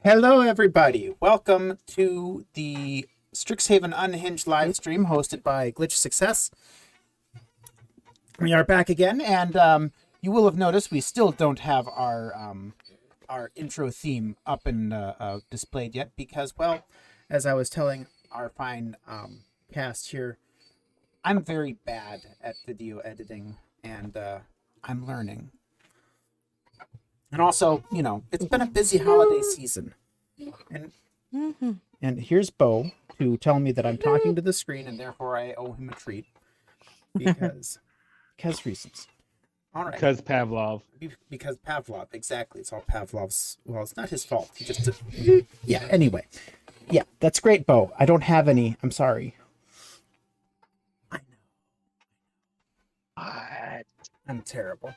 Hello, everybody. Welcome to the Strixhaven Unhinged live stream hosted by GlitchedSuccess. We are back again, and you will have noticed we still don't have our intro theme up and displayed yet because, well, as I was telling our fine cast here, I'm very bad at video editing, and I'm learning. And also, you know, it's been a busy holiday season. And here's Bo to tell me that I'm talking to the screen and therefore I owe him a treat. Because reasons. All right. Because Pavlov. Because Pavlov, exactly. It's all Pavlov's. Well, it's not his fault. He just yeah, anyway. Yeah, that's great, Bo. I don't have any. I'm sorry. I know. I'm terrible.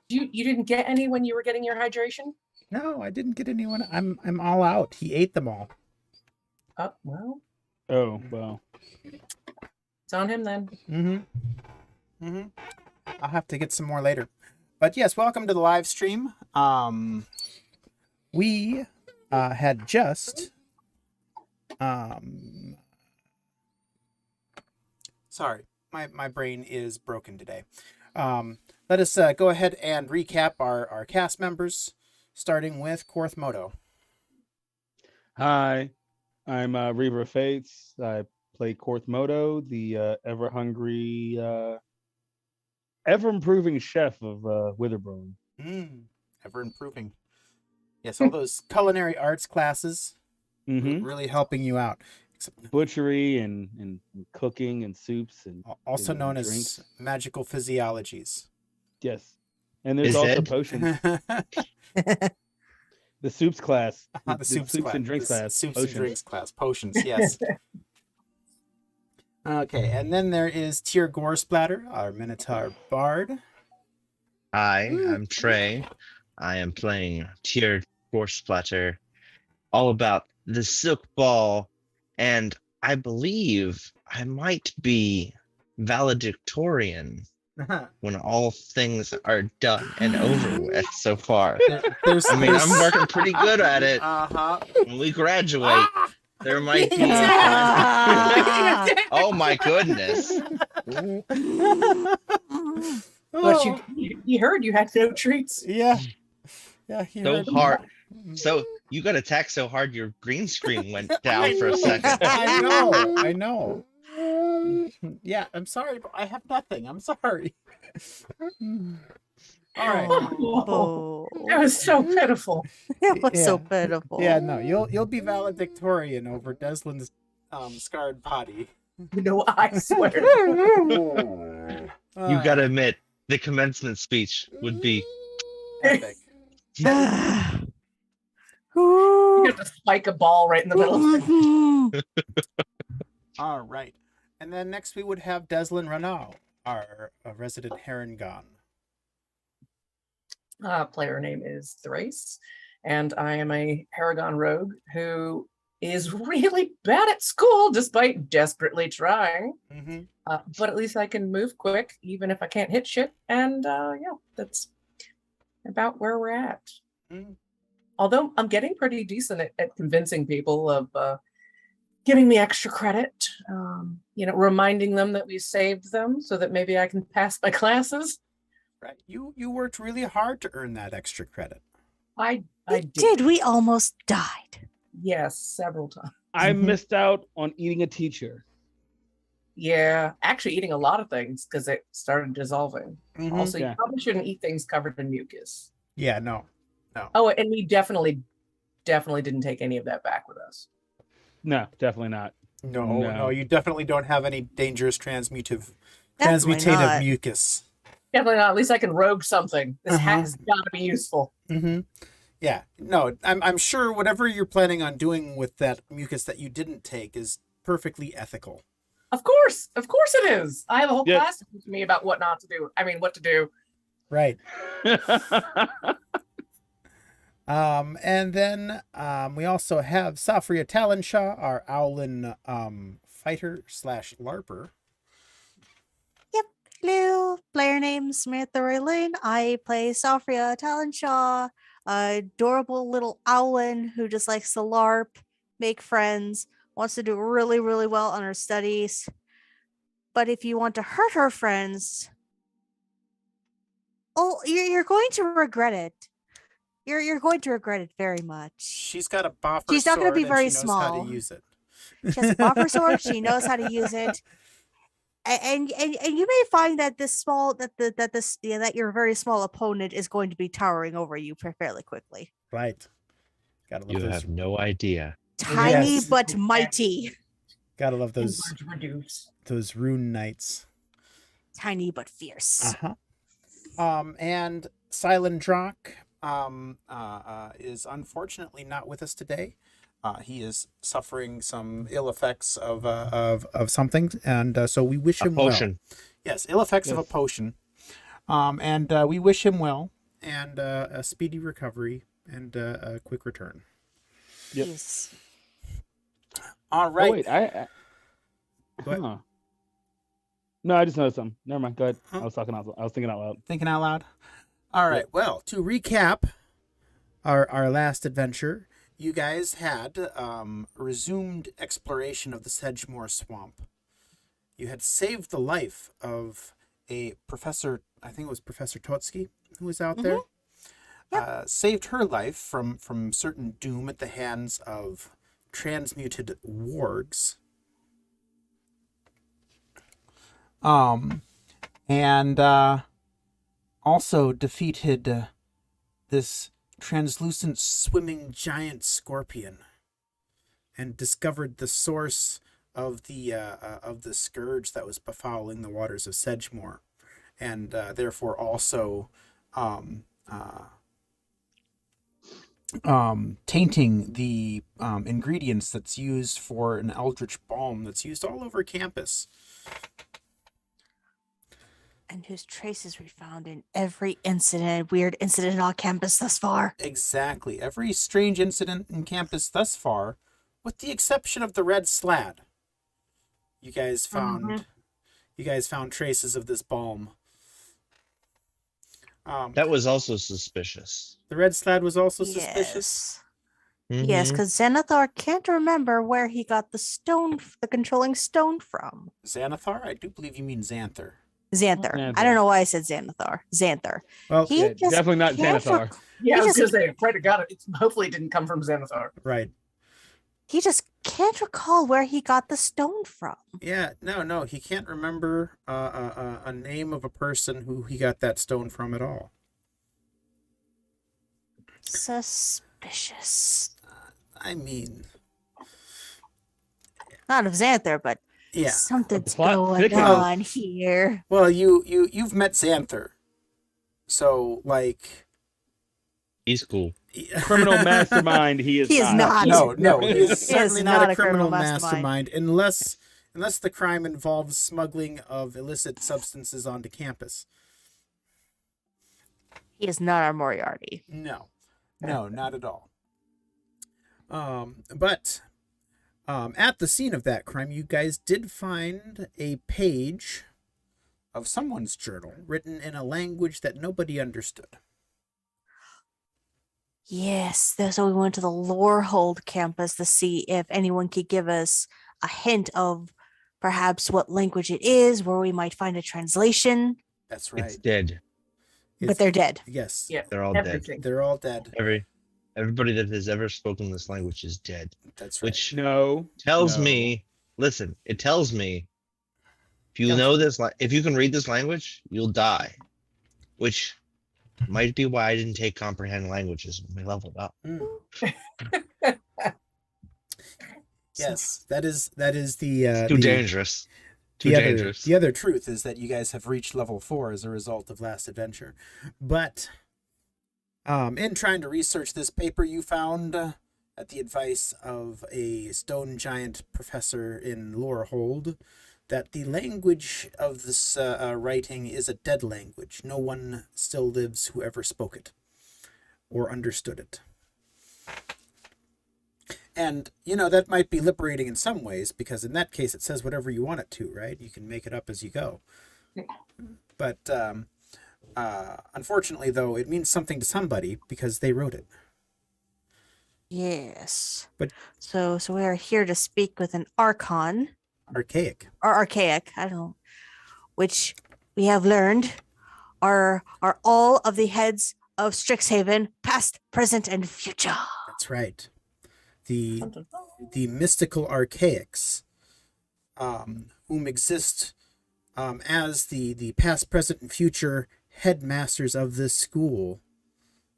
You didn't get any when you were getting your hydration? No, I didn't get anyone. I'm all out. He ate them all. Well. Oh, well. It's on him then. I'll have to get some more later. But yes, welcome to the live stream. We had just sorry, my brain is broken today. Let us go ahead and recap our cast members, starting with Korthmodo. Hi, I'm Reaver of Fates. I play Korthmodo, the ever-hungry, ever-improving chef of Witherbone. Ever improving. Yes, all those culinary arts classes really helping you out. Butchery and cooking and soups and also known drinks. as magical physiologies. Yes, and there's also potions. The soups class. The soups class. And drinks class. Soups Potions. and drinks class. Potions, yes. Okay, and then there is Tjur Goresplatter, our Minotaur Bard. Hi, I'm Treye. I am playing Tjur Goresplatter, all about the Silk Ball, and I believe I might be valedictorian when all things are done and over with so far. I'm working pretty good at it. When we graduate, there might be... Oh my goodness. But you heard you had no treats. Yeah. He so heard hard. So you got attacked so hard your green screen went down for a second. I know. Yeah, I'm sorry, but I have nothing. I'm sorry. All right. Oh, that was so pitiful. It was so pitiful. Yeah, no, you'll be valedictorian over Dezlan's scarred body. No, I swear. You gotta admit, the commencement speech would be epic. You have to spike a ball right in the middle. All right. And then next we would have Dezlan Rannoh, our resident Harengon. Player name is Thrace, and I am a Paragon rogue who is really bad at school despite desperately trying. But at least I can move quick, even if I can't hit shit. And yeah, that's about where we're at. Although I'm getting pretty decent at convincing people of giving me extra credit, reminding them that we saved them so that maybe I can pass my classes. Right. You worked really hard to earn that extra credit. I did. We almost died. Yes, several times. I missed out on eating a teacher. Yeah, actually eating a lot of things because it started dissolving. Also, you probably shouldn't eat things covered in mucus. Yeah, no. Oh, and we definitely didn't take any of that back with us. No, definitely not. No, you definitely don't have any dangerous transmutative mucus. Definitely not. At least I can rogue something. This hat has got to be useful. Yeah, no, I'm sure whatever you're planning on doing with that mucus that you didn't take is perfectly ethical. Of course it is. I have a whole class to teach me about what not to do. I mean, what to do. Right. And then we also have Safria Talonshaw, our Owlin fighter / LARPer. Yep. Hello. Player name Samantha Raylene. I play Safria Talonshaw, adorable little owlin who just likes to LARP, make friends, wants to do really, really well on her studies. But if you want to hurt her friends, oh, you're going to regret it. You're going to regret it very much. She's got a boffer She's not going to sword be and very she knows small. how to use it. She has a buffer sword. She knows how to use it. And you may find that that your very small opponent is going to be towering over you fairly quickly. Right. Gotta love You those. have no idea. Tiny Yes. but mighty. Gotta love those Enlarge, reduce. those rune knights. Tiny but fierce. And Sylan Drock is unfortunately not with us today. He is suffering some ill effects of something, and so we wish A him potion. well. Yes, ill effects of a Yes. potion. And we wish him well and a speedy recovery and a quick return. Yep. Yes. All Oh, right. wait, I Go ahead. huh. No, I just noticed something. Never mind. Go ahead. Huh? I was thinking out loud. Thinking out loud. All right. Well, to recap our last adventure, you guys had resumed exploration of the Sedgemoor Swamp. You had saved the life of a professor, I think it was Professor Totsky, who was out there. Saved her life from certain doom at the hands of transmuted wargs. And also defeated this translucent swimming giant scorpion and discovered the source of the scourge that was befouling the waters of Sedgemoor, and therefore also tainting the ingredients that's used for an eldritch balm that's used all over campus. And whose traces we found in every weird incident on campus thus far. Exactly. Every strange incident in campus thus far, with the exception of the red slad. You guys found traces of this balm. That was also suspicious. The red slad was also suspicious. Yes, Mhm. because Xanathar can't remember where he got the controlling stone from. Xanathar? I do believe you mean Xanther. Xanther. I Xanther. don't know why I said Xanathar. Xanther. Well, He Yeah, just definitely not can't Xanathar. rec- Yeah, He I was just- gonna say, pray to God, hopefully it didn't come from Xanathar. right. He just can't recall where he got the stone from. Yeah, no, he can't remember a name of a person who he got that stone from at all. Suspicious. I mean, Not of Xanther, but yeah. something's plot going thickens. on here. Well, you've met Xanther, so like, He's cool. Criminal mastermind. He is not. No, he is He is certainly not not a a criminal criminal mastermind unless the crime involves smuggling of illicit substances onto campus. He is not our Moriarty. No, not at all. But at the scene of that crime, you guys did find a page of someone's journal written in a language that nobody understood. Yes, so we went to the Lorehold campus to see if anyone could give us a hint of perhaps what language it is, where we might find a translation. That's right. It's dead. But they're dead. Yes, Yeah, They're all dead. everything. they're all dead. Everybody that has ever spoken this language is dead. That's right. Which No. tells No. me, listen, it tells me if you know this, if you can read this language, you'll die. Which might be why I didn't take comprehend languages when we leveled up. Yes, that is the Too dangerous. Too the dangerous. The other truth is that you guys have reached level 4 as a result of last adventure. But in trying to research this paper, you found, at the advice of a stone giant professor in Lorehold, that the language of this writing is a dead language. No one still lives who ever spoke it or understood it. And, that might be liberating in some ways, because in that case it says whatever you want it to, right? You can make it up as you go. But Unfortunately, though, it means something to somebody because they wrote it. Yes. But- so we are here to speak with an archon Archaic. or archaic, I don't know, which we have learned are all of the heads of Strixhaven, past, present, and future. That's right. The mystical archaics, whom exist as the past, present, and future headmasters of this school,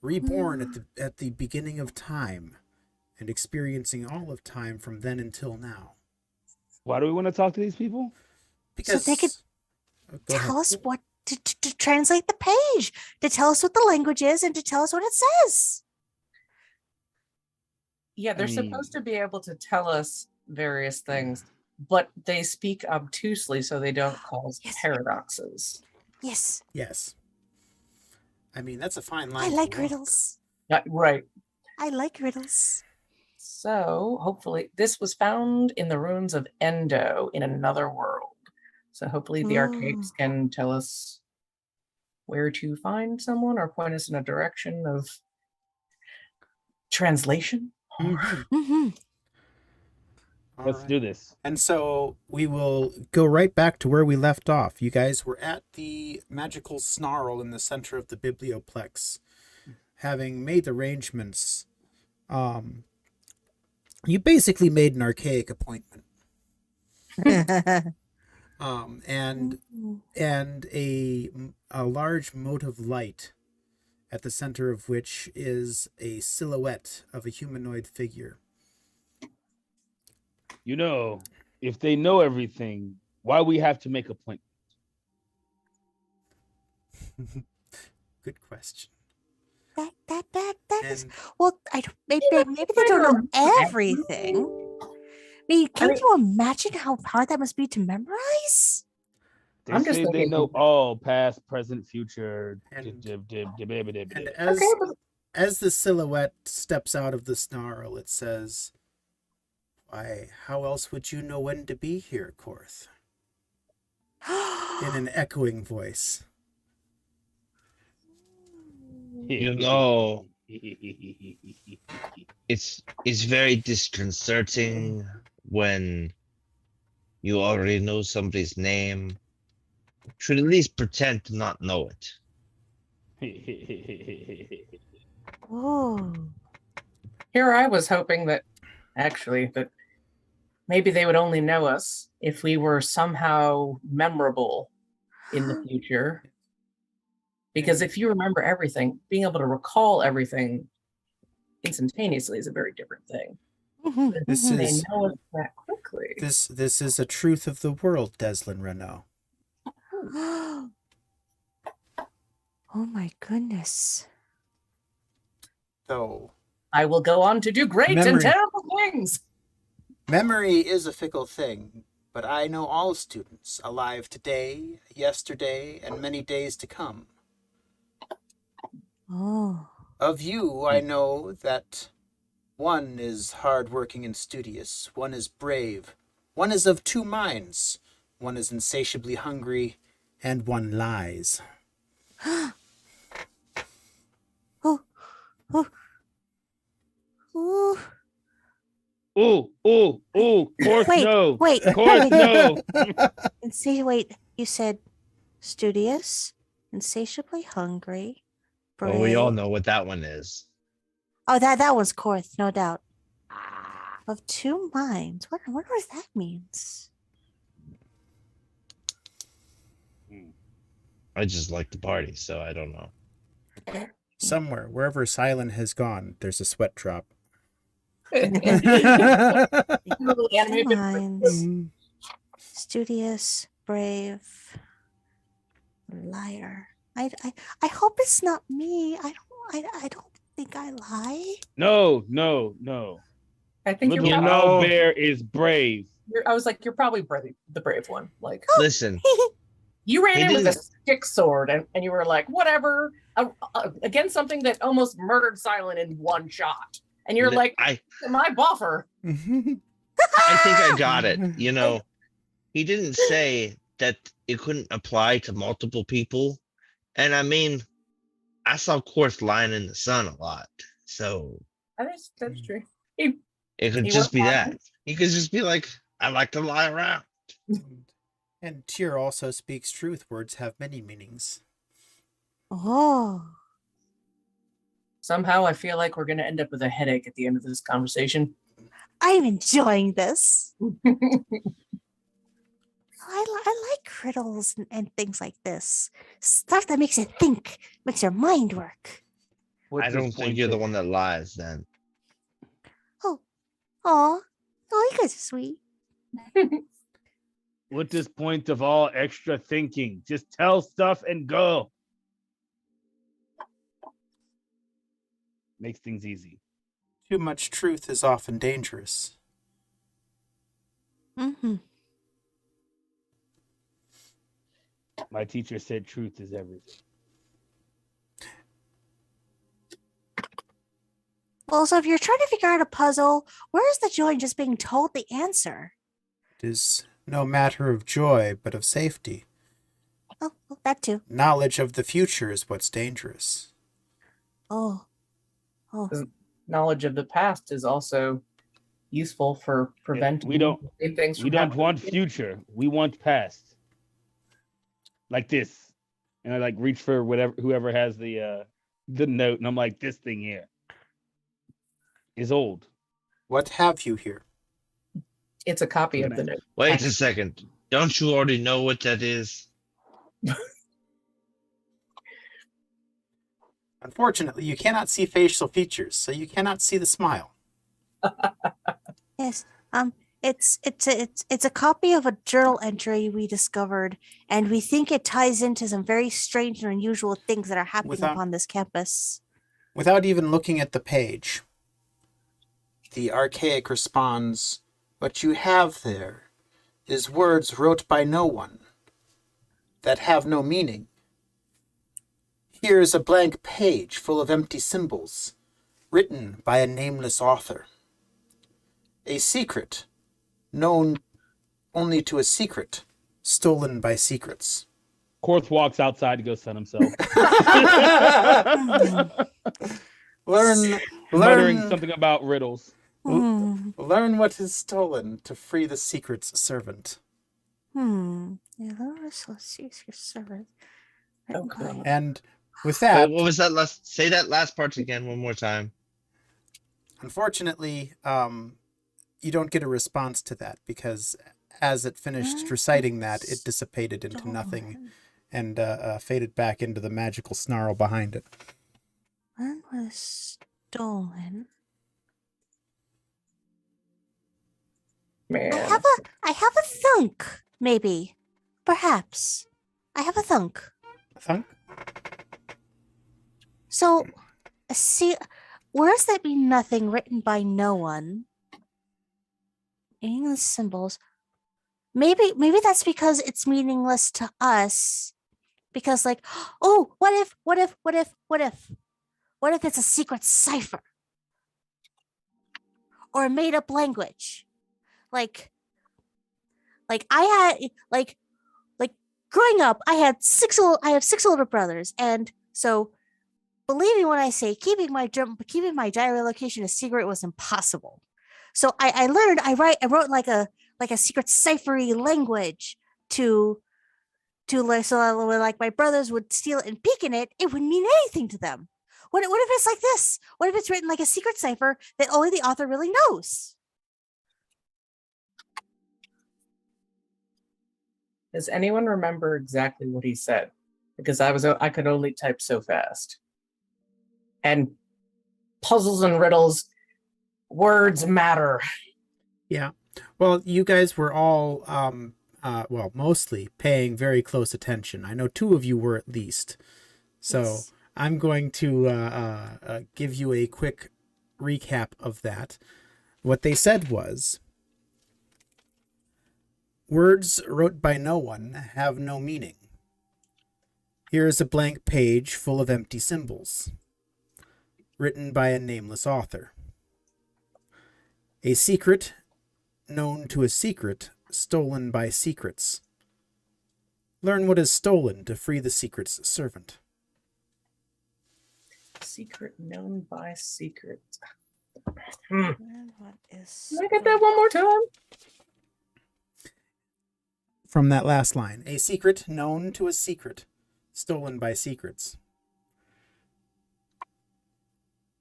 reborn at the beginning of time and experiencing all of time from then until now. Why do we want to talk to these people? Because they could Go ahead. Tell us what to translate the page, to tell us what the language is, and to tell us what it says. Yeah, they're supposed to be able to tell us various things, but they speak obtusely so they don't cause Yes. paradoxes. Yes, Yes. I mean, that's a fine line. I to like walk. riddles. Right. I like riddles. So hopefully this was found in the ruins of Endo in another world. So hopefully the archaics can tell us where to find someone or point us in a direction of translation. Mhm. Mm-hmm. All Let's right. do this. And so we will go right back to where we left off. You guys were at the magical snarl in the center of the biblioplex, having made arrangements. You basically made an archaic appointment, and a large mote of light, at the center of which is a silhouette of a humanoid figure. You know, if they know everything, why we have to make appointments? Good question. that is And well. I don't, maybe they don't know everything. I mean, can you imagine how hard that must be to memorize? They I'm just say they thinking- know all past, present, future. And- And And as the silhouette steps out of the snarl, it says, "Why, how else would you know when to be here, Korth?" In an echoing voice. You know, it's very disconcerting when you already know somebody's name. Should at least pretend to not know it. Oh, Here I was hoping that maybe they would only know us if we were somehow memorable in the future. Because if you remember everything, being able to recall everything instantaneously is a very different thing. This They is know us that quickly. this is a truth of the world, Dezlan Rannoh. Oh my goodness. So I will go on to do great and Memory. terrible things. memory is a fickle thing, but I know all students, alive today, yesterday, and many days to come. Oh. Of you, I know that one is hardworking and studious, one is brave, one is of two minds, one is insatiably hungry, and one lies. Ooh. Korthmodo. Wait. Korthmodo. And see, wait. You said studious, insatiably hungry. Well, we all brave. know what that one is. Oh, that one's Korth, no doubt. Of two minds. I wonder what that means. I just like to party, so I don't know. Somewhere, wherever Sylan has gone, there's a sweat drop. Little Two animated- minds. Studious, brave, liar. I hope it's not me. I don't think I lie. No. I think Little you're, You owl know- bear is brave. I was like, you're probably the brave one. Like, Listen, you ran He in with a didn't- stick sword and you were like, whatever, against something that almost murdered Sylan in one shot. And you're like, I my buffer. think I got it. You know, he didn't say that it couldn't apply to multiple people, And I mean, I saw Korth lying in the sun a lot, so That's true. it could He just was be that. lying. He could just be like, I like to lie around. And Tjur also speaks truth. Words have many meanings. Oh. Somehow I feel like we're going to end up with a headache at the end of this conversation. I'm enjoying this. I like riddles and things like this. Stuff that makes you think, makes your mind work. I don't think you're the one that lies then. Oh, you guys are sweet. What's this point of all extra thinking? Just tell stuff and go. Makes things easy. Too much truth is often dangerous. Mm-hmm. My teacher said truth is everything. Well, so if you're trying to figure out a puzzle, where's the joy in just being told the answer? It is no matter of joy, but of safety. Oh, that too. Knowledge of the future is what's dangerous. Oh. Knowledge of the past is also useful for preventing we don't things from We don't happening. want future. We want past. Like this. And I like reach for whoever has the note, and I'm like, this thing here is old. What have you here? It's a copy of the note. Wait a second. Don't you already know what that is? Unfortunately, you cannot see facial features, so you cannot see the smile. Yes. It's a copy of a journal entry we discovered, and we think it ties into some very strange and unusual things that are happening upon this campus. Without even looking at the page, the archaic responds, "What you have there is words wrote by no one, that have no meaning. Here is a blank page full of empty symbols, written by a nameless author. A secret, known only to a secret, stolen by secrets." Korth walks outside to go sun himself. Muttering something about riddles. Learn what is stolen to free the secret's servant. Yeah, your servant. Okay. And with that, What was that last? Say that last part again one more time. unfortunately, you don't get a response to that because as it finished reciting that, it dissipated into nothing and faded back into the magical snarl behind it. When was stolen? Man. I have a thunk, maybe. Perhaps. I have a thunk. Thunk? So, see, words that mean nothing written by no one. Meaningless symbols. Maybe that's because it's meaningless to us. Because like, oh, what if it's a secret cipher? Or a made up language? Like I had growing up, I have six older brothers, and so believe me when I say keeping my diary location a secret was impossible. So I wrote like a secret ciphery language to like, so that when like my brothers would steal it and peek in it, it wouldn't mean anything to them. What if it's like this? What if it's written like a secret cipher that only the author really knows? Does anyone remember exactly what he said? Because I could only type so fast. And puzzles and riddles, words matter. Yeah. Well, you guys were all, mostly paying very close attention. I know two of you were at least. So Yes. I'm going to give you a quick recap of that. What they said was, words wrote by no one have no meaning. Here is a blank page full of empty symbols, written by a nameless author. A secret, known to a secret, stolen by secrets. Learn what is stolen to free the secret's servant. Secret known by secret. Learn what is Can I get that one more time? From that last line, a secret known to a secret, stolen by secrets.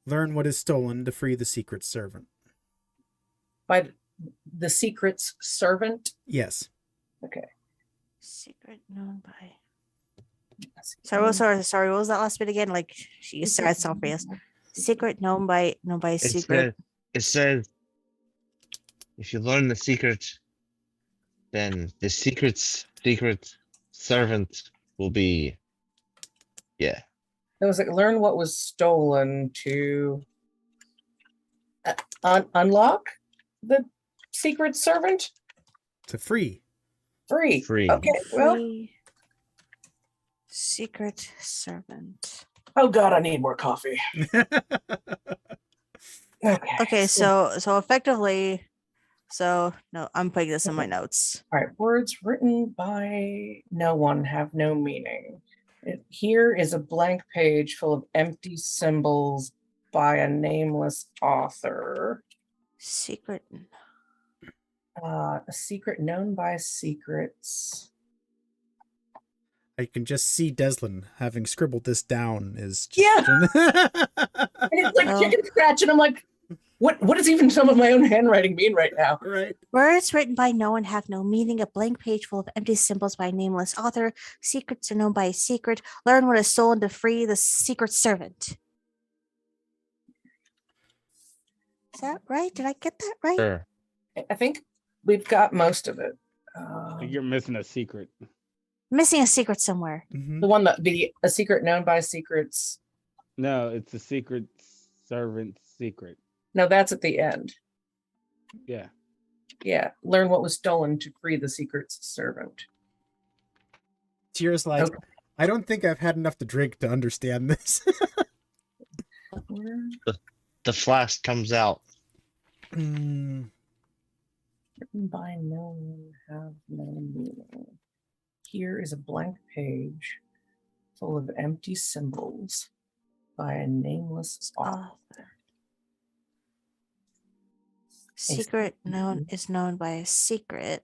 Learn what is stolen to free the secret servant. By the secret's servant? Yes. Okay. secret known by? Sorry. What was that last bit again? Like she said something else. Secret known by secret. It says if you learn the secret, then the secret servant will be. Yeah. It was like learn what was stolen to unlock the secret servant. To free. Free. Free. Okay. Well. Free secret servant. Oh God, I need more coffee. Okay, so effectively, no, I'm putting this in my notes. All right. Words written by no one have no meaning. Here is a blank page full of empty symbols by a nameless author. Secret. A secret known by secrets. I can just see Dezlan having scribbled this down. Is just Yeah. And it's like chicken scratch, and I'm like, what does even some of my own handwriting mean right now? Right. Words written by no one have no meaning. A blank page full of empty symbols by a nameless author. Secrets are known by a secret. Learn what is stolen to free the secret servant. Is that right? Did I get that right? Sure. I think we've got most of it. You're missing a secret. Missing a secret somewhere. Mm-hmm. The one that a secret known by secrets. No, it's the secret servant secret. No, that's at the end. Yeah. Yeah. Learn what was stolen to free the secret servant. Tjur's like, Okay. I don't think I've had enough to drink to understand this. The flask comes out. Mm, Written by no one have no meaning. Here is a blank page full of empty symbols by a nameless author. Secret known is known by a secret.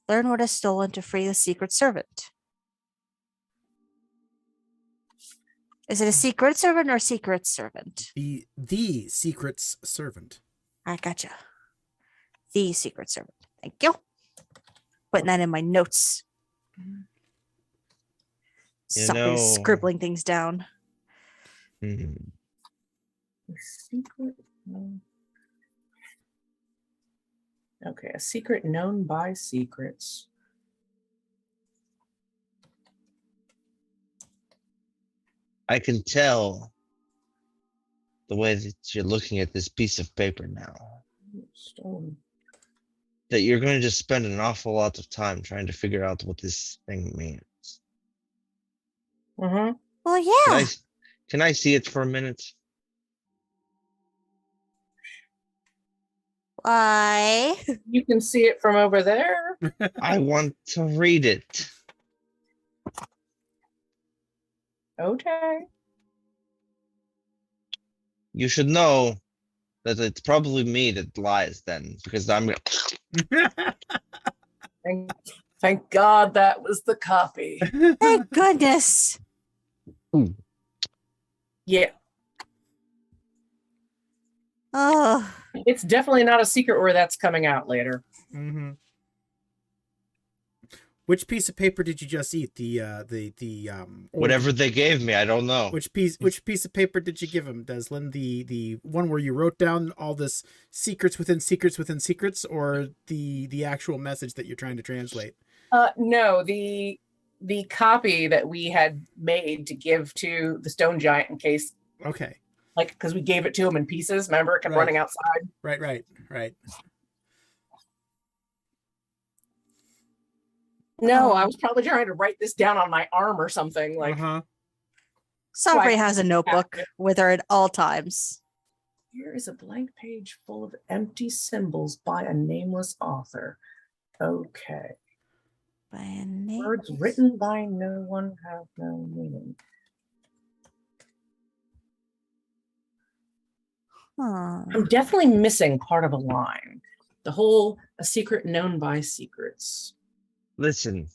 Learn what is stolen to free the secret servant. Is it a secret servant or secret servant? the secret's servant. I gotcha. The secret servant. Thank you. Putting that in my notes. Sorry, scribbling things down. Hmm. A secret known. Okay, a secret known by secrets. I can tell the way that you're looking at this piece of paper now Stolen. that you're going to just spend an awful lot of time trying to figure out what this thing means. Mm-hmm. Well, yeah. Can I see it for a minute? Why? You can see it from over there. I want to read it. Okay. You should know that it's probably me that lies then, because I'm Thank God that was the copy. Thank goodness. Yeah. Oh, It's definitely not a secret where that's coming out later. Mm-hmm. Which piece of paper did you just eat? whatever they gave me. I don't know. Which piece of paper did you give him, Dezlan? The one where you wrote down all this secrets within secrets within secrets, or the actual message that you're trying to translate? No, the copy that we had made to give to the stone giant in case, Okay. like, because we gave it to him in pieces. Remember, it kept Right. running outside. Right. No, I was probably trying to write this down on my arm or something. Like, Sabri Right. has a notebook with her at all times. here is a blank page full of empty symbols by a nameless author. Okay. By a name. Words written by no one have no meaning. I'm definitely missing part of a line. The whole a secret known by secrets. Listen,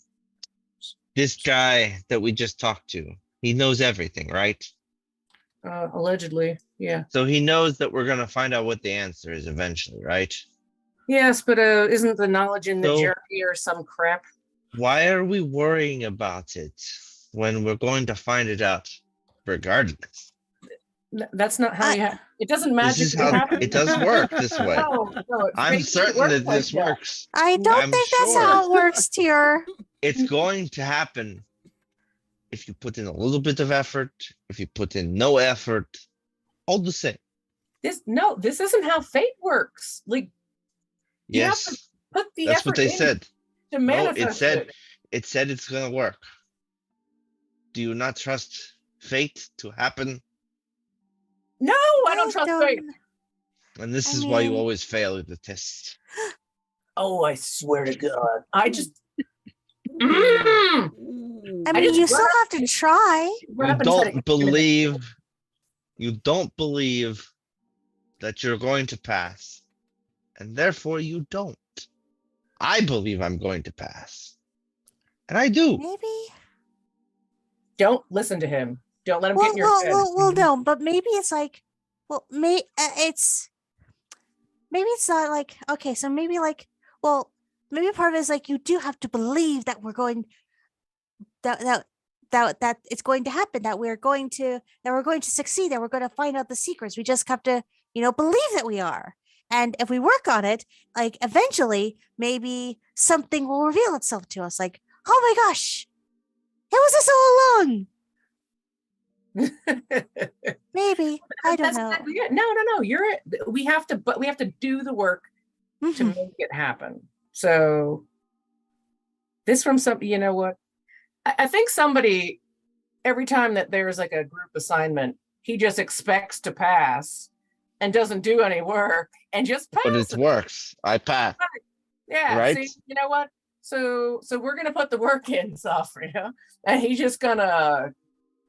this guy that we just talked to, he knows everything, right? Allegedly, yeah. So he knows that we're gonna find out what the answer is eventually, right? Yes, but isn't the knowledge in the So- journey or some crap? Why are we worrying about it when we're going to find it out regardless? That's not how you have. It doesn't This is magically how happen. it does work this way. No, it's I'm basically certain works that like this works. I don't I'm think that's sure. how it works, Tjur. It's going to happen if you put in a little bit of effort, if you put in no effort, all the same. This isn't how fate works. Like you have to Yes, put the that's effort what they in said. to No, manifest it said it's gonna work. Do you not trust fate to happen? No, I don't trust fate. And this I is why you mean- always fail the tests. Oh, I swear to God, I just. I I mean, just you still grabbed- have to try. You don't believe that you're going to pass, and therefore you don't. I believe I'm going to pass, and I do. Maybe. Don't listen to him. Don't let him get in your head. Well, no, but maybe it's like, well, it's maybe it's not like okay, so maybe like, well, maybe part of it is like you do have to believe that we're going that it's going to happen, that we're going to succeed, that we're going to find out the secrets. We just have to, believe that we are. And if we work on it, like eventually, maybe something will reveal itself to us. Like, oh my gosh, it was this all along. Maybe I don't That's know. exactly it. No. We have to do the work to Mhm. make it happen. So this from some, you know what? I think somebody, every time that there's like a group assignment, he just expects to pass and doesn't do any work and just But passes. it works. I pass. Yeah. right? See, you know what? So we're gonna put the work in, Safria, and he's just gonna.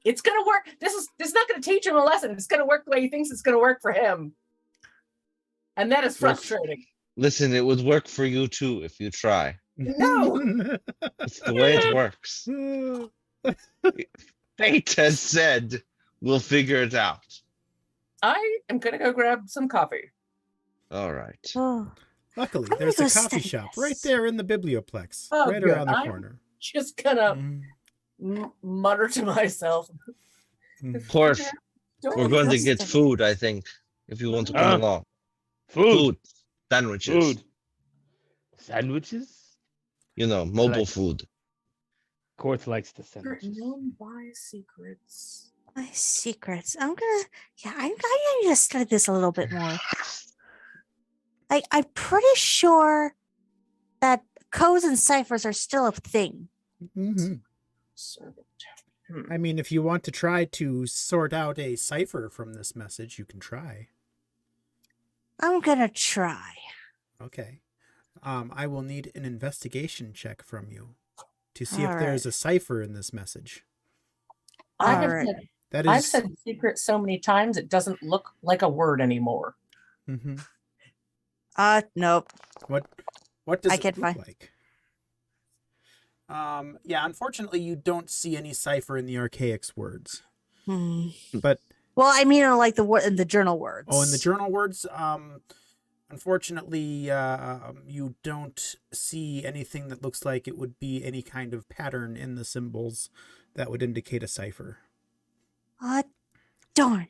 It's gonna work. This is not gonna teach him a lesson. It's gonna work the way he thinks it's gonna work for him, and that is frustrating. Listen, it would work for you too if you try. No. It's the way it works. Fate has said we'll figure it out. I am gonna go grab some coffee. All right. Oh, Luckily, I'm there's a gonna go coffee study shop this. right there in the biblioplex, Oh, right good. around the I'm- corner. Just gonna Mm, mutter to myself. mm. Of course, Don't we're going to Let's get study. food, I think, if you want to come Huh? along. Food. Sandwiches. Food. Sandwiches? Mobile Like- food. Korth likes the Secret sandwiches. known by secrets. my secrets. I need to study this a little bit more. I'm pretty sure that codes and ciphers are still a thing. Mhm. Servant. I mean, if you want to try to sort out a cipher from this message, you can try. I'm gonna try. Okay. I will need an investigation check from you to see All if there's a cipher in this message. I have Alright. said, That I've is. said secret so many times it doesn't look like a word anymore. Mhm. Nope. What does I it can't look find- like? Yeah, unfortunately, you don't see any cipher in the archaics words. Hmm. But Well, I mean, like the word in the journal words. oh, in the journal words, unfortunately, you don't see anything that looks like it would be any kind of pattern in the symbols that would indicate a cipher. Darn.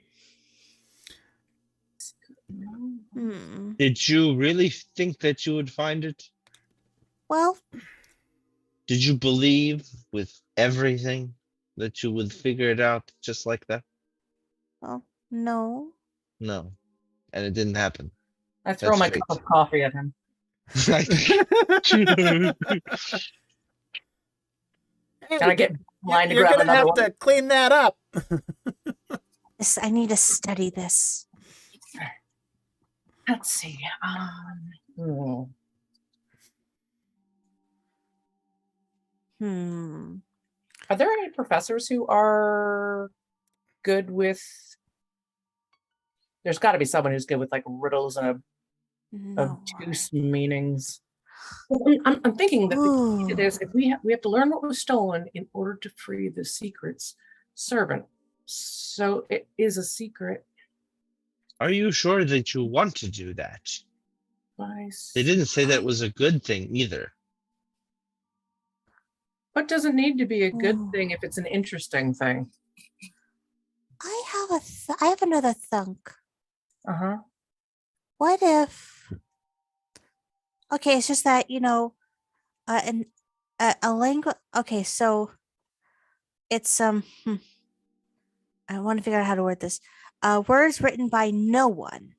Hmm. Did you really think that you would find it? Well, Did you believe with everything that you would figure it out just like that? no. No. And it didn't happen. I throw That's my fate. cup of coffee at him. And I get blind to You're grab gonna another have one. to clean that up. I need to study this. Let's see. Are there any professors who are good with There's got to be someone who's good with like riddles and No. obtuse meanings. Well, I'm thinking that the key to this, if we have to learn what was stolen in order to free the secret's servant. So it is a secret. Are you sure that you want to do that? They didn't say that was a good thing either. What doesn't need to be a good Ooh. thing if it's an interesting thing? I have another thunk. Uh-huh. What if? Okay, it's just that a language. Okay, so it's I want to figure out how to word this. Words written by no one.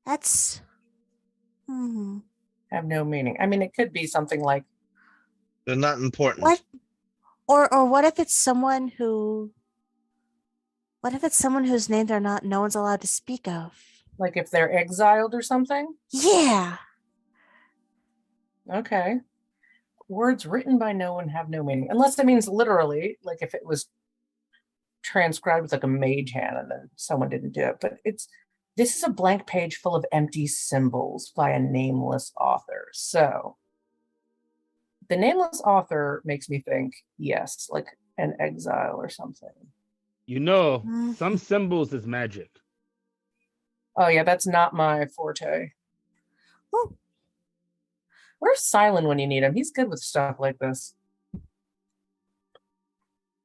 That's. Have no meaning. I mean, it could be something like, They're not important. What? Or what if it's someone who? What if it's someone whose name no one's allowed to speak of? like if they're exiled or something? Yeah. Okay. Words written by no one have no meaning. Unless it means literally, like if it was transcribed with like a mage hand and then someone didn't do it. But this is a blank page full of empty symbols by a nameless author. So the nameless author makes me think, yes, like an exile or something. Some symbols is magic. Oh yeah, that's not my forte. Oh. Where's Sylan when you need him? He's good with stuff like this.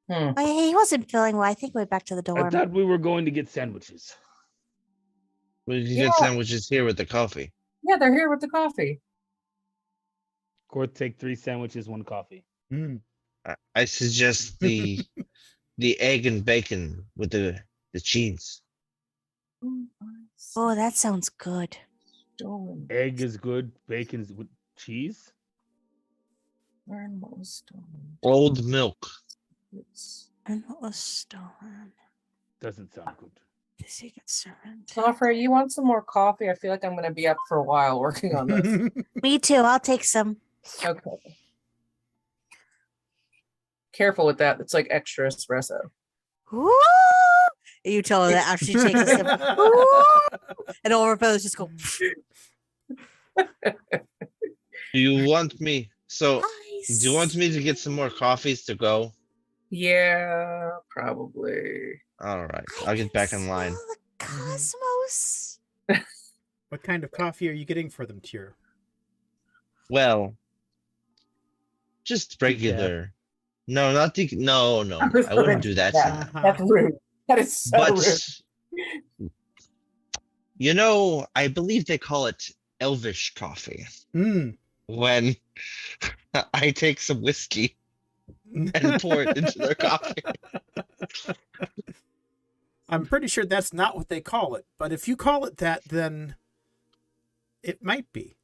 He wasn't feeling well. I think we went back to the I dorm. thought we were going to get sandwiches. We can get sandwiches here with the coffee. Yeah, they're here with the coffee. Korth, take 3 sandwiches, 1 coffee. I suggest the egg and bacon with the cheese. Oh, that sounds good. Stolen. Egg is good. Bacon's with cheese. Learn what was stolen. Old milk. And what was stolen? Doesn't sound good. The secret servant. Joffrey, you want some more coffee? I feel like I'm going to be up for a while working on this. Me too. I'll take some. Okay. Careful with that. It's like extra espresso. Ooh! You tell her that after she takes a sip. Ooh! And all her feathers just go. Do you want me? So, Nice. do you want me to get some more coffees to go? Yeah, probably. All right, I'll get back in line. Smell the cosmos. What kind of coffee are you getting for them, Tjur? Well, just regular. No, not the. No, I wouldn't do that. Yeah, that's rude. That is so rude. I believe they call it elvish coffee. When I take some whiskey and pour it into their coffee. I'm pretty sure that's not what they call it, but if you call it that, then it might be.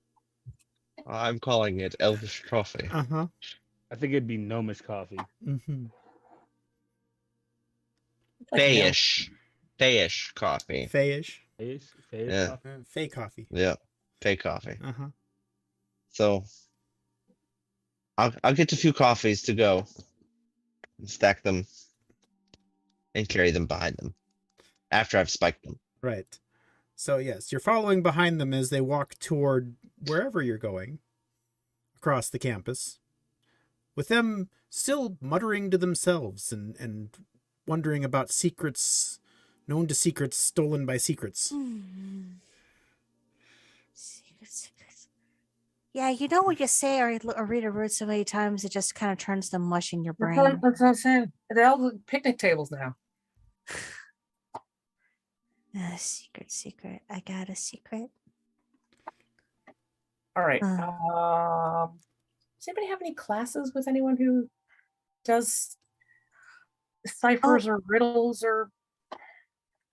I'm calling it elvish coffee. Uh-huh. I think it'd be gnomish coffee. Mm-hmm. Fayish coffee. Fayish. Yeah. Coffee. Fey coffee. Yeah, Fey coffee. Uh-huh. So I'll get a few coffees to go and stack them and carry them behind them after I've spiked them. Right. So yes, you're following behind them as they walk toward wherever you're going across the campus, with them still muttering to themselves and wondering about secrets known to secrets stolen by secrets. Secrets. Yeah, you know when you say or read a word so many times, it just kind of turns to mush in your brain. That's what I'm saying. They're all picnic tables now. Secret. I got a secret. All right. Does anybody have any classes with anyone who does ciphers or riddles or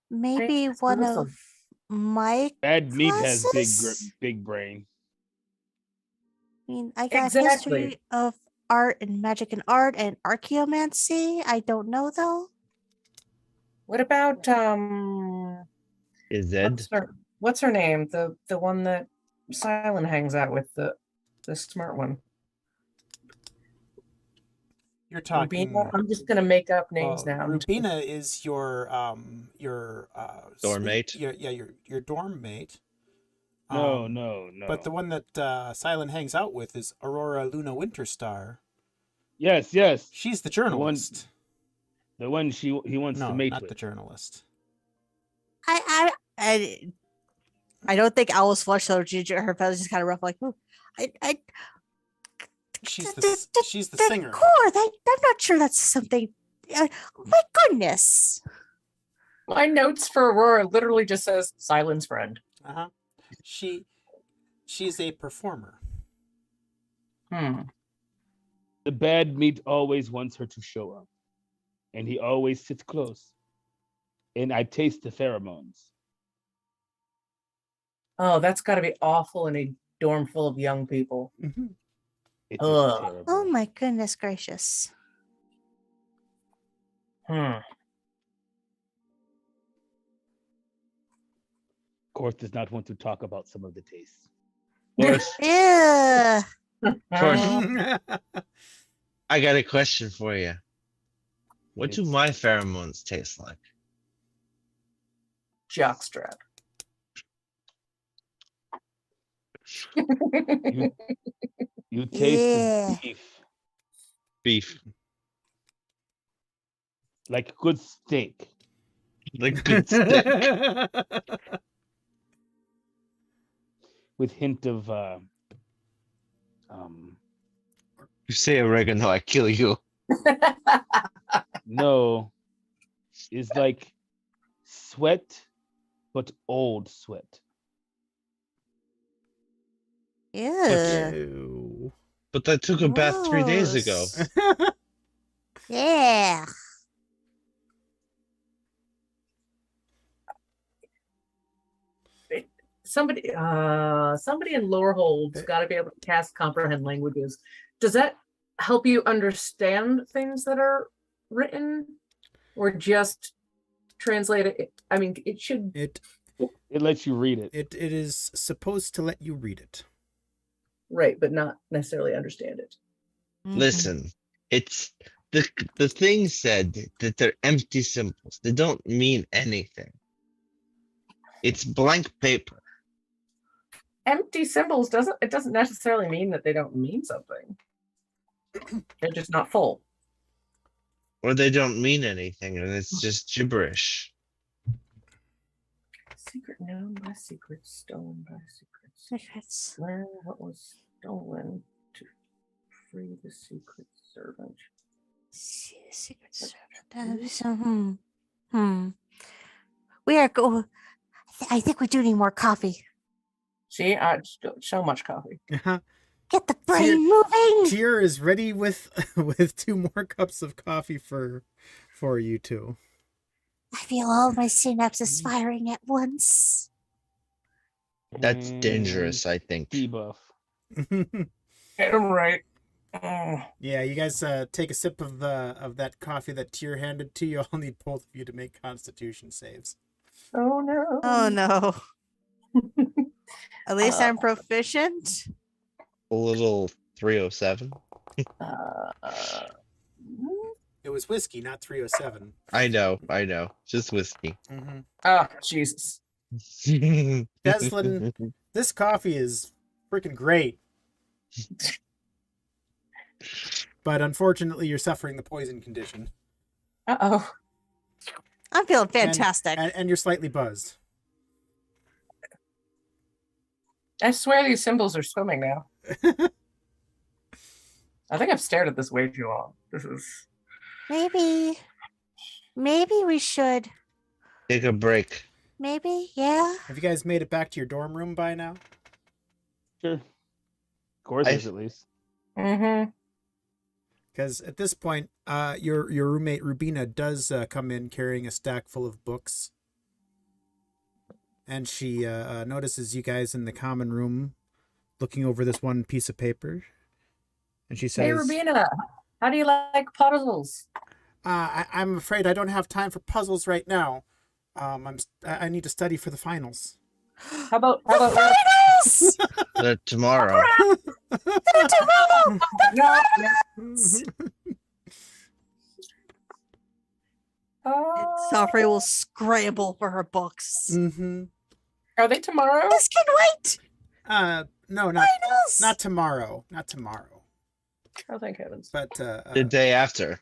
maybe things? one of my Bad meat has classes? big brain. I mean, I got Exactly. history of art and magic and art and archaeomancy. I don't know though. What about Is Ed? what's her name? The one that Sylan hangs out with, the smart one. You're talking. Rubina? I'm just gonna make up names now. Rubina is your Dorm mate? your dorm mate. No, Um, no. But the one that Sylan hangs out with is Aurora Luna Winterstar. Yes. She's the journalist. The one he wants No, to mate not with. the journalist. I don't think Owl's flush though. Her feathers just kind of rough. Like, ooh, She's the singer. Korth, I'm not sure that's something. My goodness. My notes for Aurora literally just says Sylan's friend. Uh-huh. She's a performer. The bad meat always wants her to show up, and he always sits close. And I taste the pheromones. Oh, that's got to be awful in a dorm full of young people. Mm-hmm. It is Ugh. terrible. Oh my goodness gracious. Korth does not want to talk about some of the tastes. Yeah. Korth, I got a question for you. What do It's- my pheromones taste like? Jockstrap. You taste Yeah. the beef Beef. like good steak. Like good steak. With hint of You say oregano, I kill you. no, it's like sweat, but old sweat. Yeah. Ew. But I took a bath 3 days ago. Gross. Yeah. Somebody in Lorehold's got to be able to cast comprehend languages. Does that help you understand things that are written, or just translate it? I mean, it should. It lets you read it. it is supposed to let you read it. Right, but not necessarily understand it. Listen, it's the thing said that they're empty symbols. They don't mean anything. It's blank paper. Empty symbols doesn't necessarily mean that they don't mean something. They're just not full. Or they don't mean anything, and it's just gibberish. Secret known by secrets, stolen by secrets. Secrets. Learn what was stolen to free the secret servant. Secret servant. We are go. I think we do need more coffee. See, so much coffee. Get the brain moving. Tjur is ready with 2 more cups of coffee for you two. I feel all my synapses firing at once. That's dangerous, I think. Debuff. Get them right. Yeah, you guys take a sip of that coffee that Tjur handed to you. I'll need both of you to make Constitution saves. Oh no. Oh no. At least I'm proficient. A little 307. It was whiskey, not 307. I know. Just whiskey. Mm-hmm. Oh, Jesus. Dezlan, this coffee is freaking great. But unfortunately, you're suffering the poison condition. Uh-oh. I'm feeling fantastic. And you're slightly buzzed. I swear these symbols are swimming now. I think I've stared at this way too long. This is... Maybe we should. Take a break. Maybe, yeah. Have you guys made it back to your dorm room by now? Sure. Korth is at least. Mm-hmm. Because at this point, your roommate Rubina does come in carrying a stack full of books. And she notices you guys in the common room looking over this one piece of paper. And she says, Hey, Rubina, how do you like puzzles? I'm afraid I don't have time for puzzles right now. I need to study for the finals. How about Finals! Tomorrow. no, Safri will scramble for her books. Mm-hmm. Are they tomorrow? This can wait. No, Finals. not tomorrow. Not tomorrow. Oh, thank heavens. But The day after.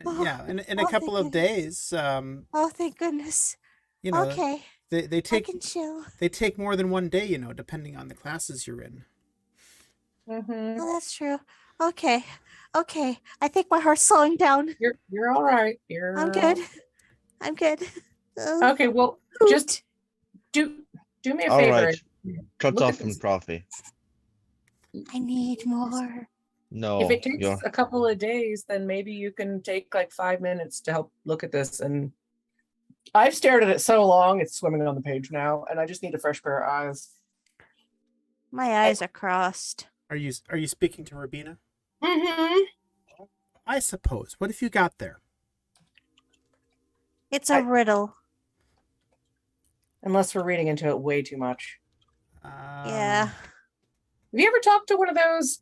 yeah, in a Oh, couple thank of goodness. days, Oh, thank goodness. you know, Okay, they I take can chill. they take more than one day, you know, depending on the classes you're in. Mm-hmm. Oh, that's true. Okay, okay. I think my heart's slowing down. You're all right. I'm good. I'm good. Okay, well, just do me a All favor. right. Cut Look off at from this. coffee. I need more. No. If it takes you're- a couple of days, then maybe you can take like 5 minutes to help look at this. And I've stared at it so long, it's swimming on the page now, and I just need a fresh pair of eyes. My eyes are crossed. Are you speaking to Rabina? Mm-hmm. I suppose. What have you got there? It's a riddle. Unless we're reading into it way too much. Yeah. Um, Have you ever talked to one of those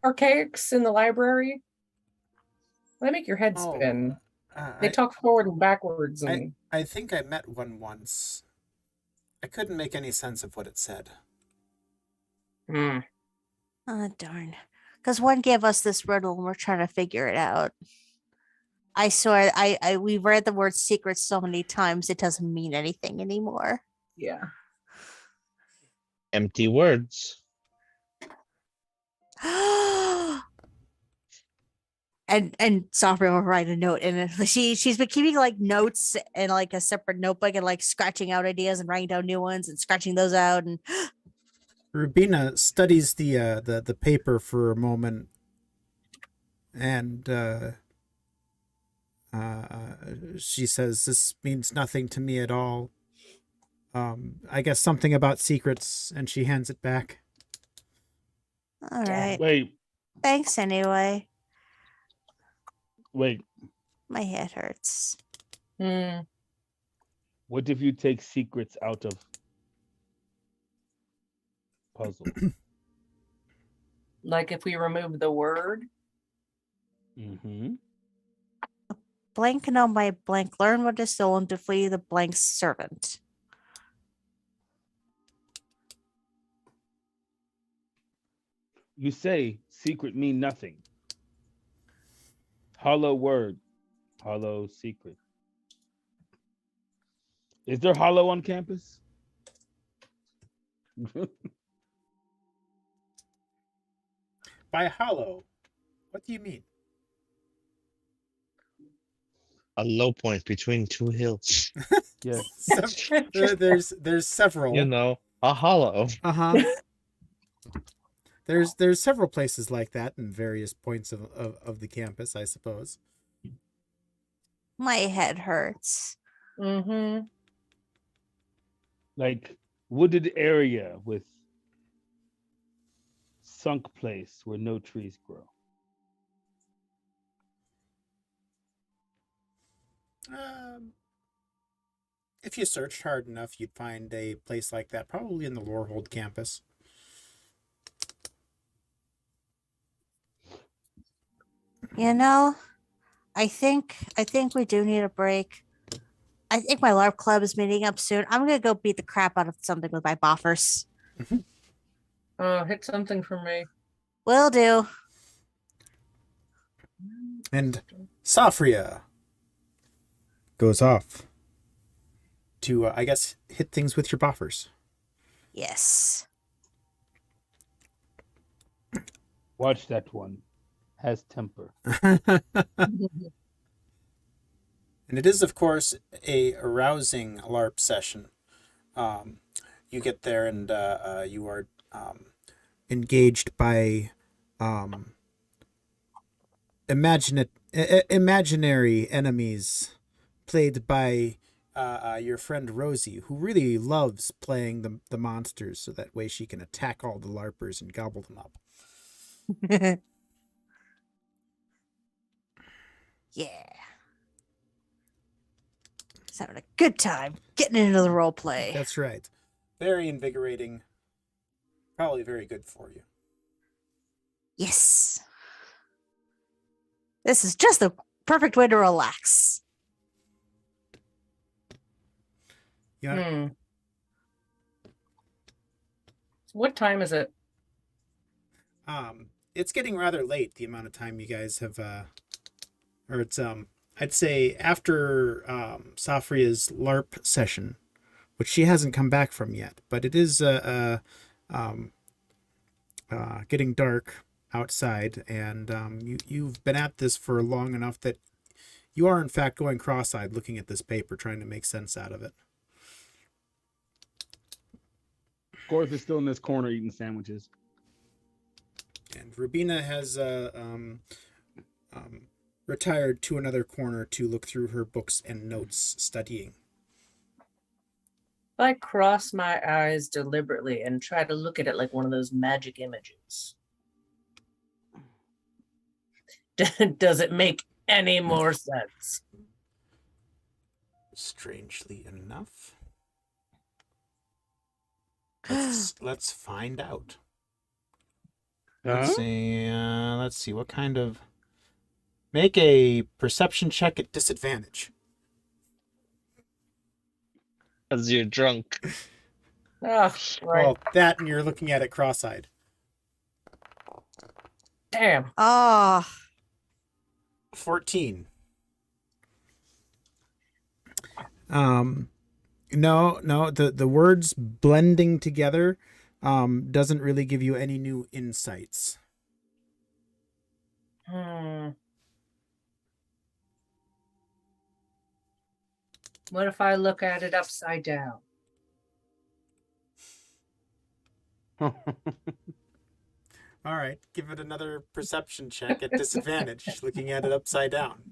archaics in the library? They make your head Oh, spin. I, They talk forward and backwards, and I think I met one once. I couldn't make any sense of what it said. Hmm. Oh, darn. Because one gave us this riddle and we're trying to figure it out. I swear, we've read the word secret so many times it doesn't mean anything anymore. Yeah. Empty words. and Sophia will write a note, and she's been keeping like notes in like a separate notebook and like scratching out ideas and writing down new ones and scratching those out. And Rubina studies the paper for a moment, and she says, "This means nothing to me at all. I guess something about secrets," and she hands it back. all right, Wait, thanks anyway. wait. My head hurts. Hmm. What if you take secrets out of puzzle? Like if we remove the word. Mm-hmm. Blank know my blank. Learn what is stolen to flee the blank's servant. You say secret mean nothing. Hollow word, hollow secret. Is there hollow on campus? By hollow, what do you mean? A low point between two hills. Yes. There's several. You know, a hollow. Uh-huh. There's several places like that in various points of the campus, I suppose. My head hurts. Mm-hmm. Like wooded area with sunk place where no trees grow. If you searched hard enough, you'd find a place like that, probably in the Lorehold campus. You know, I think we do need a break. I think my LARP club is meeting up soon. I'm gonna go beat the crap out of something with my boffers. Hit something for me. Will do. And Safria goes off to, I guess, hit things with your buffers. Yes. Watch that one. Has temper. And it is, of course, a arousing LARP session. You get there and you are engaged by imaginary enemies played by your friend Rosie, who really loves playing the monsters so that way she can attack all the LARPers and gobble them up. Yeah. Just having a good time getting into the role play. That's right. Very invigorating. Probably very good for you. Yes. This is just the perfect way to relax. Yeah. Hmm. What time is it? It's getting rather late, the amount of time you guys have or it's I'd say after Safria's LARP session, which she hasn't come back from yet, but it is getting dark outside, and you've been at this for long enough that you are in fact going cross-eyed looking at this paper, trying to make sense out of it. Korth is still in this corner eating sandwiches. And Rubina has retired to another corner to look through her books and notes, studying. I cross my eyes deliberately and try to look at it like one of those magic images. Does it make any more sense? Strangely enough. Let's find out. Let's see what kind of. Make a perception check at disadvantage. Because you're drunk. Oh, right. Well, that and you're looking at it cross-eyed. Damn. Oh. 14. No, the words blending together doesn't really give you any new insights. What if I look at it upside down? All right, give it another perception check at disadvantage, looking at it upside down.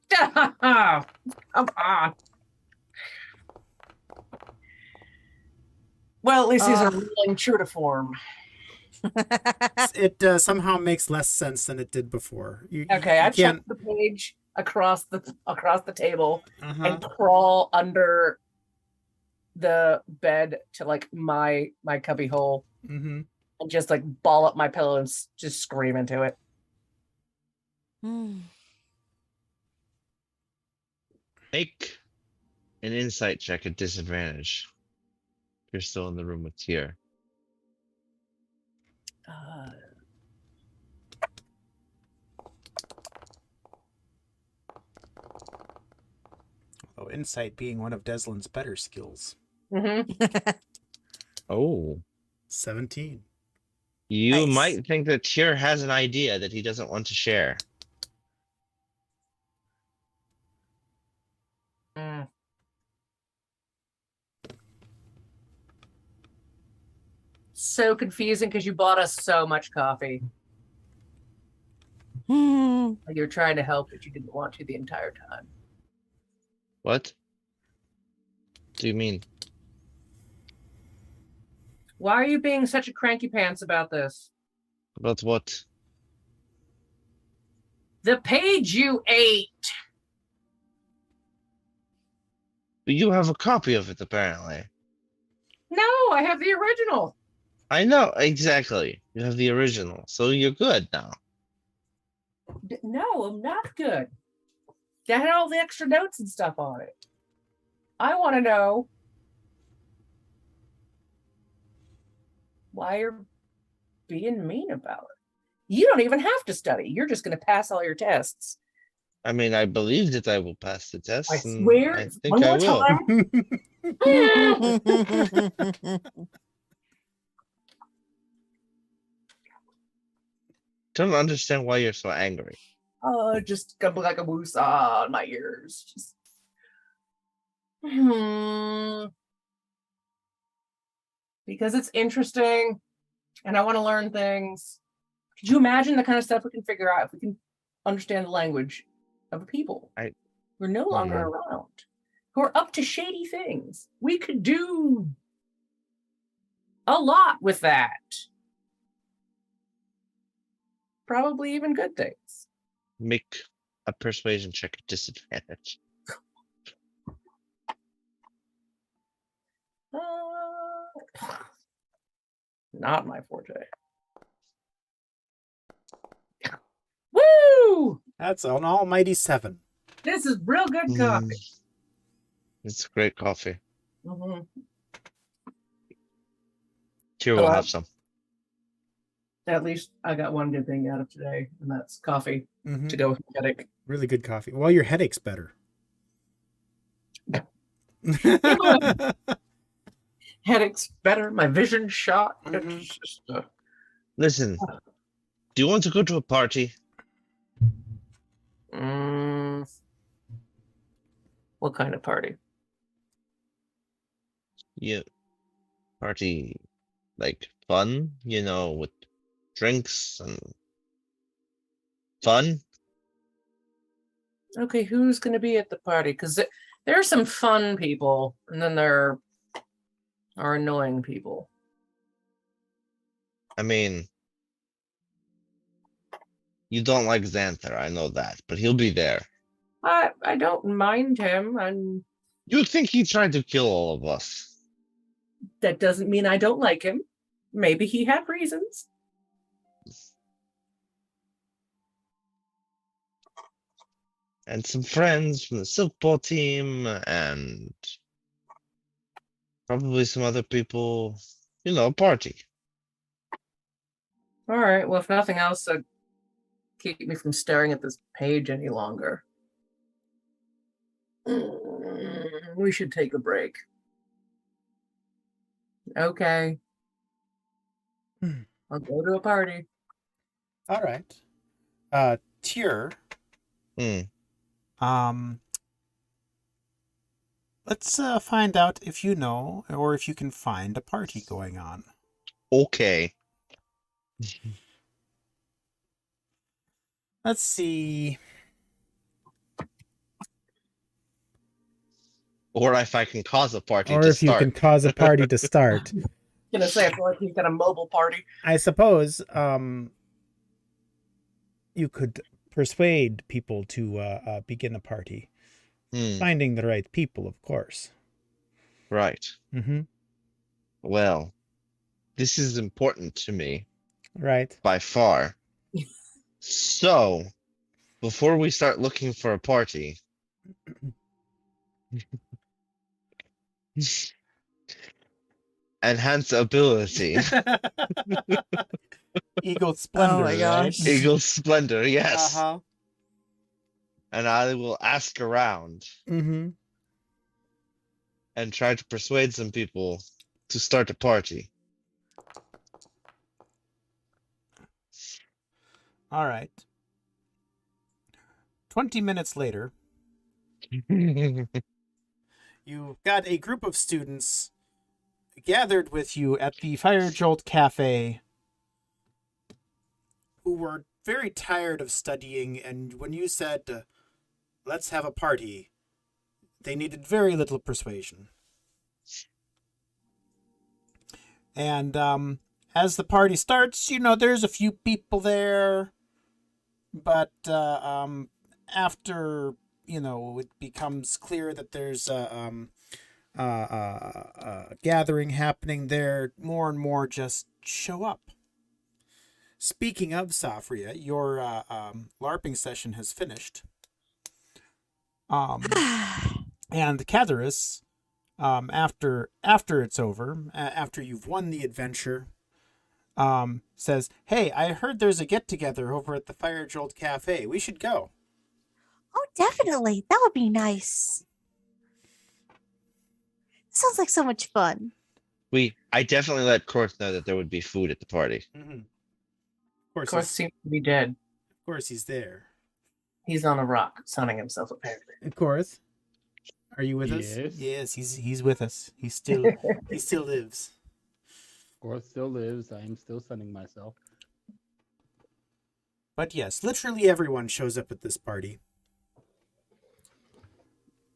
Come on. Well, at least these are rolling true to form. It somehow makes less sense than it did before. Okay, I checked the page across the table and crawl under the bed to like my cubby hole and just like ball up my pillow and just scream into it. Make an insight check at disadvantage. You're still in the room with Tjur. Oh, insight being one of Dezlan's better skills. Oh. 17. You Nice. might think that Tjur has an idea that he doesn't want to share. So confusing because you bought us so much coffee. Like you're trying to help, but you didn't want to the entire time. What? Do you mean? Why are you being such a cranky pants about this? About what? The page you ate. You have a copy of it, apparently. No, I have the original. I know, exactly. You have the original, so you're good now. No, I'm not good. That had all the extra notes and stuff on it. I want to know why you're being mean about it. You don't even have to study. You're just going to pass all your tests. I mean, I believe that I will pass the test. I and swear. I think one I more will. time. Don't understand why you're so angry. Oh, just gonna be like a woosah on my ears. Just... Because it's interesting and I want to learn things. Could you imagine the kind of stuff we can figure out if we can understand the language of a people who are no longer around, who are up to shady things? We could do a lot with that. Probably even good things. Make a persuasion check at disadvantage. Not my forte. Woo! That's an almighty 7. This is real good coffee. It's great coffee. hmm Tjur Oh, will I- have some. At least I got one good thing out of today, and that's coffee Mm-hmm. to go with my headache. Really good coffee. Well, your headache's better. Headache's better. My vision shot. Mhm. It's just, Listen, do you want to go to a party? what kind of party? Yeah, party like fun, with drinks and fun. Okay, who's going to be at the party? Because there are some fun people, and then there are annoying people. I mean, you don't like Xanther, I know that, but he'll be there. I don't mind him, and You think he tried to kill all of us? that doesn't mean I don't like him. Maybe he had reasons. And some friends from the Silk Ball team, and probably some other people. A party. All right. Well, if nothing else, keep me from staring at this page any longer. We should take a break. Okay. I'll go to a party. All right. Tjur, Hmm. let's find out if you know or if you can find a party going on. Okay. Let's see. Or if I can cause a party Or to if you start. can cause a party to start. Gonna say I feel like he's got a mobile party. I suppose you could persuade people to begin a party. Hmm. Finding the right people, of course. Right. Mm-hmm. Well, this is important to me Right. by far. So, before we start looking for a party, enhance ability. Eagle Splendor, my gosh. right? Eagle Splendor, yes. Uh-huh. And I will ask around Mm-hmm. and try to persuade some people to start a party. All right. 20 minutes later, you've got a group of students gathered with you at the Fire Jolt Cafe who were very tired of studying, and when you said, let's have a party, they needed very little persuasion. And as the party starts, there's a few people there, but after, it becomes clear that there's a gathering happening there, more and more just show up. Speaking of Safria, your LARPing session has finished. And Catharus, after it's over, after you've won the adventure, says, "Hey, I heard there's a get-together over at the Fire Jolt Cafe. We should go." Oh, definitely. That would be nice. Sounds like so much fun. I definitely let Korth know that there would be food at the party. Mm-hmm. Of course, seems to be dead. Of course, he's there. He's on a rock, sunning himself apparently. Of course. Are you with us? Yes. Yes, he's with us. He still lives. Korth still lives. I am still sunning myself. But yes, literally everyone shows up at this party.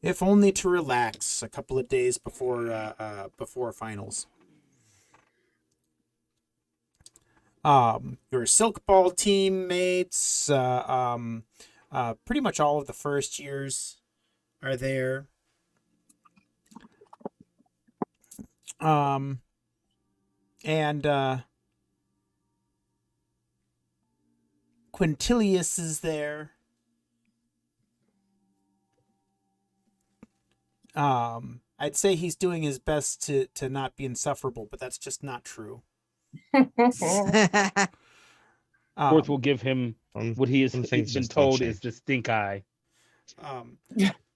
If only to relax a couple of days before finals. Your Silk Ball teammates, pretty much all of the first years are there. And Quintilius is there. I'd say he's doing his best to not be insufferable, but that's just not true. Korth will give him what he has some things been just don't told is change. the stink eye.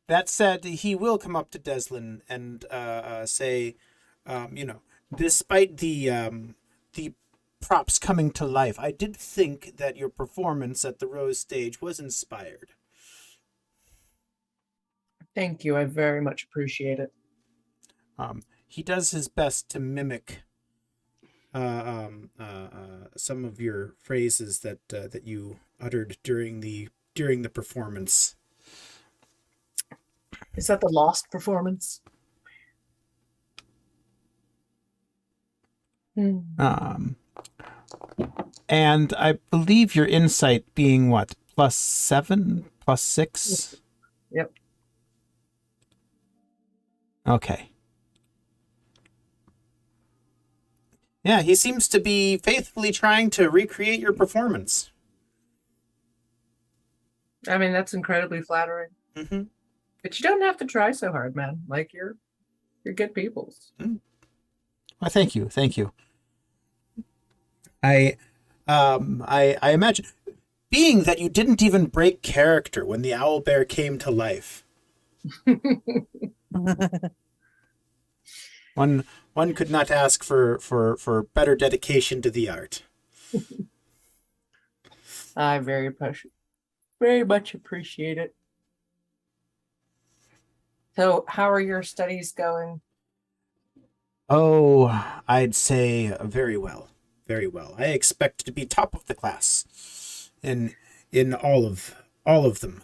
That said, he will come up to Dezlan and say, despite the props coming to life, I did think that your performance at the Rose stage was inspired. Thank you. I very much appreciate it. He does his best to mimic some of your phrases that you uttered during the performance. Is that the lost performance? And I believe your insight being what, +7, +6? Yep. Okay. Yeah, he seems to be faithfully trying to recreate your performance. I mean, that's incredibly flattering. Mm-hmm. But you don't have to try so hard, man. Like you're good peoples. Well, thank you. I imagine, being that you didn't even break character when the owlbear came to life. One could not ask for better dedication to the art. I very much appreciate it. So, how are your studies going? Oh, I'd say very well. Very well. I expect to be top of the class in all of them,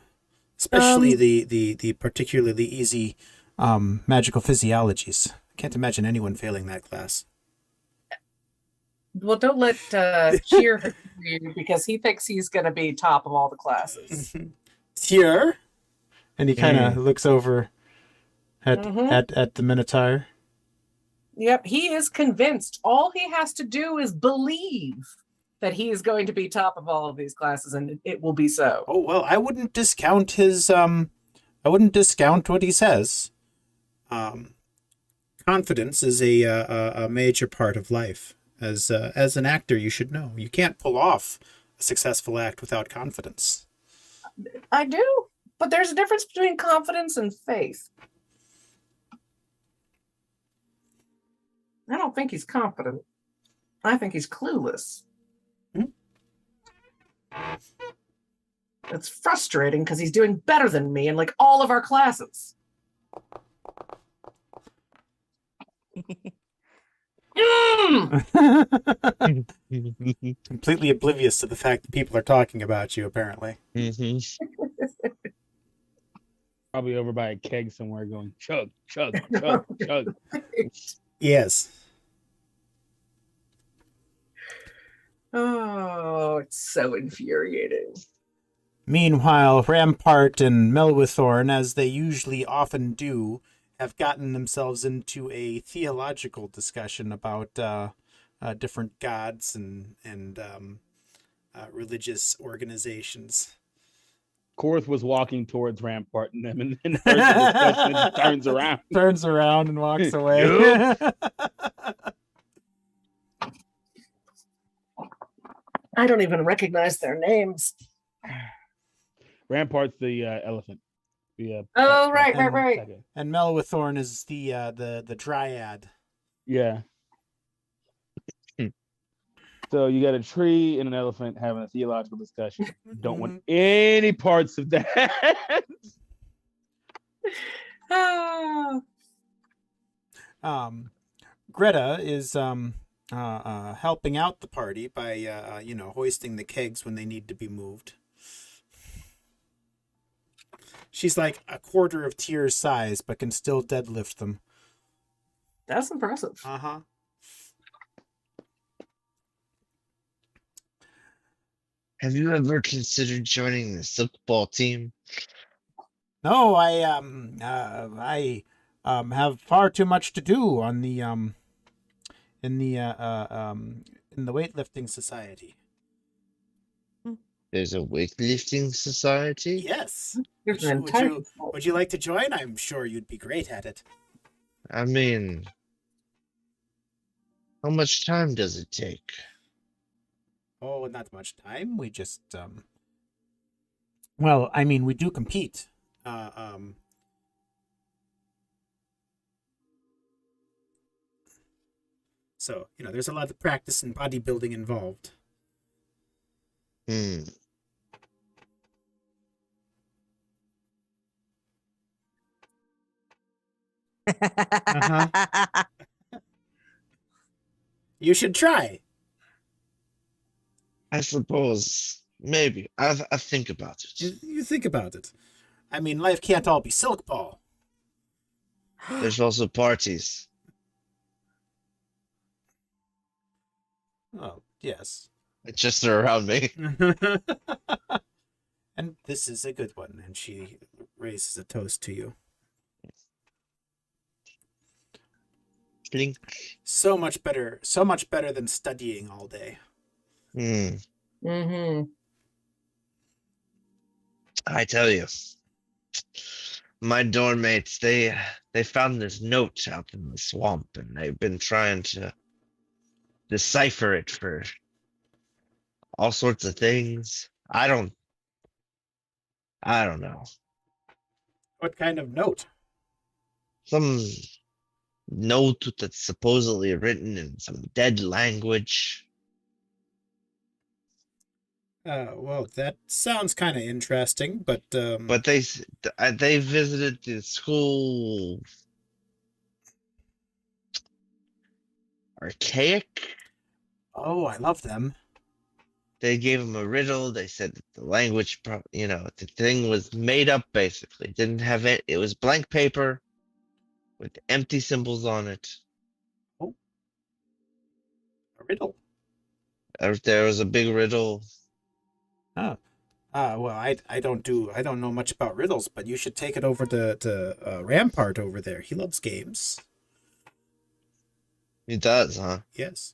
especially the particularly easy magical physiologies. I can't imagine anyone failing that class. Well, don't let Tjur you because he thinks he's going to be top of all the classes. Tjur, and he kind of looks over at the Minotaur. Yep, he is convinced. All he has to do is believe that he is going to be top of all of these classes, and it will be so. Oh well, I wouldn't discount his. I wouldn't discount what he says. Confidence is a major part of life. As an actor, you should know you can't pull off a successful act without confidence. I do, but there's a difference between confidence and faith. I don't think he's confident. I think he's clueless. It's frustrating because he's doing better than me in like all of our classes. Completely oblivious to the fact that people are talking about you, apparently. Probably over by a keg somewhere going, chug, chug, chug, chug. Yes. Oh, it's so infuriating. Meanwhile, Rampart and Melwithorn, as they usually often do, have gotten themselves into a theological discussion about different gods and religious organizations. Korth was walking towards Rampart and them and heard the discussion and turns around. Turns around and walks away. I don't even recognize their names. Rampart's the elephant. Oh, right. And Melwithorn is the dryad. Yeah. So you got a tree and an elephant having a theological discussion. Don't want any parts of that. Greta is helping out the party by hoisting the kegs when they need to be moved. She's like a quarter of Tjur's size, but can still deadlift them. That's impressive. Uh-huh. Have you ever considered joining the football team? No, I have far too much to do on the in the weightlifting society. There's a weightlifting society? Yes. There's Would an you, would entire you would you like to join? I'm sure you'd be great at it. I mean, how much time does it take? Oh, not much time. We just well, I mean, we do compete. Uh, um, so, there's a lot of practice and bodybuilding involved. Hmm. You should try. I suppose maybe. I think about You, it. you think about it. I mean, life can't all be silk ball. There's also parties. Oh, yes. It's just around me. And this is a good one. And she raises a toast to you. Blink. So much better than studying all day. Hmm. Mm-hmm. I tell you, my dorm mates, they found this note out in the swamp, and they've been trying to decipher it for all sorts of things. I don't know. What kind of note? Some note that's supposedly written in some dead language. Well, that sounds kind of interesting, but But they visited the school archaic. oh, I love them. They gave him a riddle. They said that the language, the thing was made up basically. Didn't have it. It was blank paper with empty symbols on it. A riddle. There was a big riddle. Oh. Well, I don't know much about riddles, but you should take it over to Rampart over there. He loves games. He does, huh? Yes.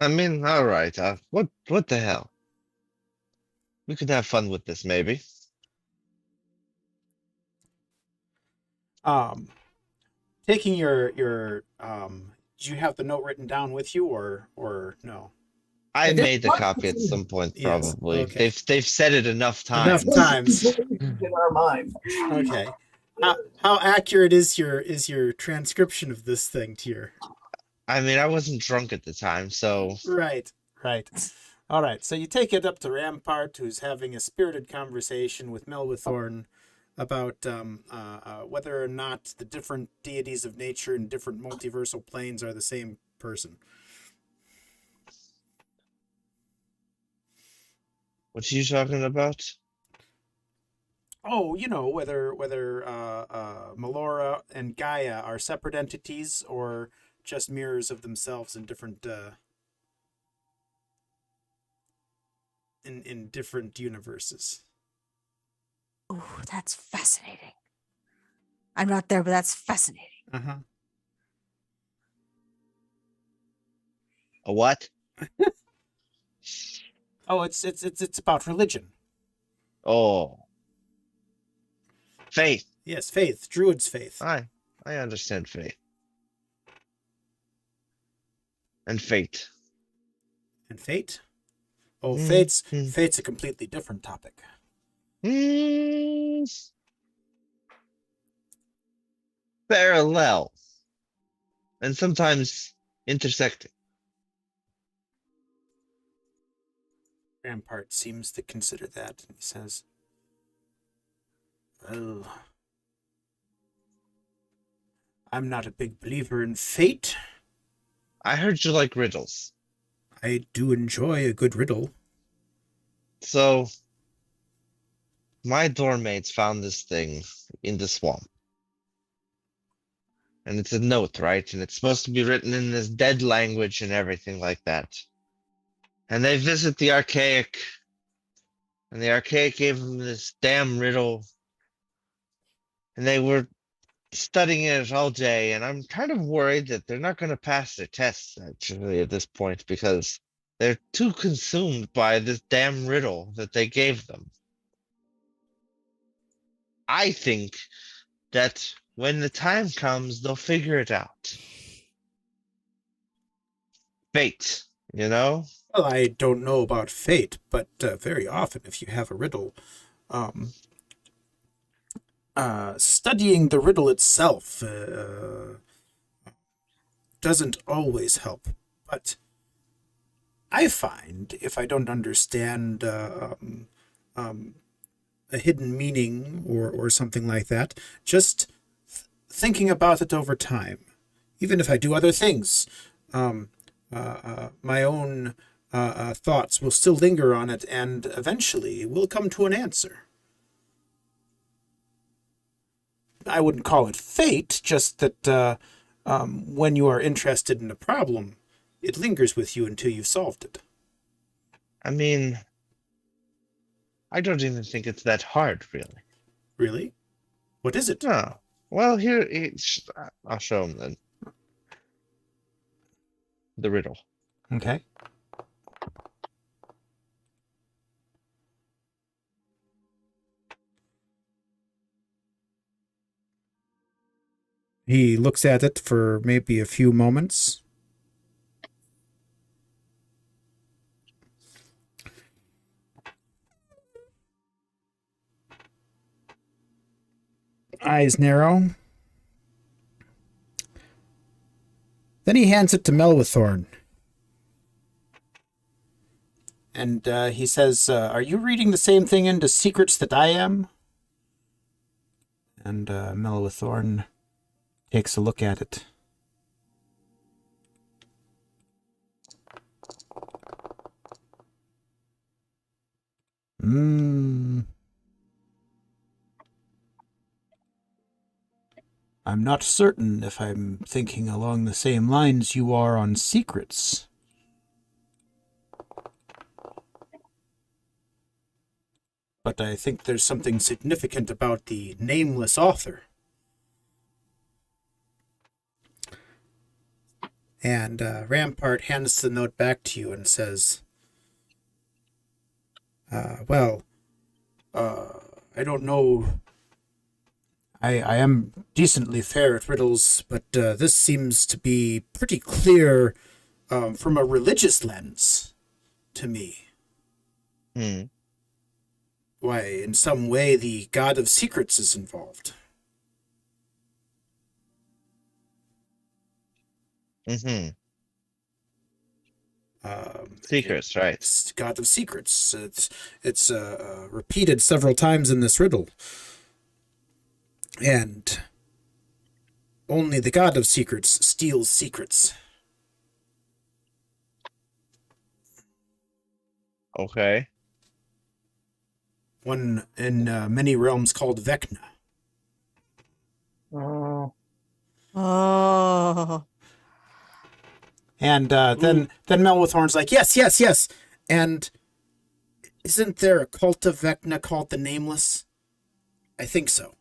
I mean, all right. What the hell? We could have fun with this, maybe. Taking your do you have the note written down with you or no? I This made the one copy at is- some point, Yes, probably. okay. They've said it enough times. Enough times. in our mind. Okay. How accurate is your transcription of this thing, Tjur? I mean, I wasn't drunk at the time, so Right. All right. So you take it up to Rampart, who's having a spirited conversation with Melwithorn about whether or not the different deities of nature in different multiversal planes are the same person. what are you talking about? Oh, whether Melora and Gaia are separate entities or just mirrors of themselves in different in different universes. Ooh, that's fascinating. I'm not there, but that's fascinating. Uh-huh. A what? Oh, it's about religion. Oh, faith. Yes, faith, Druid's faith. I understand faith and fate. And fate? Oh, Mm, fate's a completely different topic. Hmm. Parallel and sometimes intersecting. Rampart seems to consider that, and he says, well, I'm not a big believer in fate. I heard you like riddles. I do enjoy a good riddle. So, my dorm mates found this thing in the swamp. And it's a note, right? And it's supposed to be written in this dead language and everything like that. And they visit the archaic. And the archaic gave them this damn riddle. And they were studying it all day. And I'm kind of worried that they're not going to pass their tests, actually, at this point, because They're too consumed by this damn riddle that they gave them. I think that when the time comes, they'll figure it out. Fate, you know? Well, I don't know about fate, but very often if you have a riddle, um, studying the riddle itself doesn't always help. But I find if I don't understand a hidden meaning or something like that, just thinking about it over time, even if I do other things, my own thoughts will still linger on it, and eventually will come to an answer. I wouldn't call it fate, just that when you are interested in a problem, it lingers with you until you've solved it. I mean, I don't even think it's that hard, really. Really? What is it? No. Well, here, I'll show him then. The riddle. Okay. He looks at it for maybe a few moments. Eyes narrow. Then he hands it to Melwithorn. And he says, are you reading the same thing into secrets that I am? And Melwithorn takes a look at it. I'm not certain if I'm thinking along the same lines you are on secrets. But I think there's something significant about the nameless author. And Rampart hands the note back to you and says, I don't know. I am decently fair at riddles, but this seems to be pretty clear from a religious lens to me. Why, in some way, the god of secrets is involved. Secrets, right? It's god of secrets. It's repeated several times in this riddle. And only the god of secrets steals secrets. Okay. One in many realms called Vecna. Oh. Oh. And then Melwithorn's like, yes. And isn't there a cult of Vecna called the Nameless? I think so.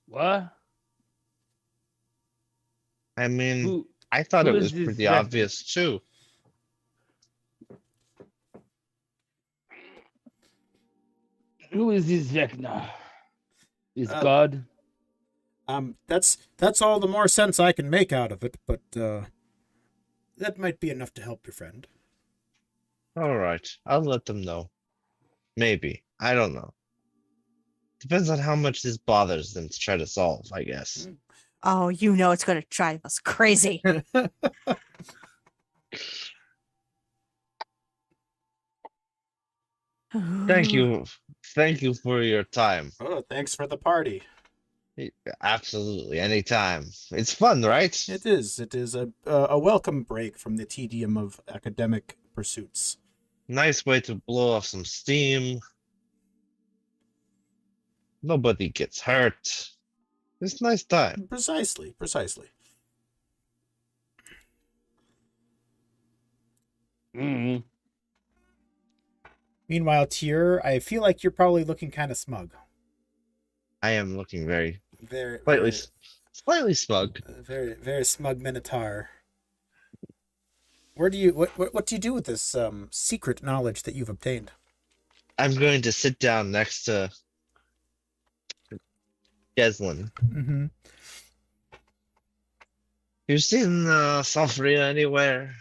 What? I mean, Who? I thought who it is was this pretty Vecna? obvious too. Who is this Vecna? Is Uh, God? That's all the more sense I can make out of it, but that might be enough to help your friend. All right, I'll let them know. Maybe. I don't know. Depends on how much this bothers them to try to solve, I guess. Oh, you know it's gonna drive us crazy. Thank you. Thank you for your time. Oh, thanks for the party. Absolutely, anytime. It's fun, right? It is a welcome break from the tedium of academic pursuits. Nice way to blow off some steam. Nobody gets hurt. It's a nice time. Precisely. Mm. Meanwhile, Tjur, I feel like you're probably looking kind of smug. I am looking very Very, slightly very- Slightly smug. Very, very smug Minotaur. Where do you what do you do with this secret knowledge that you've obtained? I'm going to sit down next to Dezlan. Mm-hmm. You seen Sophria anywhere?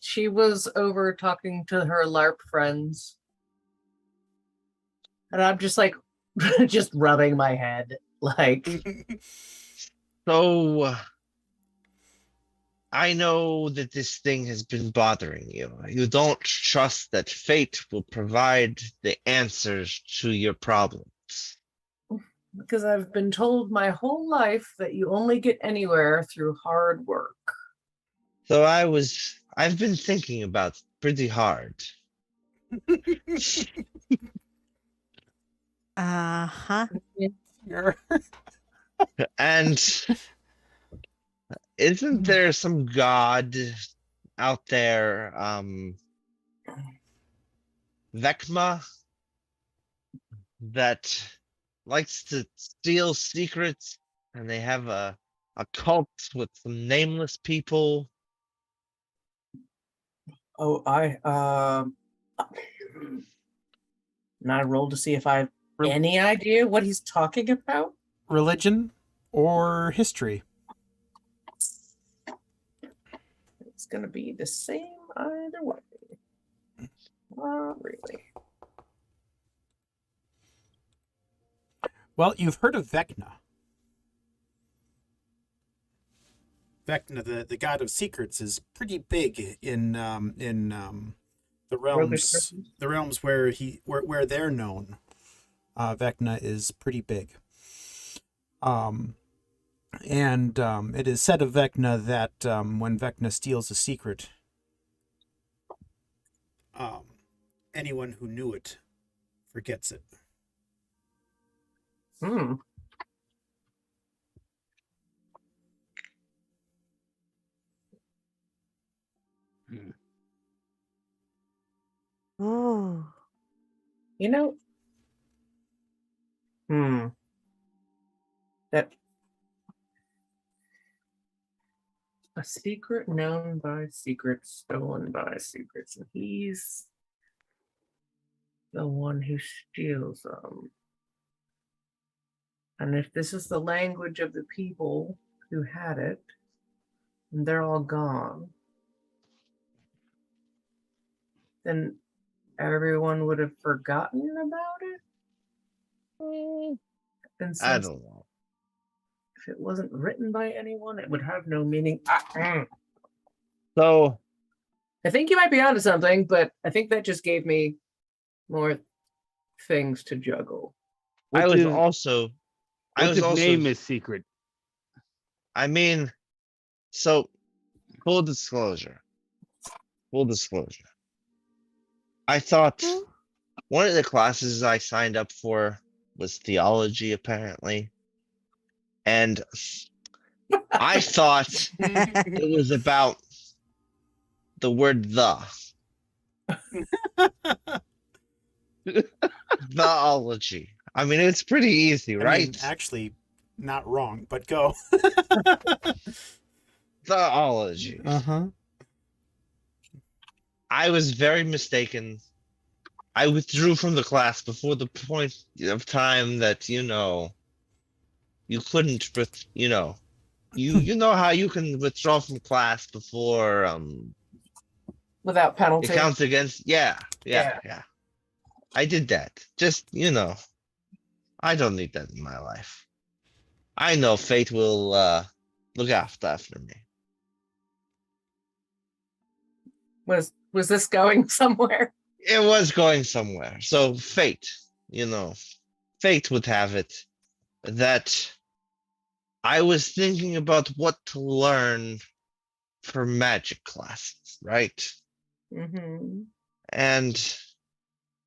She was over talking to her LARP friends. And I'm just like, just rubbing my head. Like, So, I know that this thing has been bothering you. You don't trust that fate will provide the answers to your problems. because I've been told my whole life that you only get anywhere through hard work. So I've been thinking about it pretty hard. Uh-huh. And isn't there some god out there, Vecma, that likes to steal secrets, and they have a cult with some nameless people? Oh, and I rolled to see if I have any idea what he's talking about. Religion or history? It's gonna be the same either way. Not really. Well, you've heard of Vecna. Vecna, the god of secrets, is pretty big in the realms where they're known. Vecna is pretty big. And it is said of Vecna that when Vecna steals a secret, anyone who knew it forgets it. Hmm. Ooh. You know, that a secret known by secrets, stolen by secrets, and he's the one who steals them. And if this is the language of the people who had it, and they're all gone, then everyone would have forgotten about it. And I since don't know. if it wasn't written by anyone, it would have no meaning. So I think you might be onto something, but I think that just gave me more things to juggle. I was his also name is secret. I mean, so full disclosure. I thought one of the classes I signed up for was theology, apparently. And I thought it was about the word the. Theology. I mean, it's pretty easy, right? I mean, actually, not wrong, but go. Theology. Uh-huh. I was very mistaken. I withdrew from the class before the point of time that, you couldn't, you know how you can withdraw from class before Without penalty. it counts against. Yeah. I did that. Just, I don't need that in my life. I know fate will look after me. Was this going somewhere? It was going somewhere. So fate would have it that I was thinking about what to learn for magic classes, right? Mm-hmm. And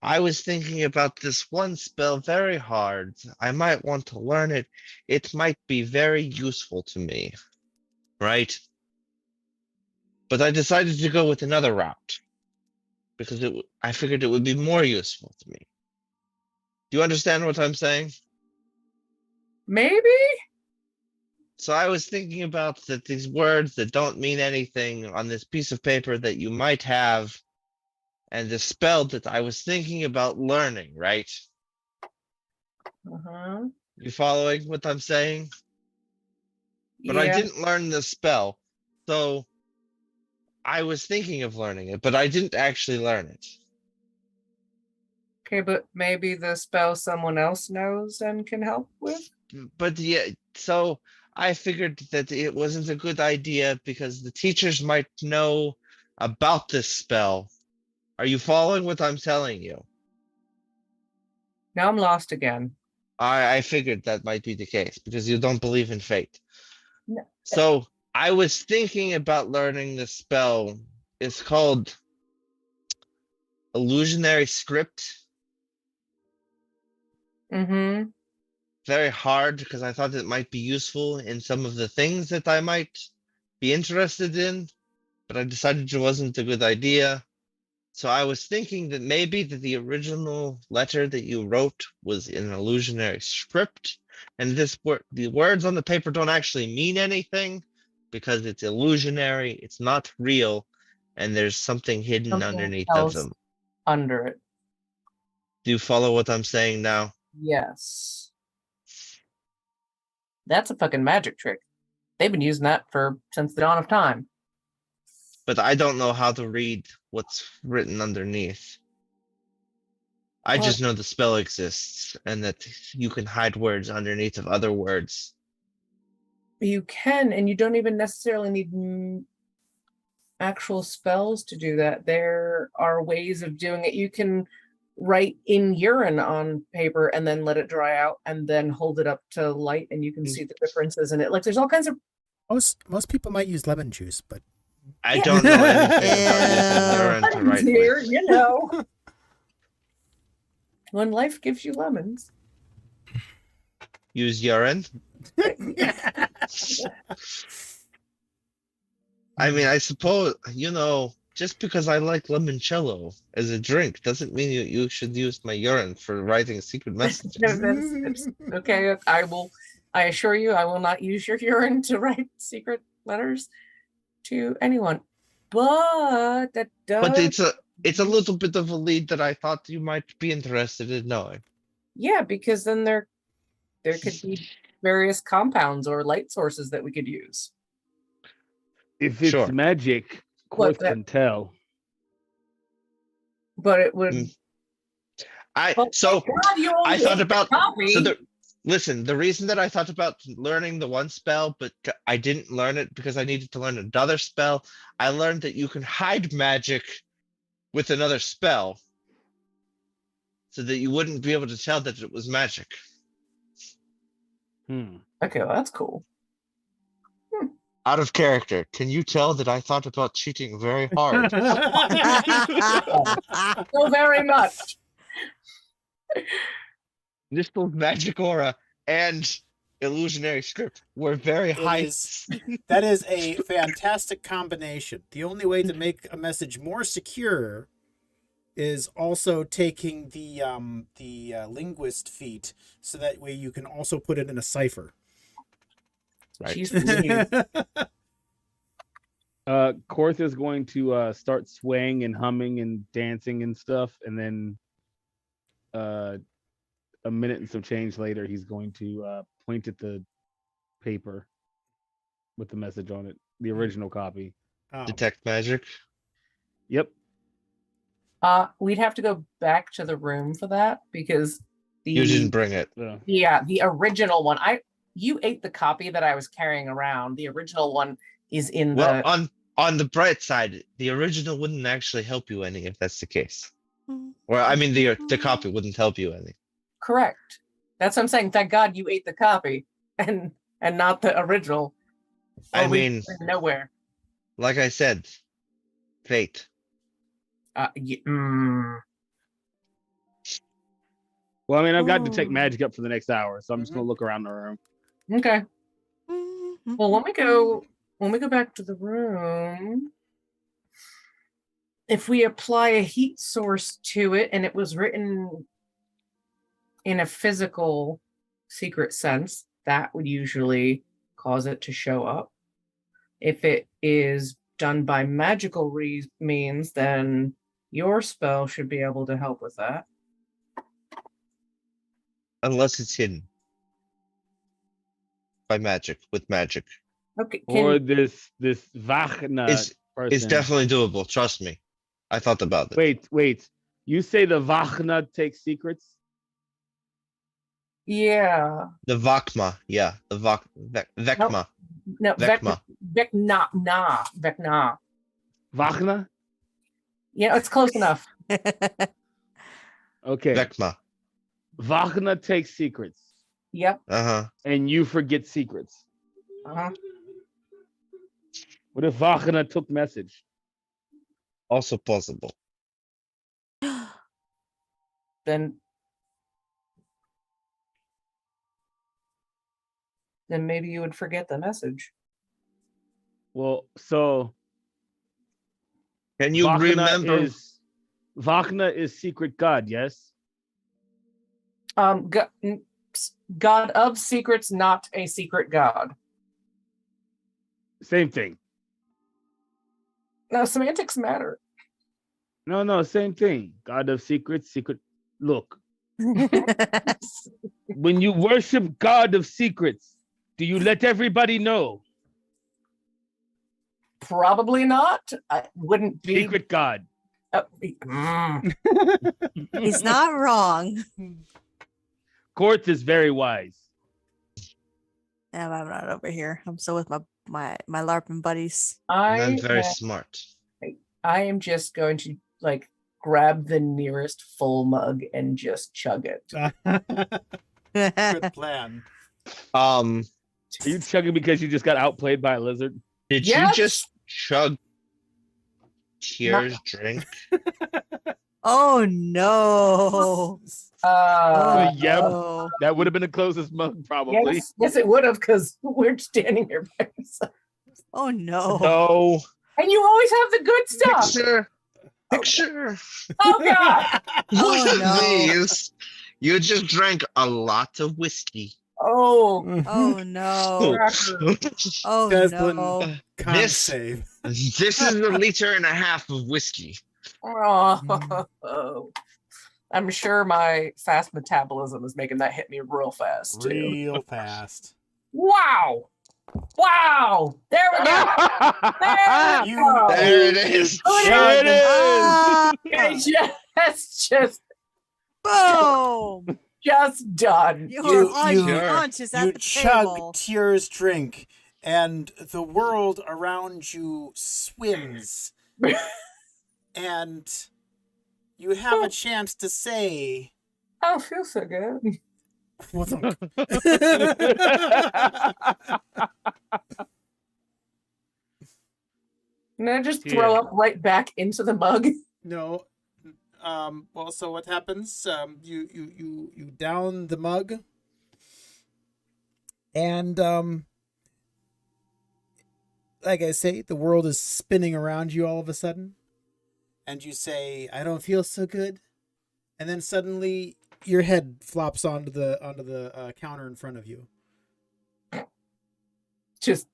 I was thinking about this one spell very hard. I might want to learn it. It might be very useful to me, right? But I decided to go with another route because I figured it would be more useful to me. Do you understand what I'm saying? Maybe? So I was thinking about that these words that don't mean anything on this piece of paper that you might have, and the spell that I was thinking about learning, right? Uh-huh. You following what I'm saying? But I Yeah. didn't learn the spell. So I was thinking of learning it, but I didn't actually learn it. Okay, but maybe the spell someone else knows and can help with? But yeah, so I figured that it wasn't a good idea because the teachers might know about this spell. Are you following what I'm telling you? Now I'm lost again. I figured that might be the case because you don't believe in fate. No. So I was thinking about learning the spell. It's called Illusionary Script. Mm-hmm. Very hard because I thought it might be useful in some of the things that I might be interested in, but I decided it wasn't a good idea. So I was thinking that maybe the original letter that you wrote was in an illusionary script, and the words on the paper don't actually mean anything because it's illusionary, it's not real, and there's something hidden Something underneath of else them. under it. Do you follow what I'm saying now? Yes. That's a fucking magic trick. They've been using that since the dawn of time. But I don't know how to read what's written underneath. I Well- just know the spell exists and that you can hide words underneath of other words. You can, and you don't even necessarily need actual spells to do that. There are ways of doing it. You can write in urine on paper and then let it dry out and then hold it up to light and you can see the differences in it. Like there's all kinds of Most people might use lemon juice, but I Yeah. don't know anything about using urine to write here, with. you know. When life gives you lemons. Use urine? I mean, I suppose, just because I like limoncello as a drink doesn't mean you should use my urine for writing secret messages. No, that's okay. I assure you, I will not use your urine to write secret letters to anyone. But that does. But it's a little bit of a lead that I thought you might be interested in knowing. Yeah, because then there could be various compounds or light sources that we could use. If it's Sure. magic, What, Korth can tell. But it would. Mm. But So God, you only I thought ate the about coffee. listen, the reason that I thought about learning the one spell, but I didn't learn it because I needed to learn another spell. I learned that you can hide magic with another spell so that you wouldn't be able to tell that it was magic. Okay, well, that's cool. Out of character, can you tell that I thought about cheating very hard? So very much. Initial magic aura and illusionary script were very high. That is a fantastic combination. The only way to make a message more secure is also taking the linguist feat, so that way you can also put it in a cipher. Right. Jeez Louise. Korth is going to start swaying and humming and dancing and stuff, and then a minute and some change later, he's going to point at the paper with the message on it, the original copy. Detect magic. Yep. We'd have to go back to the room for that because You didn't bring it. Yeah, the original one. You ate the copy that I was carrying around. The original one is in Well, the. on the bright side, the original wouldn't actually help you any if that's the case. Well, I mean, the copy wouldn't help you any. Correct. That's what I'm saying. Thank God you ate the copy and not the original. I Or we mean, went nowhere. like I said, fate. Well, I mean, I've got detect magic up for the next hour, so I'm just gonna look around the room. Okay. Well, when we go back to the room, if we apply a heat source to it and it was written in a physical secret sense, that would usually cause it to show up. If it is done by magical means, then your spell should be able to help with that. Unless it's hidden by magic, with magic. Okay. Or this Vachna It's person. definitely doable. Trust me. I thought about it. Wait. You say the Vachna takes secrets? Yeah. The Vakma, yeah. The Vekma. No, Vekma. Vecna. Vachna? Yeah, it's close enough. Okay. Vekma. Vachna takes secrets, Yep. Uh-huh. and you forget secrets. Uh-huh. What if Vachna took message? Also possible. Then maybe you would forget the message. Well, so Can you remember? Vachna is secret god, yes? God of secrets, not a secret god. Same thing. No, semantics matter. No, same thing. God of secrets, secret. Look, when you worship God of secrets, do you let everybody know? Probably not. I wouldn't be. Secret God. He's not wrong. Korth is very wise. No, I'm not over here. I'm still with my LARPing buddies. And I'm very smart. I am just going to grab the nearest full mug and just chug it. Good plan. Are you chugging because you just got outplayed by a lizard? Did Yes! you just chug Tjur's drink? Oh no. Yep. No. That would have been the closest mug, probably. Yes, it would have, because we're standing here by ourselves. Oh no. No. And you always have the good stuff. Picture. Oh God. Oh, One of no. these. You just drank a lot of whiskey. Oh. Oh no. Oh Dezlan no. can't This- save. This is a liter and a half of whiskey. Oh. I'm sure my fast metabolism is making that hit me real fast too. Real fast. Wow. There we go. There we You- go. There it is. There it is. Ah, It's boom. just done. Your You- unconscious You at the chug table. Tjur's drink, and the world around you swims. And you have a chance to say, Oh, feels so good. what the- And I just throw up right back into the mug. No. Well, so what happens? You down the mug, and like I say, the world is spinning around you all of a sudden, and you say, "I don't feel so good," and then suddenly your head flops onto the counter in front of you. Just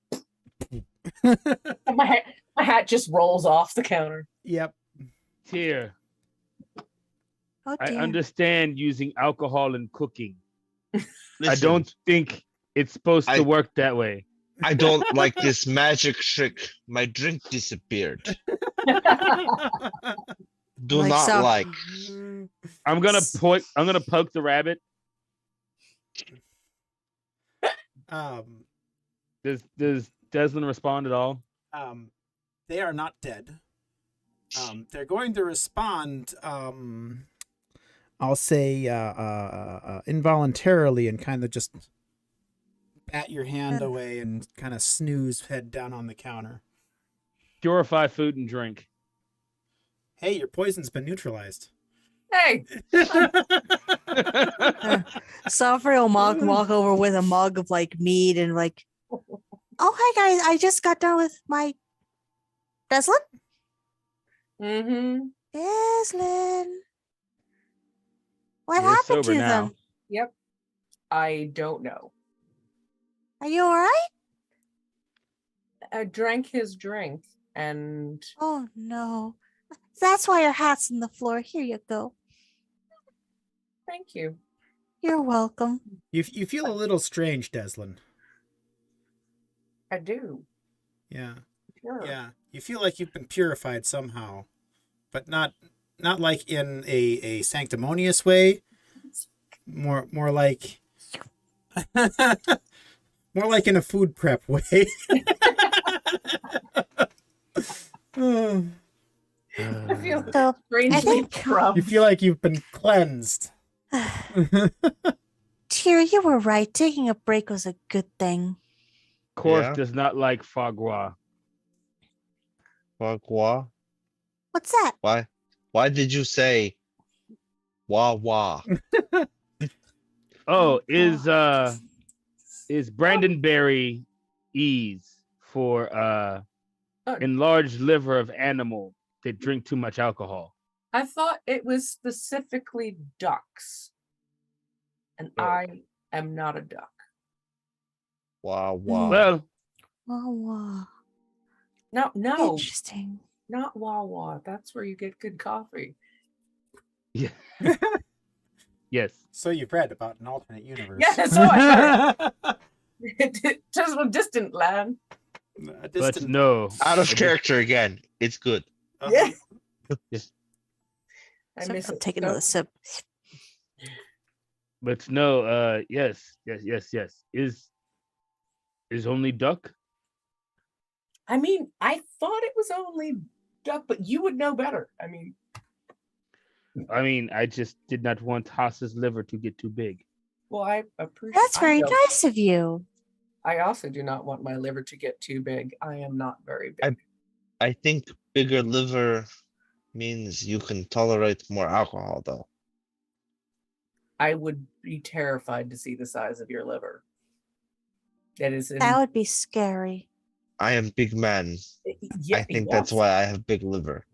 my hat just rolls off the counter. Yep. Here, Oh, I dear. understand using alcohol in cooking. I Listen, don't think it's supposed to work that way. I don't like this magic trick. My drink disappeared. Do Like not so. like. I'm gonna poke the rabbit. Does Dezlan respond at all? They are not dead. They're going to respond, I'll say, involuntarily, and kind of just bat your hand away and kind of snooze head down on the counter. Purify food and drink. Hey, your poison's been neutralized. Hey, Suffrey will walk over with a mug of mead and oh hi guys, I just got done with my Dezlan. mm-hmm. Dezlan. What You're happened sober to now. them? Yep. I don't know. Are you all right? I drank his drink and Oh no. That's why your hat's on the floor. Here you go. thank you. You're welcome. You feel a little strange, Dezlan. I do. Yeah. Sure. Yeah. You feel like you've been purified somehow, but not like in a sanctimonious way. More like more like in a food prep way. I feel So strangely think- proud. You feel like you've been cleansed. Tyr, you were right. Taking a break was a good thing. Korth Yeah. does not like foie gras. Fuck, wah. What's that? Why did you say wah wah? Oh, is Brandonberry ease for enlarged liver of animal that drink too much alcohol? I thought it was specifically ducks. And Oh. I am not a duck. Wah wah. Well, Oh, wow. No, Interesting. not Wawa. That's where you get good coffee. yeah. Yes. So you've read about an alternate universe. Yeah, so I just a distant land. A But distant- no. Out of character again. It's good. Yeah. Yes. I So miss I'll it. take so- another sip. But no, yes. Is only duck? I mean, I thought it was only duck, but you would know better. I mean, I just did not want Haas's liver to get too big. well, I appreciate. That's very nice of you. I also do not want my liver to get too big. I am not very big. I think bigger liver means you can tolerate more alcohol, though. I would be terrified to see the size of your liver. That is. That would be scary. I am big man. Yeah, I think that's yes. why I have big liver.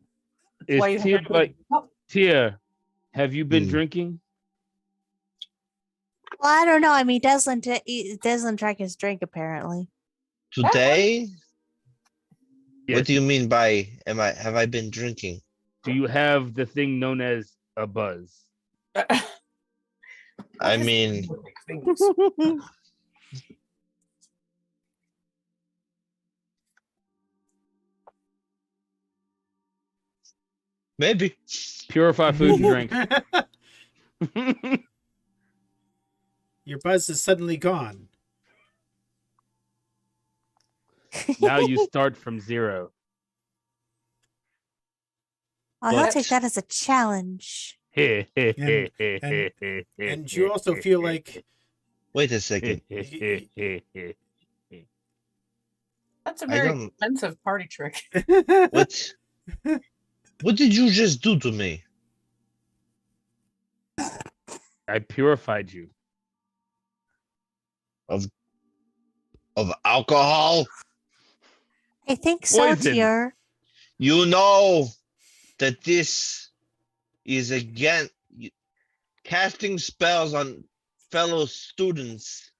That's why you Is have Tia, a big cup. Tia, have you been Hmm. drinking? Well, I don't know. I mean, Dezlan drank his drink apparently. Today? Yes. What do you mean by have I been drinking? Do you have the thing known as a buzz? I mean, Things. maybe. Purify food and drink. Your buzz is suddenly gone. Now you start from zero. I'll But- take that as a challenge. And you also feel like Wait a second. That's a I very don't- expensive party trick. What? What did you just do to me? I purified you. Of alcohol? I think so, Poison. Tyr. You know that this is again casting spells on fellow students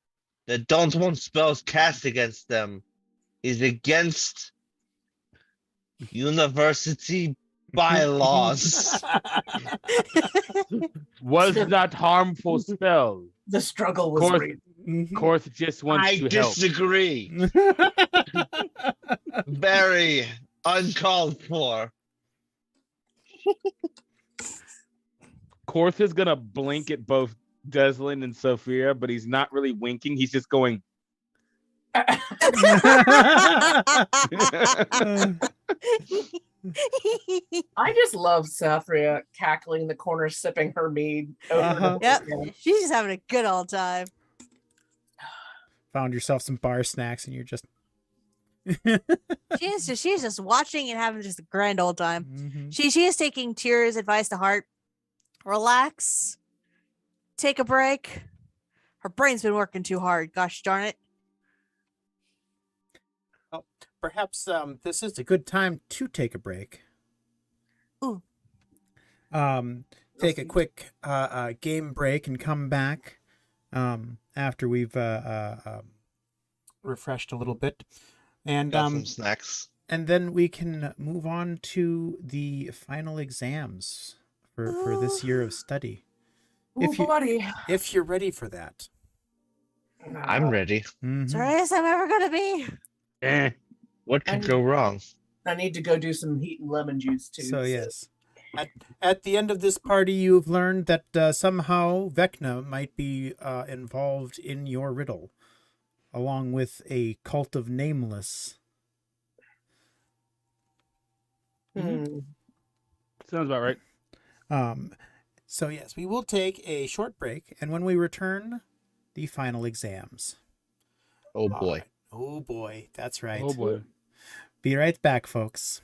that don't want spells cast against them is against university bylaws. Was not harmful spell. The struggle was Korth- real. Korth just wants I to help. disagree. Very uncalled for. Korth is gonna blink at both Dezlan and Sophia, but he's not really winking. He's just going. I just love Sathria cackling in the corner, sipping her mead. Over and over Yep. again. She's just having a good old time. Found yourself some bar snacks and you're just She's just watching and having just a grand old time. Mhm. She is taking Tyr's advice to heart. Relax. Take a break. Her brain's been working too hard. Gosh darn it. Perhaps this is a good time to take a break. Ooh. Take a quick game break and come back after we've refreshed a little bit. And Got some snacks. and then we can move on to the final exams for this year of study. Ooh, buddy. If you're ready for that. I'm ready. Mhm. Sorry as I'm ever gonna be. Eh. What could go wrong? I need to go do some heat and lemon juice too. So yes, at the end of this party, you've learned that somehow Vecna might be involved in your riddle, along with a cult of nameless. Hmm. Sounds about right. So yes, we will take a short break, and when we return, the final exams. Oh boy. Alright. Oh boy, that's right. Oh boy. Be right back, folks.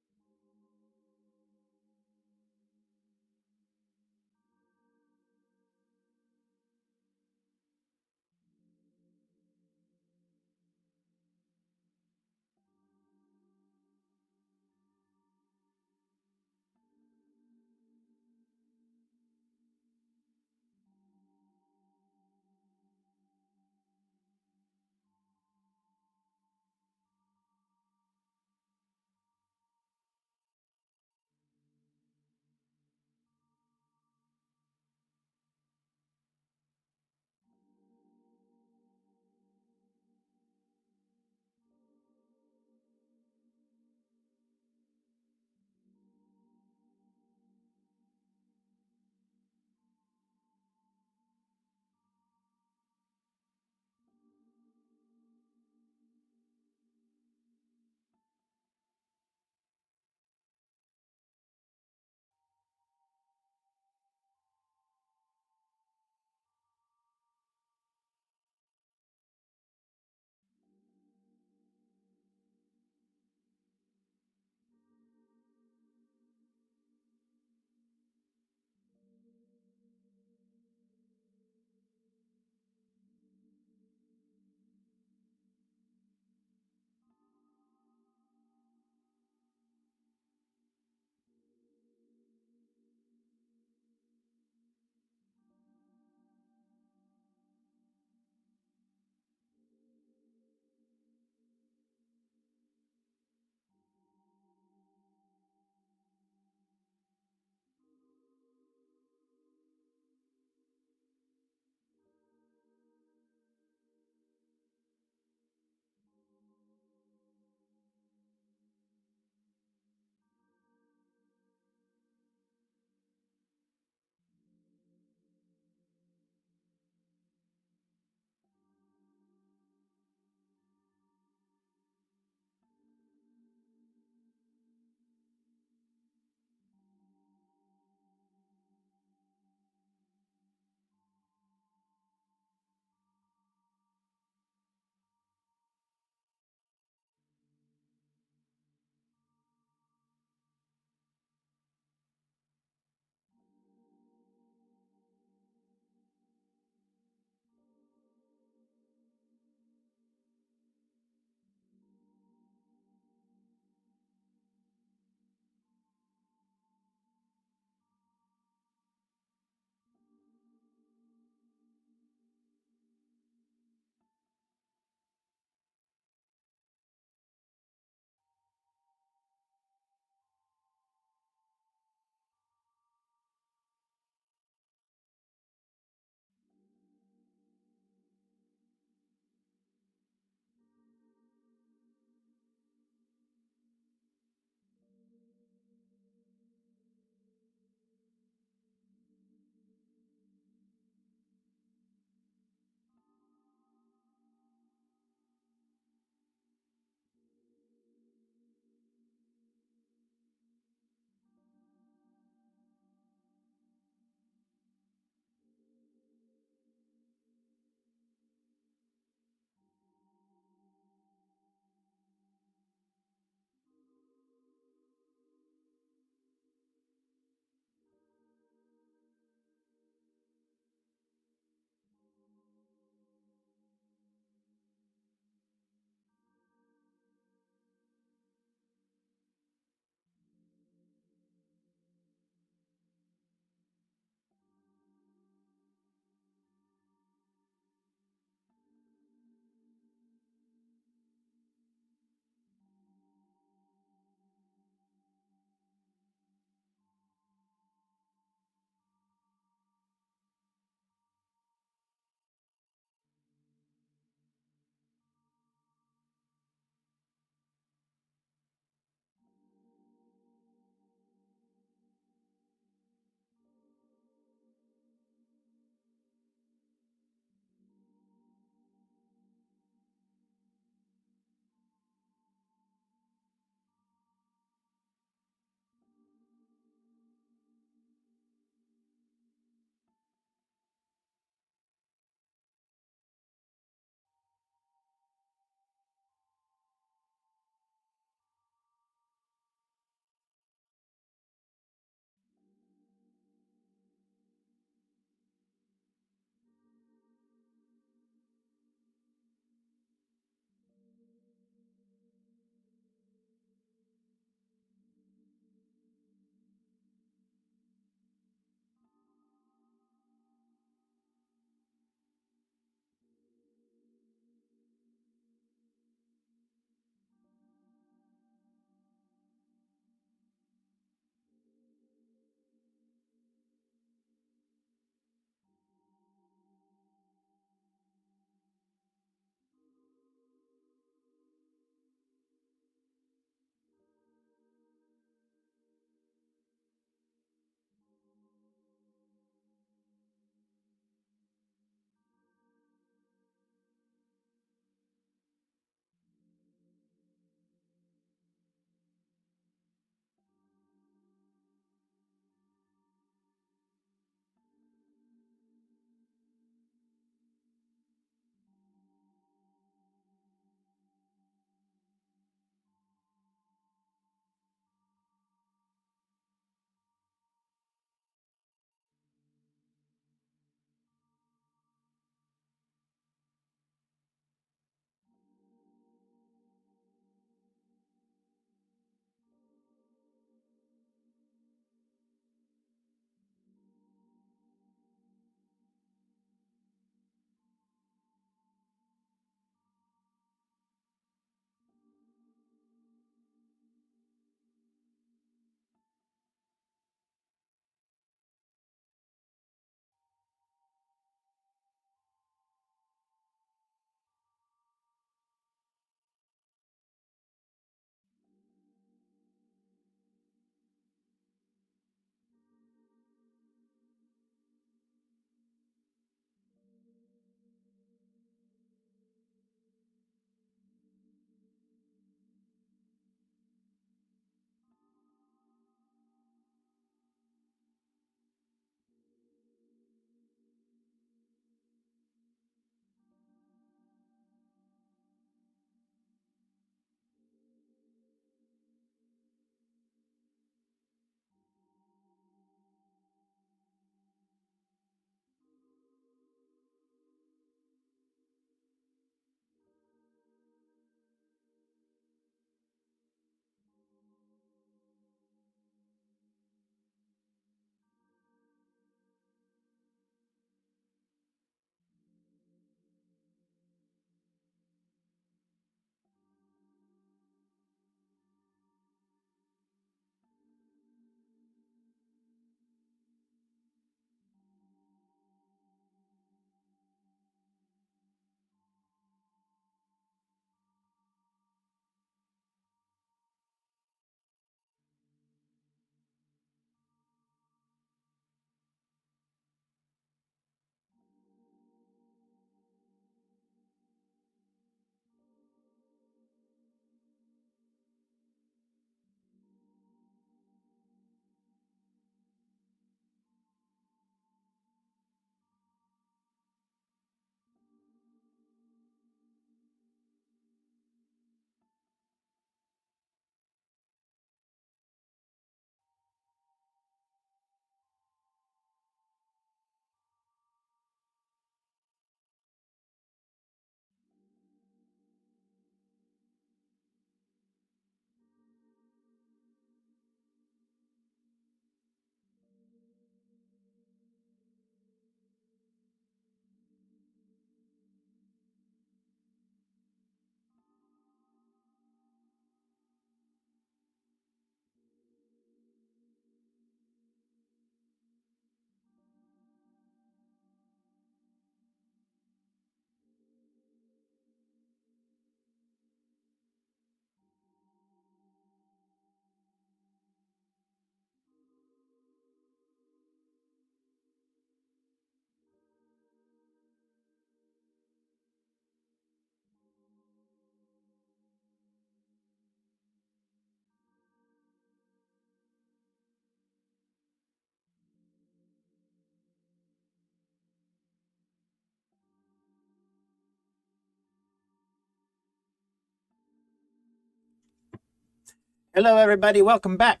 Hello, everybody. Welcome back.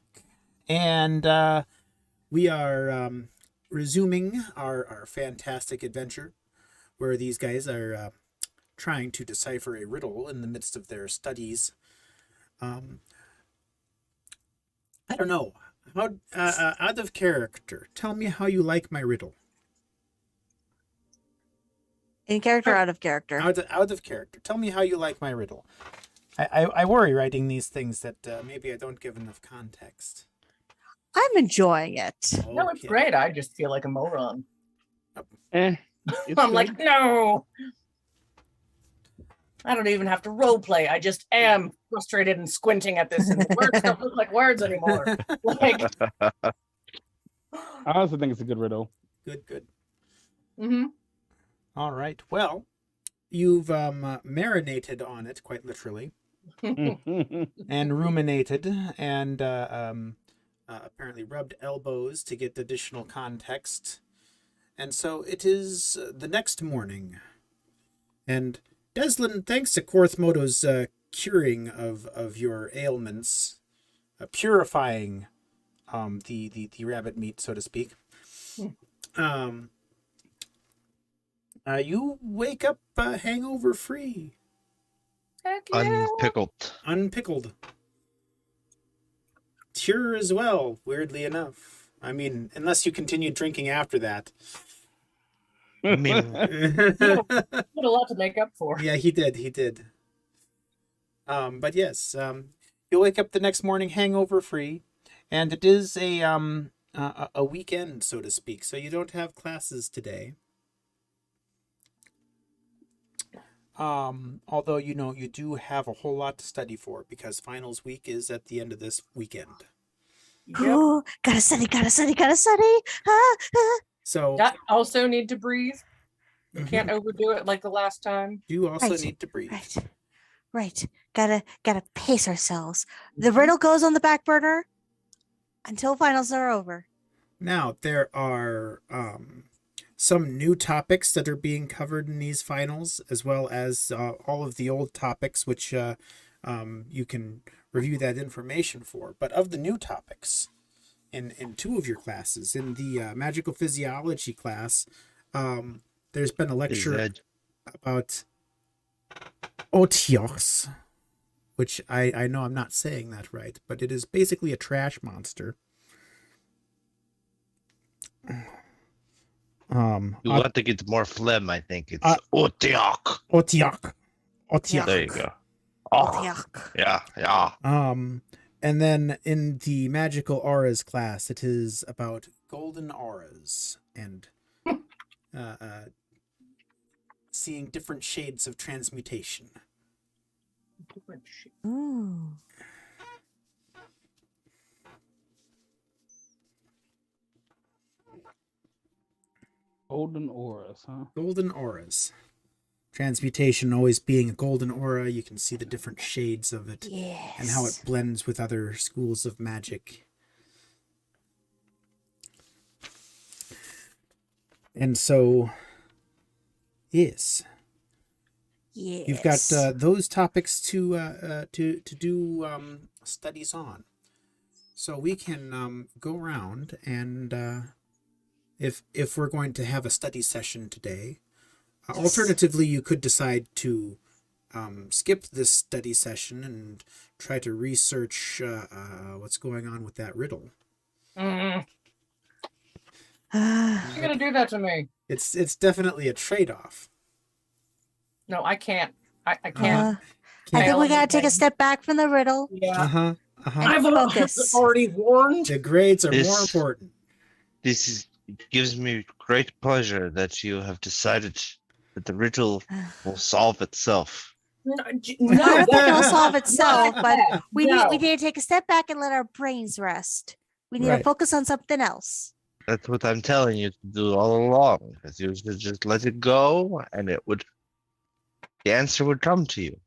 And we are resuming our fantastic adventure where these guys are trying to decipher a riddle in the midst of their studies. I don't know. How, out of character, tell me how you like my riddle. In character, out of character. Out of character. Tell me how you like my riddle. I worry writing these things that maybe I don't give enough context. I'm enjoying it. No, it's great. I just feel like a moron. It's I'm good. like, no. I don't even have to role play. I just am frustrated and squinting at this, and the words don't look like words anymore. Like, I also think it's a good riddle. Good. mm-hmm. All right. Well, you've marinated on it, quite literally, and ruminated, and apparently rubbed elbows to get additional context. And so it is the next morning. And Dezlan, thanks to Korthmodo's curing of your ailments, purifying the rabbit meat, so to speak, you wake up hangover free. Heck yeah. Unpickled. Tjur as well, weirdly enough. I mean, unless you continue drinking after that. I mean, He had a lot to make up for. Yeah, he did. But yes, you'll wake up the next morning hangover free, and it is a weekend, so to speak. So you don't have classes today. Although you do have a whole lot to study for because finals week is at the end of this weekend. Yep. Ooh, gotta study. So Also need to breathe. You Mhm. can't overdo it like the last time. you also Right, need to breathe. Right. Gotta pace ourselves. The riddle goes on the back burner until finals are over. Now, there are some new topics that are being covered in these finals, as well as all of the old topics, which you can review that information for. But of the new topics, in two of your classes, in the magical physiology class, there's been a lecture about Otios, which I know I'm not saying that right, but it is basically a trash monster. you want to get more phlegm, I think. It's Otiok. Otiok. There you go. Yuck. Yeah. And then in the magical auras class, it is about golden auras and seeing different shades of transmutation. Ooh. Golden auras, huh? Golden auras. Transmutation always being a golden aura, you can see the different shades of it Yes. and how it blends with other schools of magic. And so, yes. Yes. You've got those topics to do studies on, so we can go around and if we're going to have a study session today, Yes. alternatively you could decide to skip this study session and try to research what's going on with that riddle. You're gonna do that to me. It's definitely a trade-off. No, I can't. I can't. I think we Fail gotta take a anything. step back from the riddle. Yeah. And I've focus. already warned. The grades are more This- important. This gives me great pleasure that you have decided that the riddle will solve itself. No, I don't think it'll solve itself, but we No. need to take a step back and let our brains rest. We need Right. to focus on something else. That's what I'm telling you to do all along. Because you should just let it go, and the answer would come to you.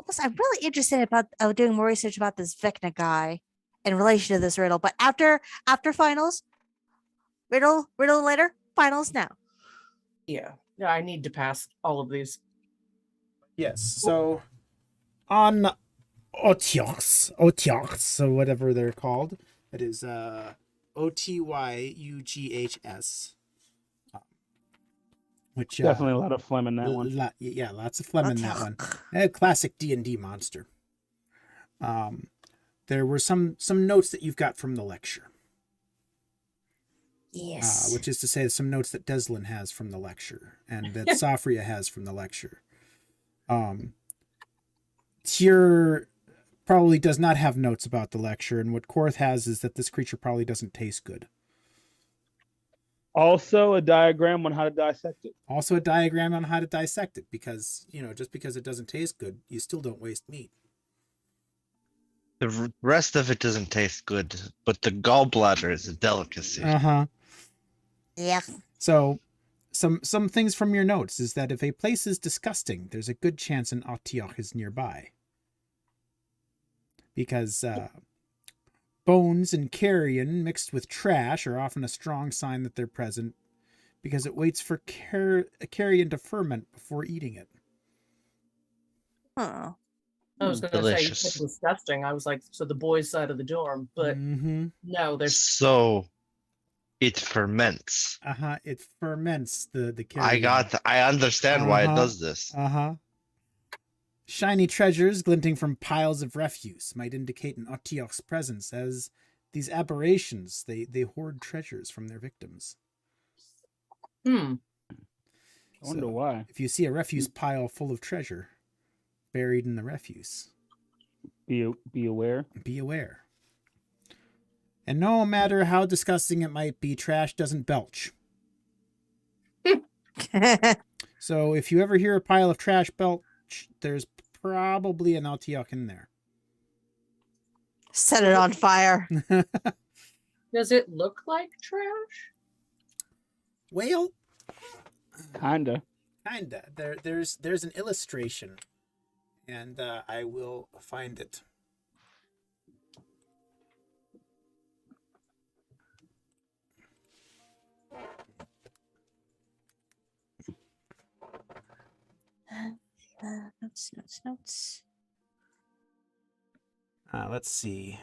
Also, I'm really interested about doing more research about this Vecna guy in relation to this riddle. But after finals, riddle later, finals now. Yeah. I need to pass all of these. Yes. So on Otyughs, or whatever they're called. That is Otyughs. Which Definitely a lot of phlegm in that one. Yeah, lots of phlegm in that one. A classic D&D monster. There were some notes that you've got from the lecture. Yes. Which is to say, some notes that Dezlan has from the lecture, and that Safria has from the lecture. Tjur probably does not have notes about the lecture, and what Korth has is that this creature probably doesn't taste good. Also, a diagram on how to dissect it. Also, a diagram on how to dissect it, because, just because it doesn't taste good, you still don't waste meat. The rest of it doesn't taste good, but the gallbladder is a delicacy. Uh-huh. Yeah. So, some things from your notes is that if a place is disgusting, there's a good chance an Otyugh is nearby. Because bones and carrion mixed with trash are often a strong sign that they're present, because it waits for carrion to ferment before eating it. Huh. I was going to say, Delicious. it's disgusting. I was like, so the boys' side of the dorm, but no, there's So it ferments. It ferments the carrion. I understand why it does this. Shiny treasures glinting from piles of refuse might indicate an Otyugh's presence, as these aberrations, they hoard treasures from their victims. I wonder why. If you see a refuse pile full of treasure buried in the refuse, Be aware. be aware. And no matter how disgusting it might be, trash doesn't belch. So if you ever hear a pile of trash belch, there's probably an Otyugh in there. Set it on fire. does it look like trash? Well, Kinda. There's an illustration, and I will find it. Notes. Let's see.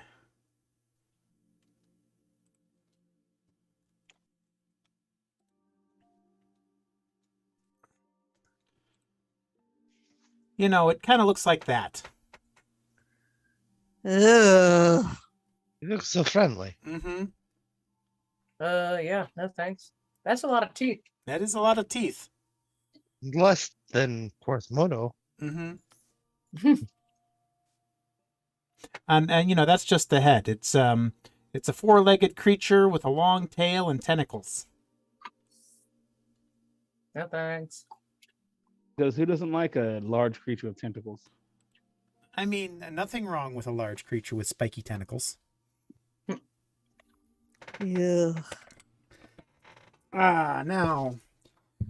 It kind of looks like that. Ugh. It looks so friendly. Mm-hmm. Yeah, no thanks. That's a lot of teeth. That is a lot of teeth. Less than Korthmodo. Mm-hmm. and that's just the head. It's a four-legged creature with a long tail and tentacles. No thanks. Because who doesn't like a large creature with tentacles? I mean, nothing wrong with a large creature with spiky tentacles. Yeah. Now,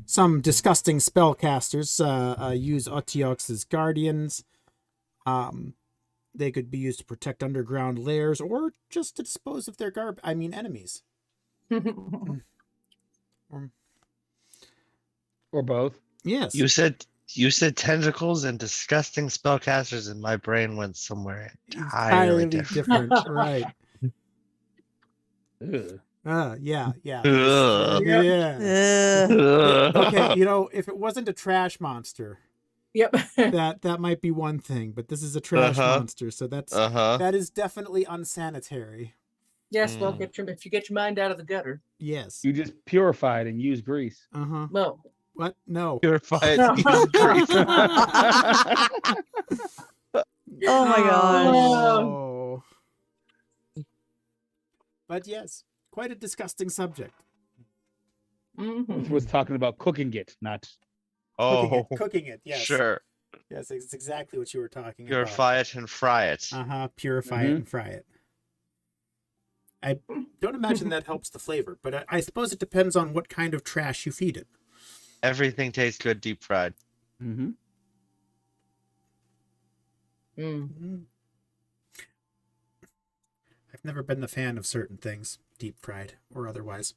some disgusting spellcasters use Otyughs as guardians. They could be used to protect underground lairs or just to dispose of their enemies. Or both. Yes. You said tentacles and disgusting spellcasters, and my brain went somewhere entirely different. Right. Ugh. Yeah. Ugh. Yeah. Ugh. Okay, if it wasn't a trash monster, Yep. that might be one thing, but this is a trash monster, so that is definitely unsanitary. Yes, well, if you get your mind out of the gutter. Yes. You just purify it and use grease. Uh-huh. No. What? No. Purified. Oh my gosh. Oh. But yes, quite a disgusting subject. Mm-hmm. Was talking about cooking it, not Cooking it, yes. Sure. Yes, it's exactly what you were talking about. Purify it and fry it. Purify it and fry it. I don't imagine that helps the flavor, but I suppose it depends on what kind of trash you feed it. Everything tastes good deep fried. Mm-hmm. I've never been the fan of certain things, deep fried or otherwise.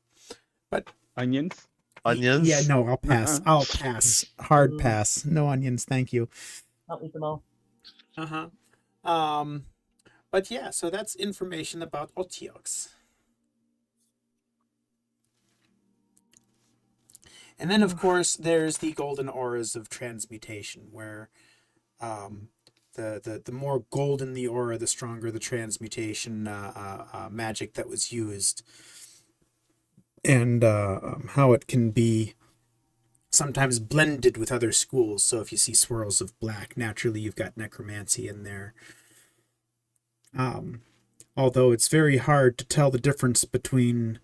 But Onions. Onions? Yeah, no, I'll pass. I'll pass. Hard pass. No onions, thank you. I'll eat them all. But yeah, so that's information about Otyughs. And then, of course, there's the golden auras of transmutation, where the more golden the aura, the stronger the transmutation magic that was used, and how it can be sometimes blended with other schools. So if you see swirls of black, naturally you've got necromancy in there. Although it's very hard to tell the difference between,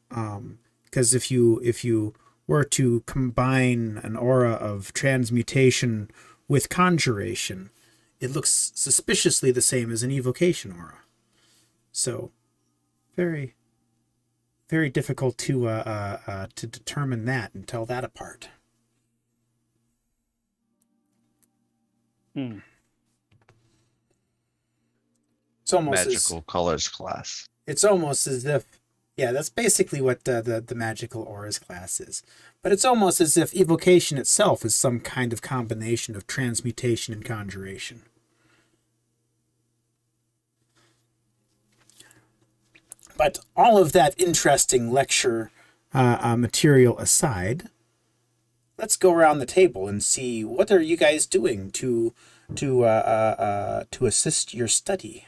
because if you were to combine an aura of transmutation with conjuration, it looks suspiciously the same as an evocation aura. So, very, very difficult to determine that and tell that apart. It's almost Magical colors class. It's almost as if, yeah, that's basically what the magical auras class is. But it's almost as if evocation itself is some kind of combination of transmutation and conjuration. But all of that interesting lecture material aside, let's go around the table and see what are you guys doing to assist your study.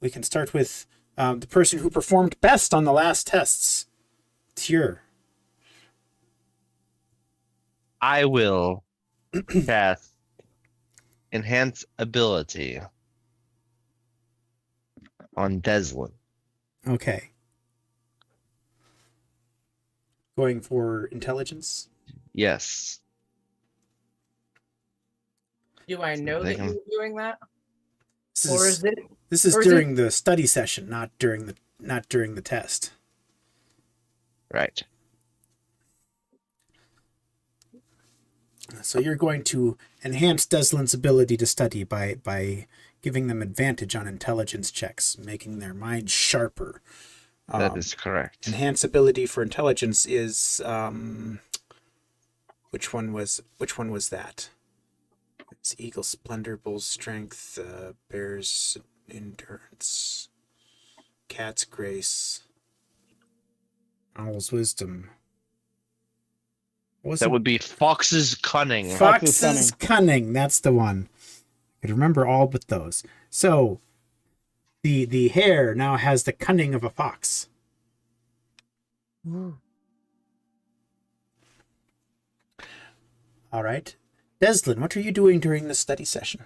We can start with the person who performed best on the last tests, Tjur. I will cast Enhance Ability on Dezlan. Okay. Going for intelligence? Yes. Do I know that Thinking. you're doing that? This Or is is it this is or is it- during the study session, not during the test. Right. So you're going to enhance Dezlan's ability to study by giving them advantage on intelligence checks, making their minds sharper. That is correct. Enhance ability for intelligence is which one was that? It's Eagle Splendor, Bull's Strength, Bear's Endurance, Cat's Grace, Owl's Wisdom. That would be Fox's Cunning. Fox's Cunning. That's the one. I could remember all but those. So the hare now has the cunning of a fox. All right. Dezlan, what are you doing during the study session?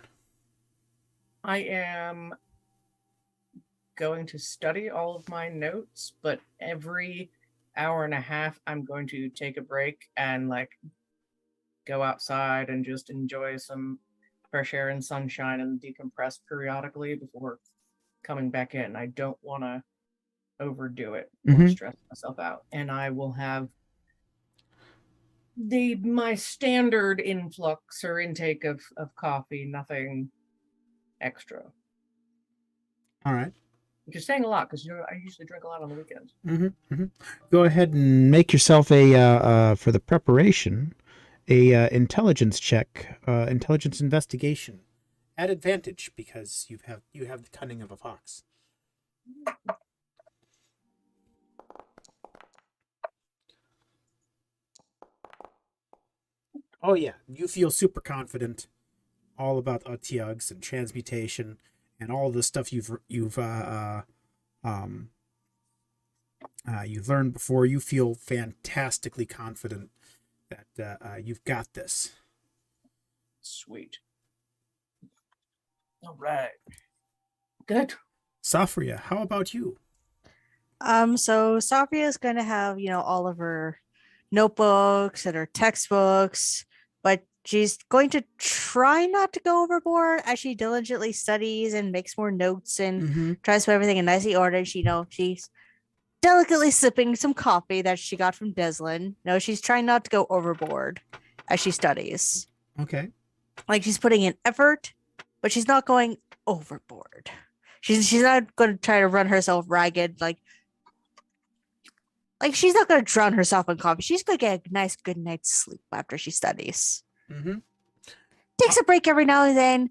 I am going to study all of my notes, but every hour and a half I'm going to take a break and go outside and just enjoy some fresh air and sunshine and decompress periodically before coming back in. I don't want to overdo it or stress myself out. And I will have my standard influx or intake of coffee, nothing extra. All right. Which is saying a lot because I usually drink a lot on the weekends. Go ahead and make yourself for the preparation, intelligence check, intelligence investigation, at advantage because you have the cunning of a fox. Oh yeah, you feel super confident, all about Otyughs and transmutation and all the stuff you've learned before. You feel fantastically confident that you've got this. Sweet. All right. Good. Safria, how about you? So Safria is going to have, all of her notebooks and her textbooks, but she's going to try not to go overboard as she diligently studies and makes more notes and tries to put everything in nicely ordered. She's delicately sipping some coffee that she got from Dezlan. She's trying not to go overboard as she studies. Okay. She's putting in effort, but she's not going overboard. She's not going to try to run herself ragged. She's not going to drown herself in coffee. She's going to get a nice, good night's sleep after she studies. Takes a break every now and then,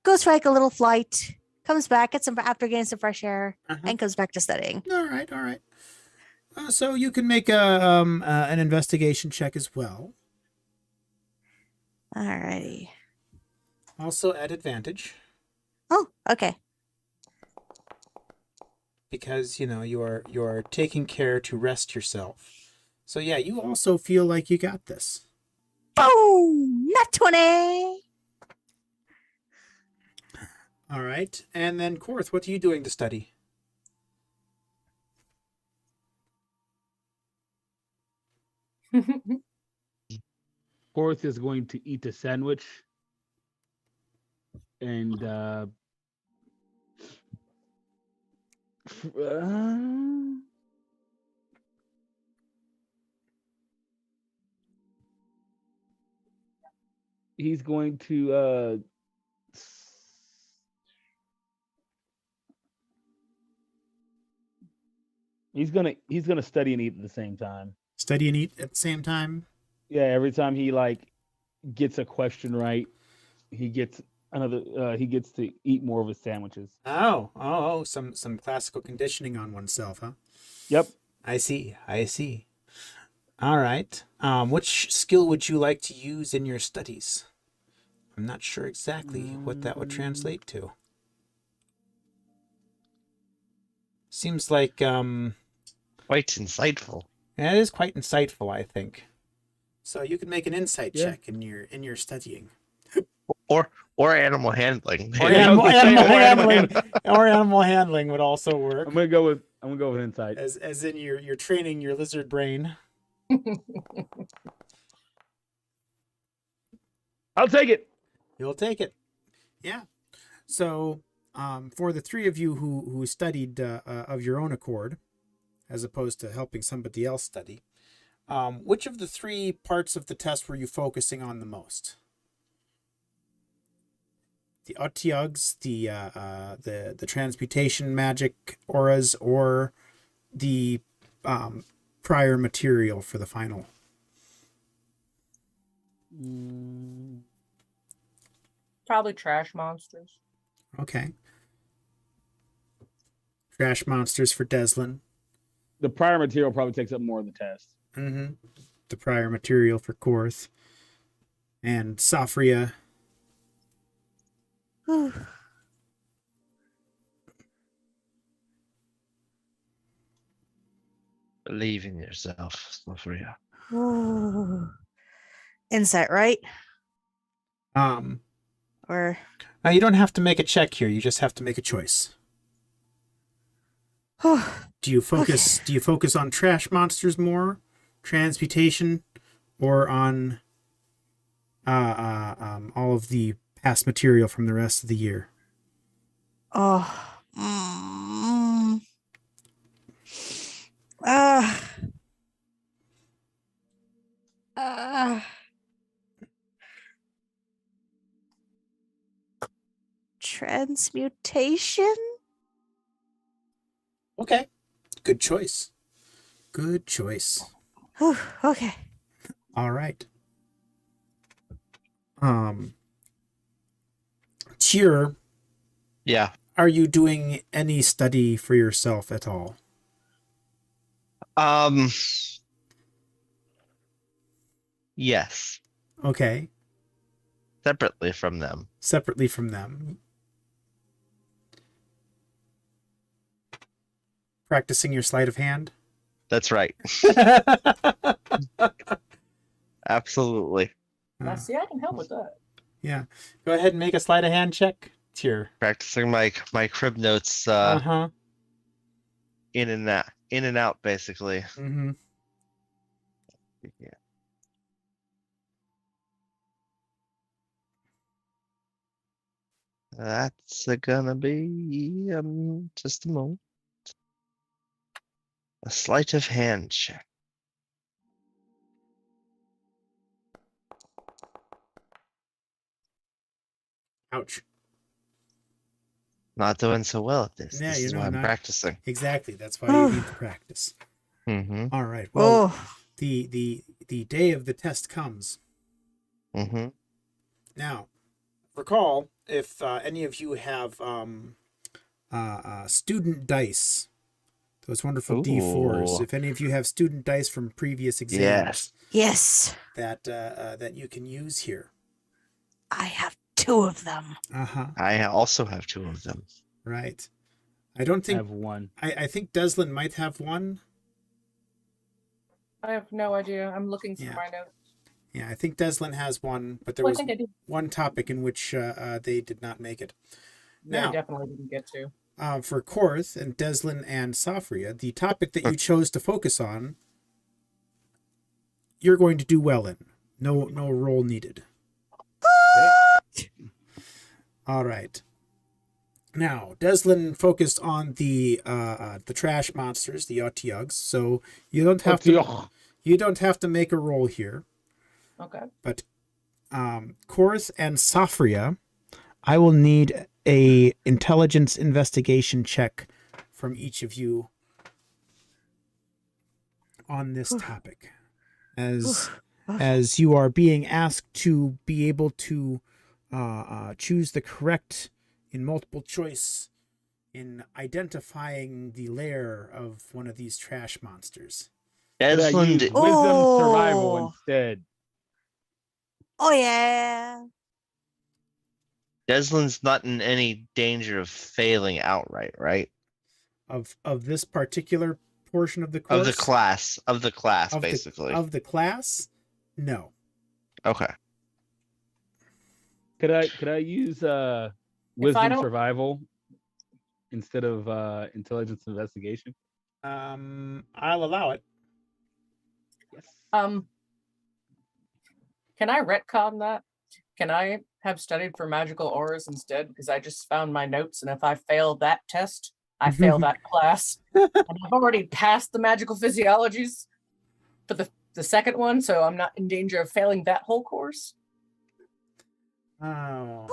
goes for like a little flight, comes back, gets some after getting some fresh air, Uh-huh. and comes back to studying. All right, all right. So you can make an investigation check as well. Alrighty. Also at advantage, Oh, okay. because you are taking care to rest yourself. So yeah, you also feel like you got this. Boom! Nat 20! All right, and then Korth, what are you doing to study? Korth is going to eat a sandwich and he's going to he's gonna study and eat at the same time. Study and eat at the same time. Yeah, every time he like gets a question right, he gets another. He gets to eat more of his sandwiches. Oh, some classical conditioning on oneself, huh? Yep. I see. All right. Which skill would you like to use in your studies? I'm not sure exactly what that would translate to. Seems like Quite insightful. that is quite insightful, I think. So you can make an insight Yeah. check in your studying. Or animal handling. Or Yeah, I was animal gonna say, handling. Or animal handling would also work. I'm gonna go with insight. As in you're training your lizard brain. I'll take it. You'll take it. Yeah. So, for the three of you who studied of your own accord, as opposed to helping somebody else study, which of the three parts of the test were you focusing on the most? The Otyugs, the transmutation magic auras, or the prior material for the final? Probably trash monsters. Okay. Trash monsters for Dezlan. The prior material probably takes up more of the test. Mm-hmm. The prior material for Korth. And Safria. Whew. Believe in yourself, Safria. Ooh. Insight, right? Or Now you don't have to make a check here. You just have to make a choice. Do you focus on trash monsters more, transmutation, or on all of the past material from the rest of the year? oh. Transmutation? Okay. Good choice. Good choice. Whew, okay. All right. Tjur, Yeah. are you doing any study for yourself at all? Yes. Okay. Separately from them. Separately from them. Practicing your sleight of hand? That's right. Absolutely. Now, see, I can help with that. Yeah. Go ahead and make a sleight of hand check. Tjur. Practicing my crib notes Uh-huh. in and out basically. Mm-hmm. Yeah. That's gonna be just a moment. A sleight of hand check. Ouch. Not doing so well at this. Yeah, This is why I'm not practicing. practicing. Exactly. That's why you need to practice. Mm-hmm. All right. Well, Oh. the day of the test comes. Mm-hmm. Now, recall, if any of you have student dice, those wonderful D4s, Ooh. if any of you have student dice from previous exams Yes. Yes, that you can use here. I have 2 of them. I also have 2 of them. Right. I don't I think have one. I think Dezlan might have one. I have no idea. I'm looking through Yeah. my notes. Yeah, I think Dezlan has one, but there Oh, I was think I did. one topic in which they did not make it. Yeah, Now- I definitely didn't get to. For Korth and Dezlan and Safria, the topic that you chose to focus on, you're going to do well in. No roll needed. All right. Now, Dezlan focused on the trash monsters, the Otyugs, so you don't have to make a roll here. Okay. But Korth and Safria, I will need a intelligence investigation check from each of you on this topic, as you are being asked to be able to choose the correct in multiple choice in identifying the lair of one of these trash monsters. Could I use Dezlan, wisdom survival Oh. instead? Oh yeah. Deslan's not in any danger of failing outright, right? Of this particular portion of the course? Of the class, Of the- basically. of the class? No. Okay. Could I use wisdom don't- survival instead of intelligence investigation? I'll allow it. Yes. Can I retcon that? Can I have studied for magical auras instead? Because I just found my notes, and if I fail that test, I fail that class. And I've already passed the magical physiologies for the second one, so I'm not in danger of failing that whole course. Oh,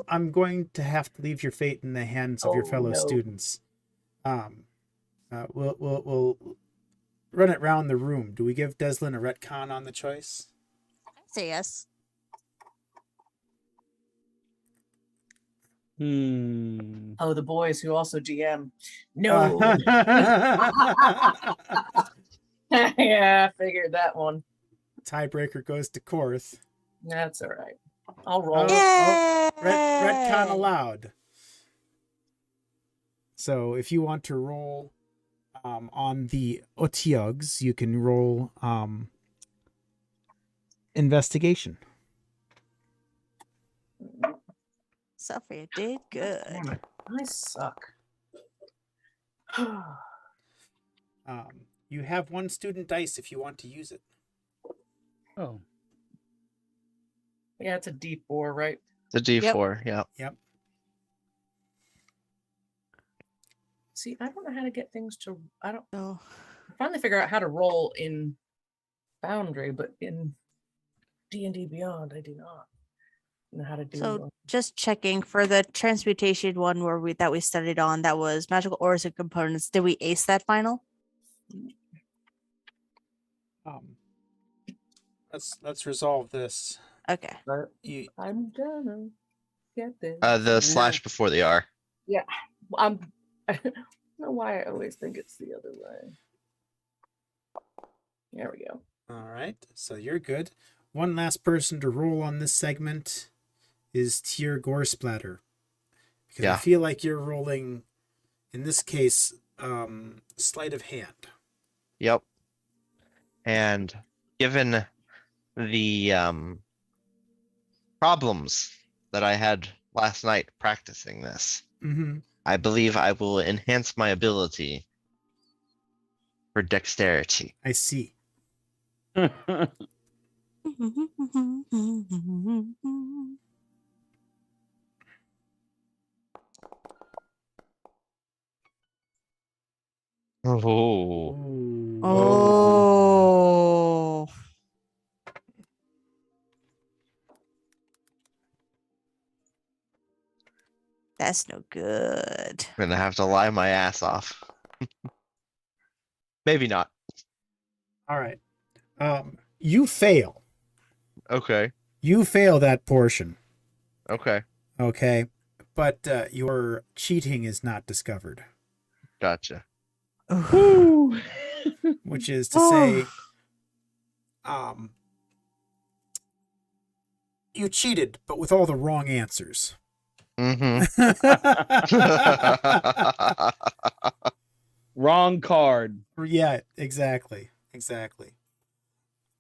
I'm going to have to leave your fate in the hands of your Oh, fellow no. students. We'll run it round the room. Do we give Dezlan a retcon on the choice? Say yes. Oh, the boys who also GM. No. Yeah, I figured that one. Tiebreaker goes to Korth. That's all right. I'll roll. Oh, Yay! retcon allowed. So if you want to roll on the Otyugs, you can roll investigation. Sophia did good. Damn it, I suck. You have one student dice if you want to use it. Oh. Yeah, it's a D4, right? The D4, yeah. Yep. See, I don't know how to get things to. I So, finally figure out how to roll in Boundary, but in D&D Beyond, I do not know how to do. so just checking for the transmutation one where we studied on, that was magical auras and components. Did we ace that final? Let's resolve this. Okay. But You, I'm gonna get this. The slash before the R. I don't know why I always think it's the other way. There we go. all right, so you're good. One last person to roll on this segment is Tjur Goresplatter. Because I Yeah. feel like you're rolling, in this case, sleight of hand. Yep. And given the problems that I had last night practicing this, Mm-hmm. I believe I will enhance my ability for dexterity. I see. Oh. Oh. That's no good. I'm gonna have to lie my ass off. Maybe not. All right. You fail. Okay. You fail that portion. Okay. Okay, but your cheating is not discovered, Gotcha. Woo! which is to say, you cheated, but with all the wrong answers. Mm-hmm. Wrong card. Yeah, exactly.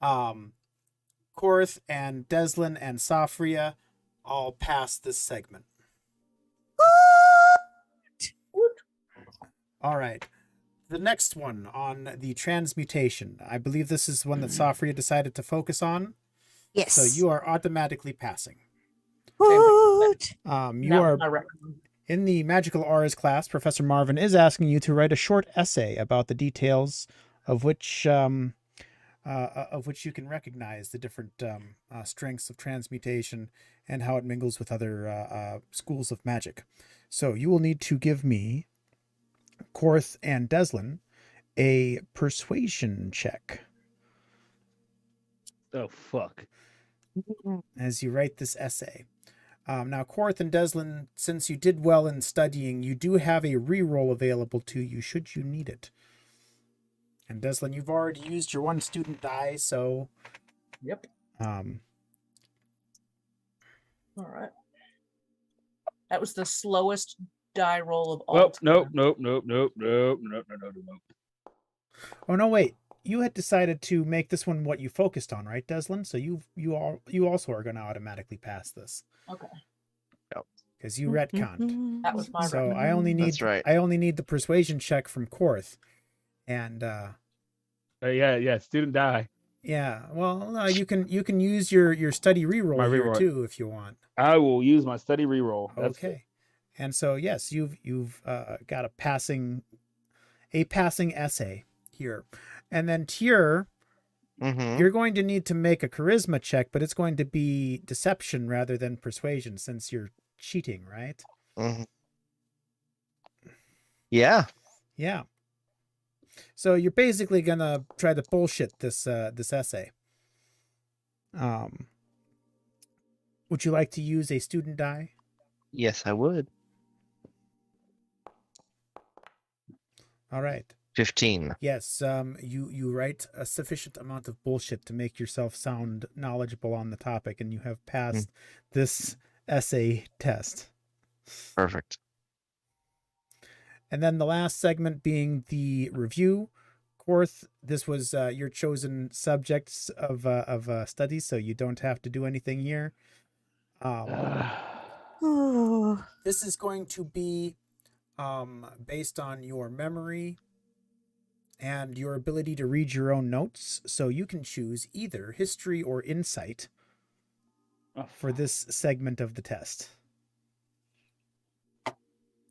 Korth and Dezlan and Safria all passed this segment. All right. The next one on the transmutation. I believe this is one that Safria decided to focus on. Yes. So you are automatically passing. Woot. You That was are my record. in the Magical Auras class. Professor Marvin is asking you to write a short essay about the details of which you can recognize the different strengths of transmutation and how it mingles with other schools of magic. So you will need to give me, Korth and Dezlan, a persuasion check Oh fuck. as you write this essay. Now, Korth and Dezlan, since you did well in studying, you do have a reroll available to you should you need it. And Dezlan, you've already used your one student die, so Yep. All right. That was the slowest die roll of all. Well, nope. time. oh no, wait. You had decided to make this one what you focused on, right, Dezlan? So you also are going to automatically pass this Okay. because you retconned. That was my So record. I only need That's right. I only need the persuasion check from Korth, and Yeah. Student die. yeah. Well, you can use your study reroll My here reroll. too if you want. I will use my study reroll. That's Okay. And so yes, you've got a passing essay here, and then Tjur, Mm-hmm. you're going to need to make a charisma check, but it's going to be deception rather than persuasion since you're cheating, right? Mm-hmm. Yeah. Yeah. So you're basically gonna try to bullshit this essay. Would you like to use a student die? Yes, I would. All right. 15. Yes. You write a sufficient amount of bullshit to make yourself sound knowledgeable on the topic, and you have passed this essay test. Perfect. And then the last segment being the review. Korth, this was your chosen subjects of study, so you don't have to do anything here. Oh. This is going to be based on your memory and your ability to read your own notes. So you can choose either history or insight for this segment of the test.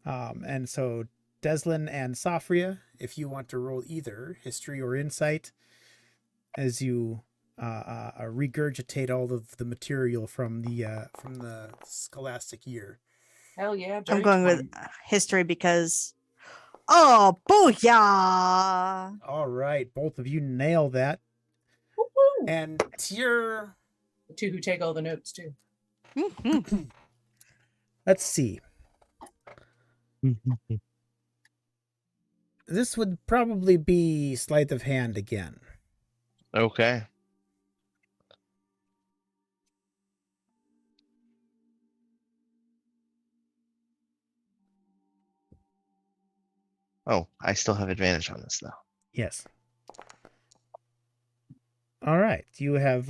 And so Dezlan and Safria, if you want to roll either history or insight, as you regurgitate all of the material from the scholastic year. Hell yeah. I'm dirty going with 20. history because. Oh, booyah! All right, both of you nail that. Woo-hoo. And Tjur, The two who take all the notes too. let's see. This would probably be sleight of hand again. Okay. Oh, I still have advantage on this though. Yes. All right, you have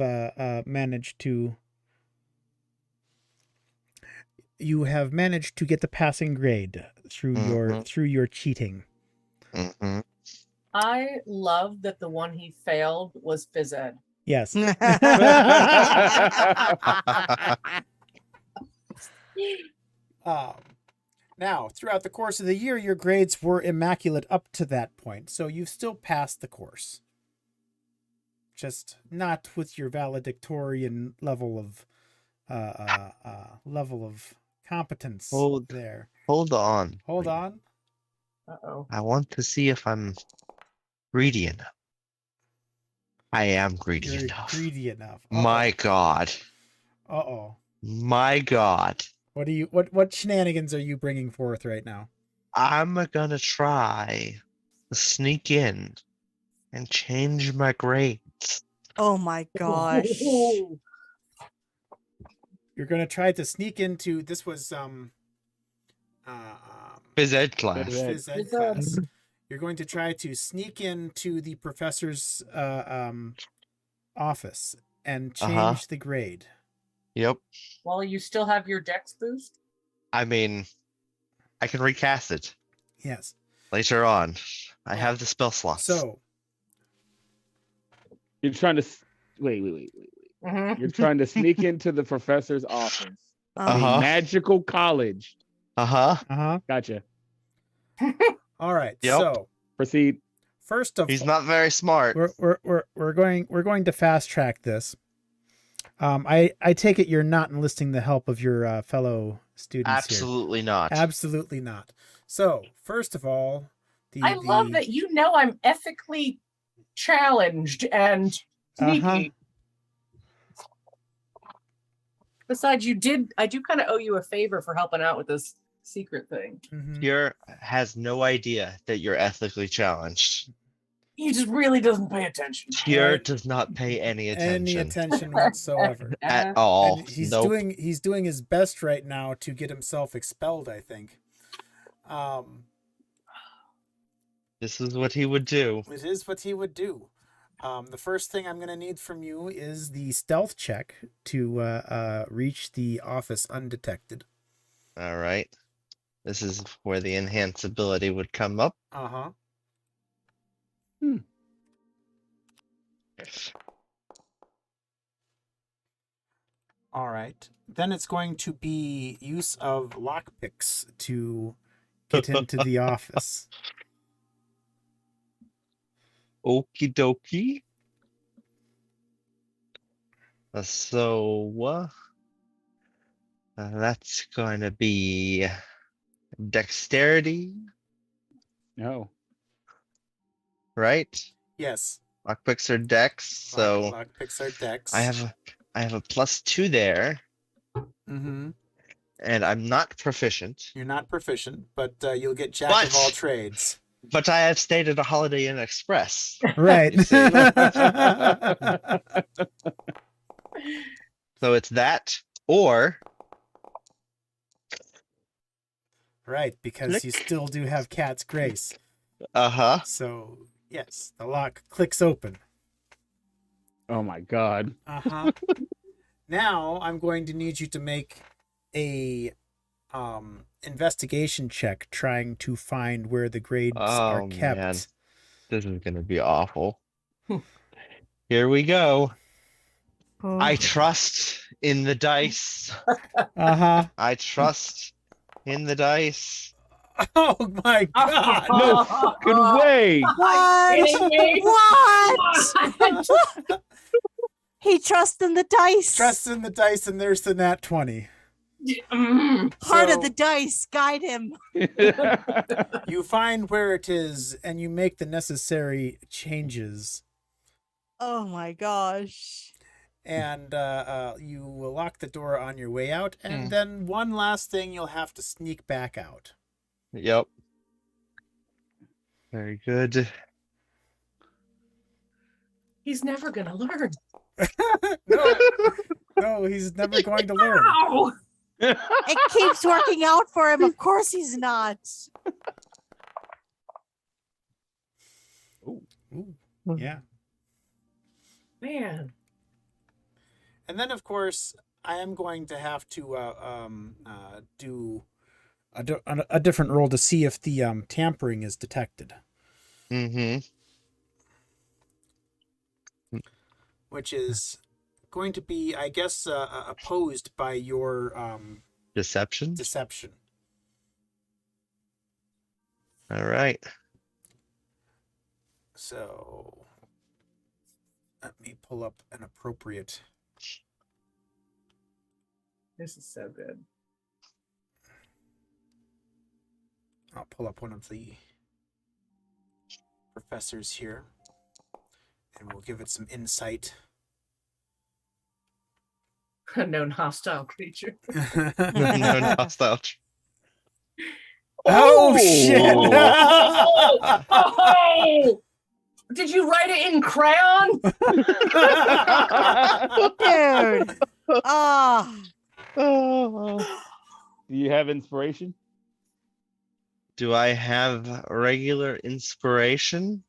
managed to. You have managed to get the passing grade through your cheating. Mm-hmm. I love that the one he failed was phys ed. Yes. Now, throughout the course of the year, your grades were immaculate up to that point, so you've still passed the course. Just not with your valedictorian level of competence there. Hold on. Hold on. Uh-oh. I want to see if I'm greedy enough. I am greedy You're enough. greedy enough. My God. Uh-oh. My God. What shenanigans are you bringing forth right now? I'm gonna try to sneak in and change my grades. Oh my gosh. You're going to try to sneak into this was Phys ed class. phys ed Phys ed. class. You're going to try to sneak into the professor's office and change the grade. Yep. While you still have your dex boost? I mean, I can recast it Yes. later on. I have the spell slots. So You're trying to wait. Mhm. You're trying to sneak into the professor's office. At Uh-huh. a magical college. uh-huh. Gotcha. All right. Yep. So Proceed. first of He's not very smart. we're going to fast track this. I take it you're not enlisting the help of your fellow students Absolutely not. here. Absolutely not. So first of all, I love that you know I'm ethically challenged and sneaky. Besides, I do kind of owe you a favor for helping out with this secret thing. Tjur has no idea that you're ethically challenged. He just really doesn't pay attention. Tjur Right. does not pay any Any attention attention whatsoever. at all. And he's Nope. doing his best right now to get himself expelled, I think. This is what he would do. It is what he would do. The first thing I'm going to need from you is the stealth check to reach the office undetected. All right. This is where the enhanced ability would come up. Uh-huh. All right. Then it's going to be use of lockpicks to get into the office. Okie dokie. So, that's going to be dexterity, No. right? Yes. Lockpicks are dex, so Lockpicks are dex. I have a +2 there, Mm-hmm. and I'm not proficient. You're not proficient, but you'll get jack of all But- trades. But I have stayed at a Holiday Inn Express. Right. You see. So it's that, or Right, because you Click. still do have cat's grace. uh-huh. So, yes, the lock clicks open. Oh my god. Uh-huh. Now, I'm going to need you to make a investigation check trying to find where the grades are Oh, kept. man. This is gonna be awful. Here we go. I trust in the dice. Uh-huh. I trust in the dice. Oh my god. No fucking way. What? What? He trusts in the dice. Trust in the dice, and there's the nat 20. Heart So- of the dice. Guide him. You find where it is, and you make the necessary changes. Oh my gosh. And you will lock the door on your way out, and Hmm. then one last thing, you'll have to sneak back out. Yep. Very good. He's never gonna learn. No, he's never going to learn. Ow! It keeps working out for him. Of course he's not. Ooh, yeah. Man. And then, of course, I am going to have to do a different roll to see if the tampering is detected, Mm-hmm. which is going to be, I guess, opposed by your Deception. deception. All right. So let me pull up an appropriate. This is so good. I'll pull up one of the professors here, and we'll give it some insight. A known hostile creature. No nostalgia. Oh, shit! Oh! Did you write it in crayon? Dude. Oh. Oh. Do you have inspiration? Do I have regular inspiration?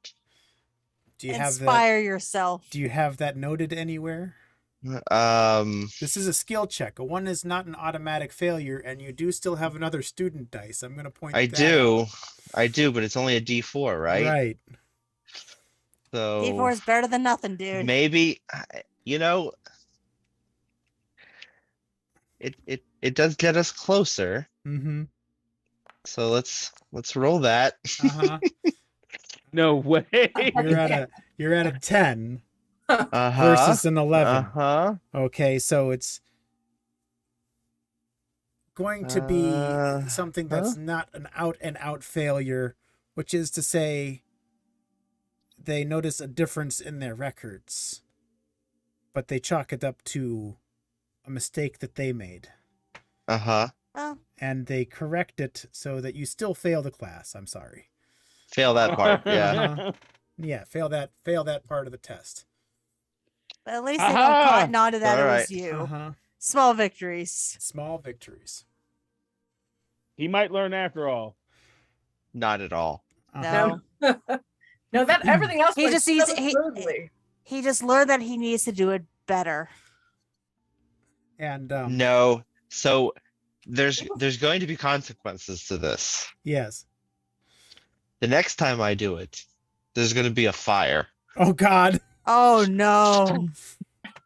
Do you have that? Inspire yourself. Do you have that noted anywhere? This is a skill check. A 1 is not an automatic failure, and you do still have another student dice. I'm going to point. I that do. out. I do, but it's only a D4, right? Right. So D4 is better than nothing, dude. maybe, you know, it does get us closer. Mm-hmm. So let's roll that. Uh-huh. No way. You're at a 10 Uh-huh. versus an 11. Uh-huh. Okay, so it's going to be something that's not an out and out failure, which is to say they notice a difference in their records, but they chalk it up to a mistake that they made. Uh-huh. Oh, And they correct it so that you still fail the class. I'm sorry. Fail that part. Yeah. Uh-huh. Yeah, fail that part of the test. but at least they don't Aha! cotton on to that it was Alright. you. Uh-huh. Small victories. Small victories. He might learn after all. Not at all. Uh-huh. No. No, that everything else He went just needs- so he- smoothly. He just learned that he needs to do it better. And No. So there's going to be consequences to this. yes. The next time I do it, there's going to be a fire. Oh God. Oh no.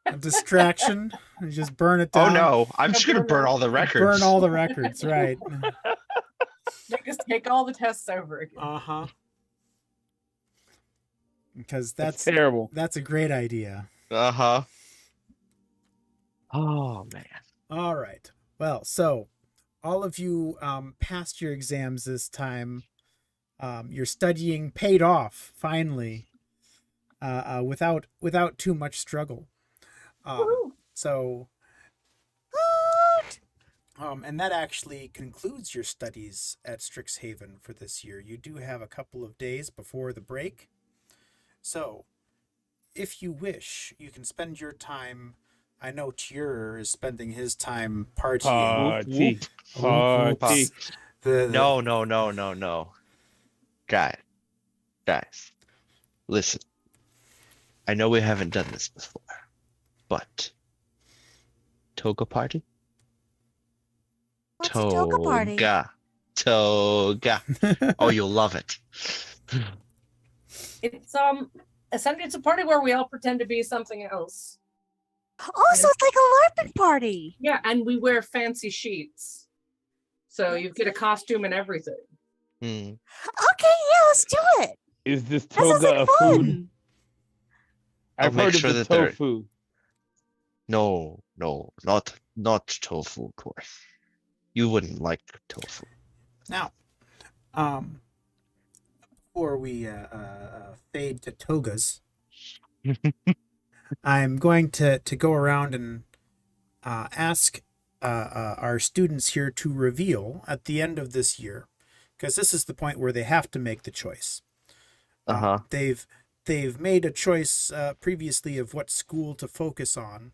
A distraction. You just burn it Oh down. no, I'm just going to burn all the records. Burn all the records, right. Make us take all the tests over again. Uh-huh. Because That's that's terrible. a great idea. Uh-huh. Oh man. All right. Well, so all of you passed your exams this time. Your studying paid off finally, without too much struggle. So, and that actually concludes your studies at Strixhaven for this year. You do have a couple of days before the break. So, if you wish, you can spend your time. I know Tjur is spending his time partying. Party. The- No. Guys, listen. I know we haven't done this before, but toga party? What's a toga party? Toga. Oh, you'll love it. It's essentially it's a party where we all pretend to be something else. Oh, so it's like a LARPing party. Yeah, and we wear fancy sheets. So you get a costume and everything. Hmm. Okay, yeah, let's do it. Is this That sounds toga like a food? fun. I'll I've make heard sure of the that they're- tofu. No, not tofu, of course. You wouldn't like tofu. Now, before we fade to togas, I'm going to go around and ask our students here to reveal at the end of this year, because this is the point where they have to make the choice. Uh-huh. They've made a choice previously of what school to focus on,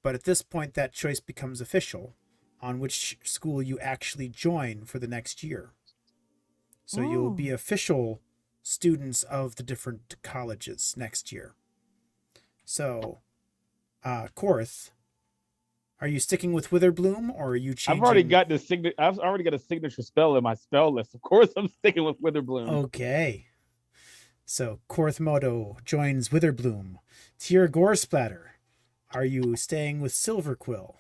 but at this point that choice becomes official on which school you actually join for the next year. So you'll be official students of the different colleges next year. So, Korth, are you sticking with Witherbloom or are you changing? I've already got a signature spell in my spell list. Of course, I'm sticking with Witherbloom. Okay. So Korthmodo joins Witherbloom. Tjur Goresplatter, are you staying with Silverquill?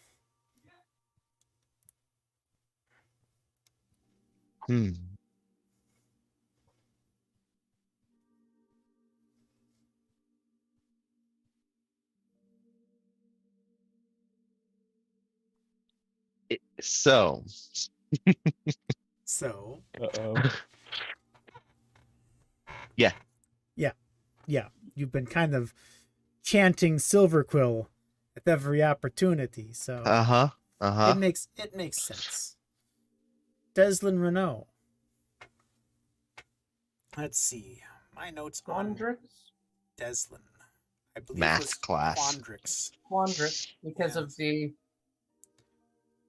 Hmm. So, So, Uh-oh. yeah, you've been kind of chanting Silverquill at every opportunity. So Uh-huh. Uh-huh. it makes sense. Dezlan Rannoh. Let's see. My notes on Quandrix? Dezlan. I believe Math it was class. Quandrix. Quandrix, because of Yes. the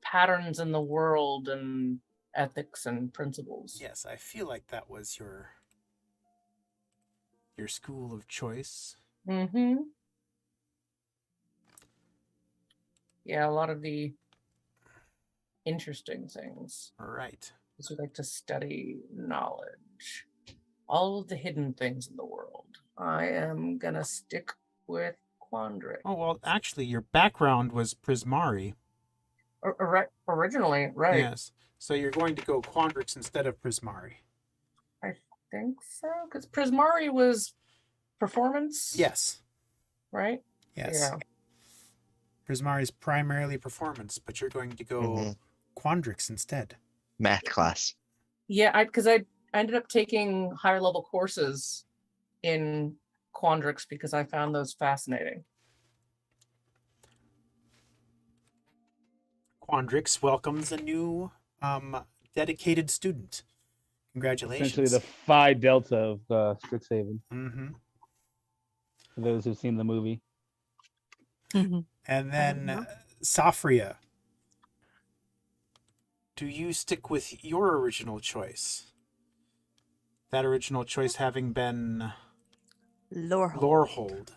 patterns in the world and ethics and principles. Yes, I feel like that was your school of choice. Mm-hmm. Yeah, a lot of the interesting things. All right. Because we like to study knowledge. All of the hidden things in the world. I am gonna stick with Quandrix. Oh, well, actually, your background was Prismari. Originally, right? Yes. So you're going to go Quandrix instead of Prismari. I think so. Because Prismari was performance. Yes. Right? Yes. Yeah. Prismari is primarily performance, but you're going to go Mhm. Quandrix instead. Math class. Yeah, because I ended up taking higher level courses in Quandrix because I found those fascinating. Quandrix welcomes a new dedicated student. Congratulations. Essentially, the Phi Delta of Strixhaven. Mm-hmm. For those who've seen the movie. And then Safria. Do you stick with your original choice? That original choice having been Lorehold. Lorehold.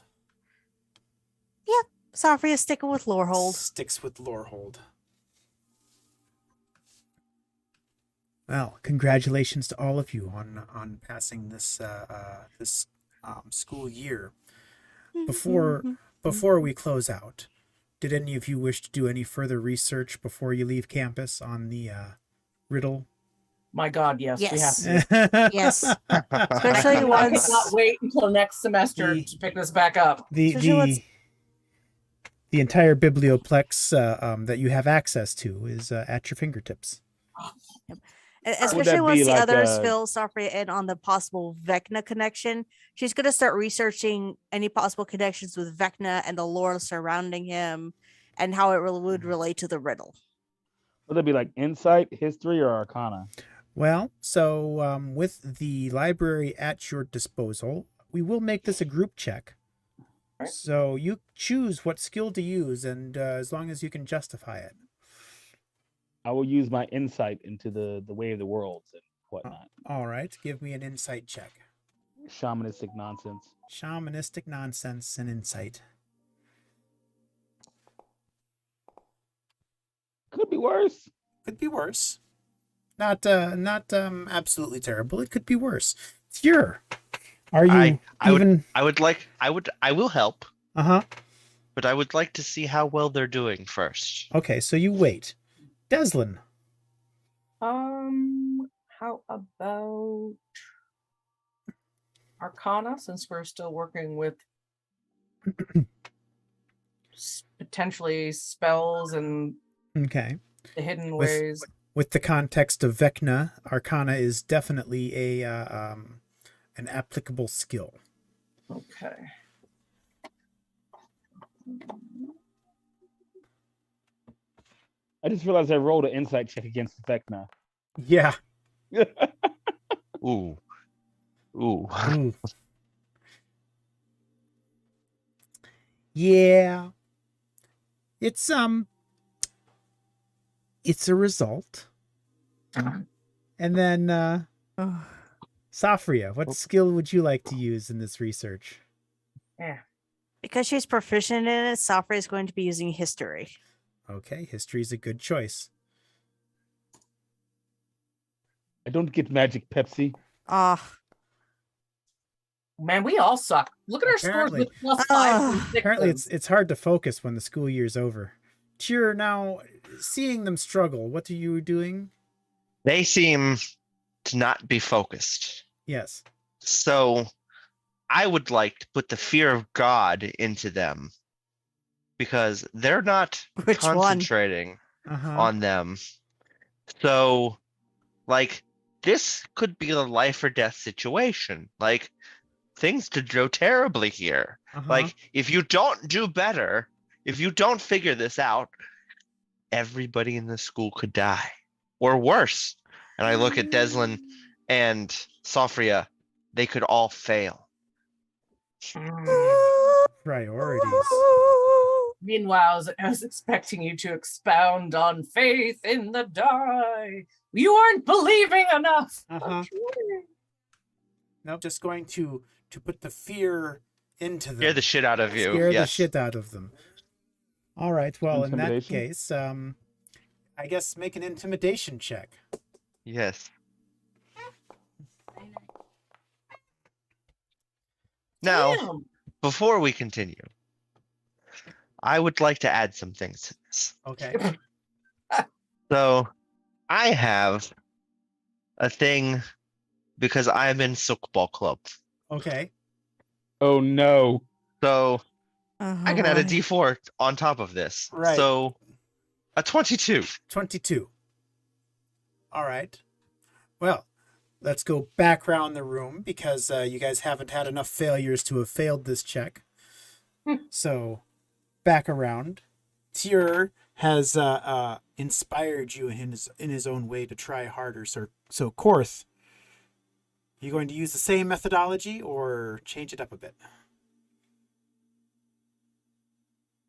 Safria sticking with Lorehold. Sticks with Lorehold. Well, congratulations to all of you on passing this school year. Before we close out, did any of you wish to do any further research before you leave campus on the riddle? My God, yes, we have Yes. to. Yes. I Especially once cannot wait until next semester to pick this back up. The entire biblioplex that you have access to is at your fingertips. especially that once be the like others a- fill Safria in on the possible Vecna connection, she's going to start researching any possible connections with Vecna and the lore surrounding him and how it would relate to the riddle. Would that be like insight, history, or arcana? Well, so with the library at your disposal, we will make this a group check. Right. So you choose what skill to use, and as long as you can justify it. I will use my insight into the way of the worlds and whatnot. All right, give me an insight check. Shamanistic nonsense. Shamanistic nonsense and insight. Could be worse. Could be worse. Not absolutely terrible. It could be worse. Tjur, are you I will help, Uh-huh. but I would like to see how well they're doing first. Okay, so you wait. Dezlan. How about Arcana, since we're still working with potentially spells and Okay. the hidden With- ways. With the context of Vecna, Arcana is definitely an applicable skill. Okay. I just realized I rolled an insight check against Vecna. Yeah. Ooh. Ooh. Ooh. Yeah. It's a result. And then Safria, what skill would you like to use in this research? Yeah. Because she's proficient in it, Safria is going to be using history. Okay, history is a good choice. I don't get magic Pepsi. Man, we all suck. Look at our scores Apparently. with +5 and 6. Apparently it's hard to focus when the school year's over. Tjur, now seeing them struggle, what are you doing? They seem to not be focused. Yes. So I would like to put the fear of God into them because they're not Which one? concentrating Uh-huh. on them. So, like, this could be a life or death situation. Like, things could go terribly here. Uh-huh. Like, if you don't do better, if you don't figure this out, everybody in the school could die, or worse. And I look at Dezlan and Sofria; they could all fail. Priorities. Meanwhile, I was expecting you to expound on faith in the die. You aren't believing enough. Nope, just going to put the fear into them. Scare the shit out of you. Scare the Yes. shit out of them. All right. Well, in that Intimidation? case, I guess make an intimidation check. Yes. Now, Damn. before we continue, I would like to add some things to this. Okay. So, I have a thing because I'm in Sookball Club. Okay. Oh no. So, Oh, I can add a boy. D4 on top of this. Right. So, a 22. 22. All right. Well, let's go back around the room because you guys haven't had enough failures to have failed this check. So, back around. Tjur has inspired you in his own way to try harder. So Korth, you going to use the same methodology or change it up a bit?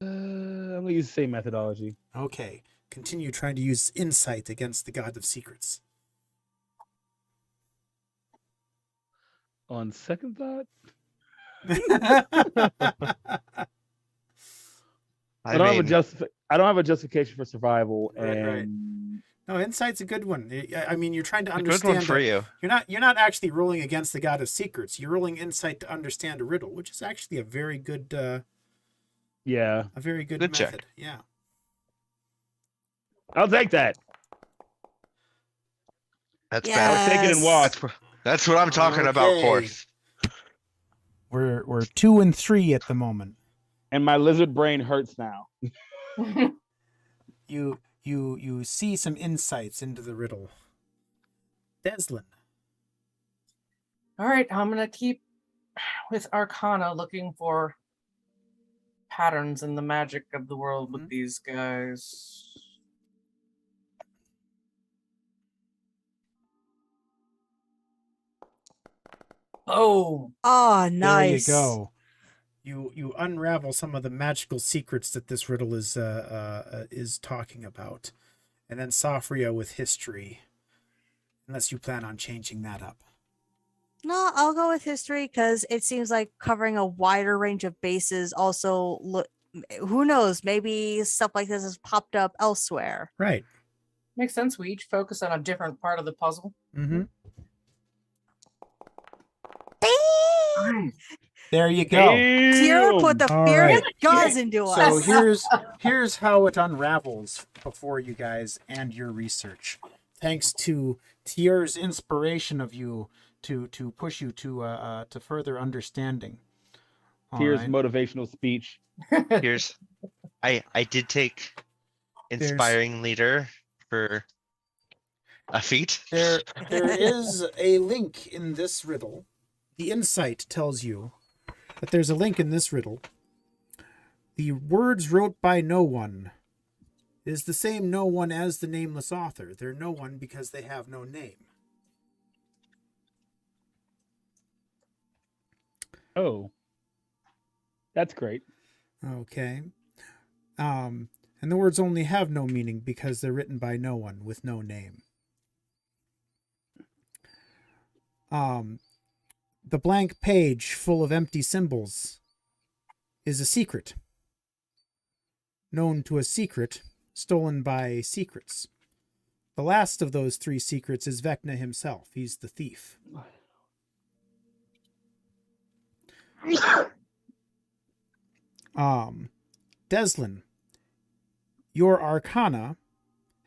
I'm gonna use the same methodology. Okay. Continue trying to use insight against the God of Secrets. On second thought, I don't have a justification for survival, Right, right. and No, insight's a good one. I mean, you're trying to A good understand. one for you. You're not actually rolling against the God of Secrets. You're rolling insight to understand a riddle, which is actually a very good yeah, good Good check. method. Yeah. I'll take that. That's Yes. bad. Take it and walk. That's what I'm talking about, Okay. Korth. We're 2 and 3 at the moment. And my lizard brain hurts now. You see some insights into the riddle. Dezlan. All right, I'm gonna keep with Arcana looking for patterns in the magic of the world with these guys. Oh, Oh, nice. There you go. You unravel some of the magical secrets that this riddle is talking about, and then Sofria with history, unless you plan on changing that up. No, I'll go with history because it seems like covering a wider range of bases. Also, who knows? Maybe stuff like this has popped up elsewhere. Right. makes sense. We each focus on a different part of the puzzle. Mm-hmm. Dang! There you go. Tjur put the All fear right. and gauze into So us. here's how it unravels before you guys and your research. Thanks to Tjur's inspiration of you to push you to further understanding. All Here's right. motivational speech. Here's I did take inspiring leader for a feat. There is a link in this riddle. The insight tells you that there's a link in this riddle. The words wrote by no one is the same no one as the nameless author. They're no one because they have no name. Oh, that's great. Okay. And the words only have no meaning because they're written by no one with no name. The blank page full of empty symbols is a secret. Known to a secret, stolen by secrets. The last of those 3 secrets is Vecna himself. He's the thief. Dezlan, your arcana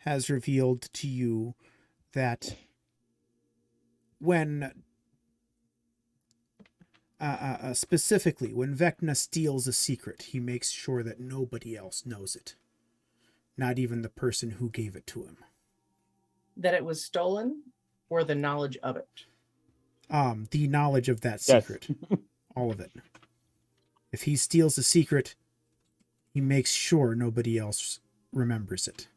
has revealed to you that when specifically when Vecna steals a secret, he makes sure that nobody else knows it, not even the person who gave it to him. That it was stolen, or the knowledge of it? The knowledge of that Yes. secret, all of it. If he steals a secret, he makes sure nobody else remembers it.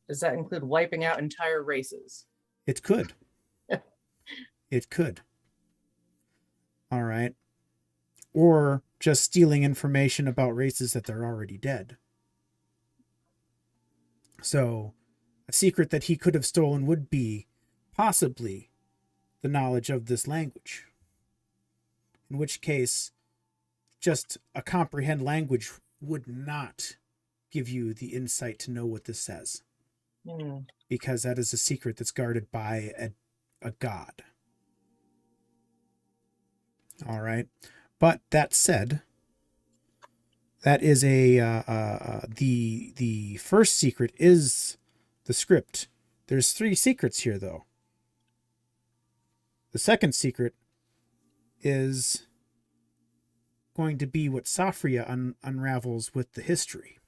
Does that include wiping out entire races? It could. It could. All right. Or just stealing information about races that they're already dead. So, a secret that he could have stolen would be possibly the knowledge of this language. In which case, just a comprehend language would not give you the insight to know what this says. Because that is a secret that's guarded by a god. All right. But that said, that is the first secret is the script. There's 3 secrets here, though. The second secret is going to be what Safria unravels with the history.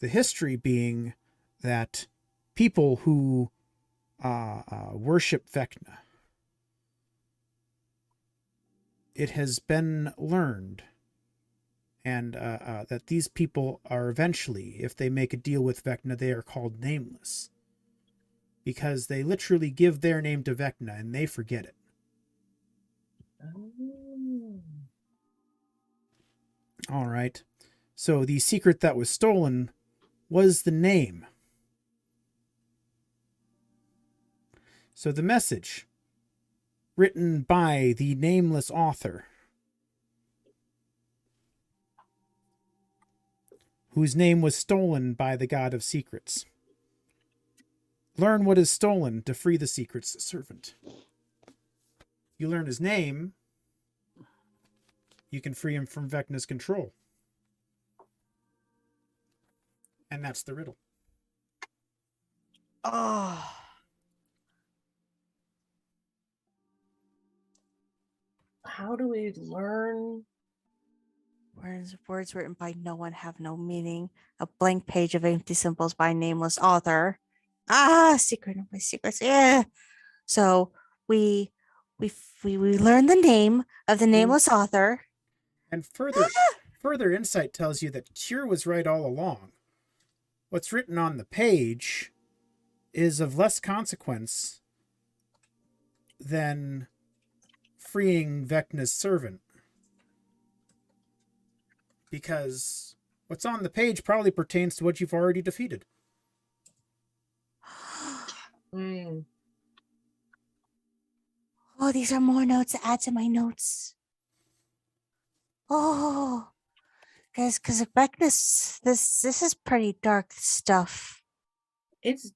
The history being that people who worship Vecna, it has been learned, and that these people are eventually, if they make a deal with Vecna, they are called nameless. Because they literally give their name to Vecna and they forget it. All right. So the secret that was stolen was the name. So the message, written by the nameless author, whose name was stolen by the God of Secrets. Learn what is stolen to free the secret's servant. You learn his name, you can free him from Vecna's control. And that's the riddle. Oh. How do we learn? Words written by no one have no meaning. A blank page of empty symbols by nameless author. Secret of my secrets. Yeah. So we learn the name of the nameless author. And further insight tells you that Tjur was right all along. What's written on the page is of less consequence than freeing Vecna's servant. Because what's on the page probably pertains to what you've already defeated. Oh, these are more notes to add to my notes. Oh, because Vecna's this is pretty dark stuff. It's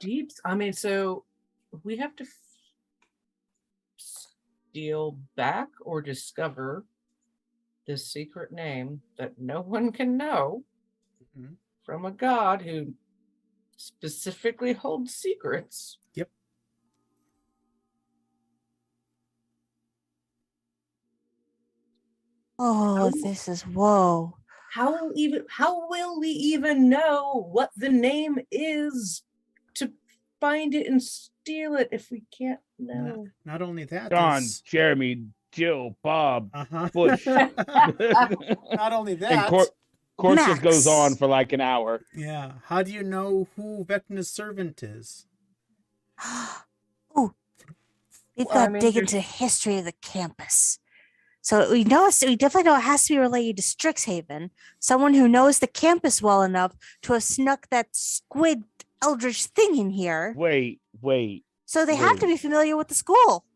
deep. I mean, so we have to steal back or discover this secret name that no one can know from a god who specifically holds secrets. Yep. Oh, this is whoa. How will we even know what the name is to find it and steal it if we can't know? Not only that, John, Jeremy, Jill, Bob, Bush. Not only that. And Court just Max. goes on for like an hour. Yeah. How do you know who Vecna's servant is? Oh, we've Well, got I to mean, dig there's- into history of the campus. So we definitely know it has to be related to Strixhaven. Someone who knows the campus well enough to have snuck that squid eldritch thing in here. Wait. So they have to be familiar with the school.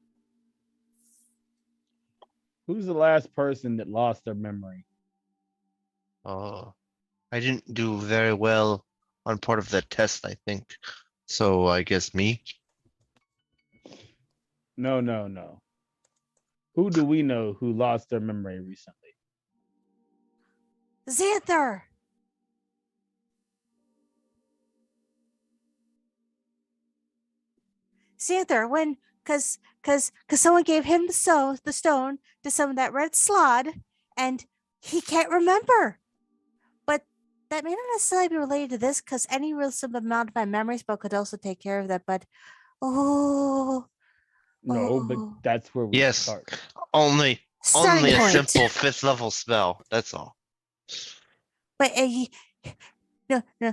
Who's the last person that lost their memory? Oh, I didn't do very well on part of that test, I think. So I guess me. No. Who do we know who lost their memory recently? Xanther. Xanther, because someone gave him the stone to summon that red slod, and he can't remember. But that may not necessarily be related to this, because any real simple amount of my memory spell could also take care of that. But No, but that's where we Yes. start. Only starting Only a point. simple 5th level spell. That's all. But no, yeah.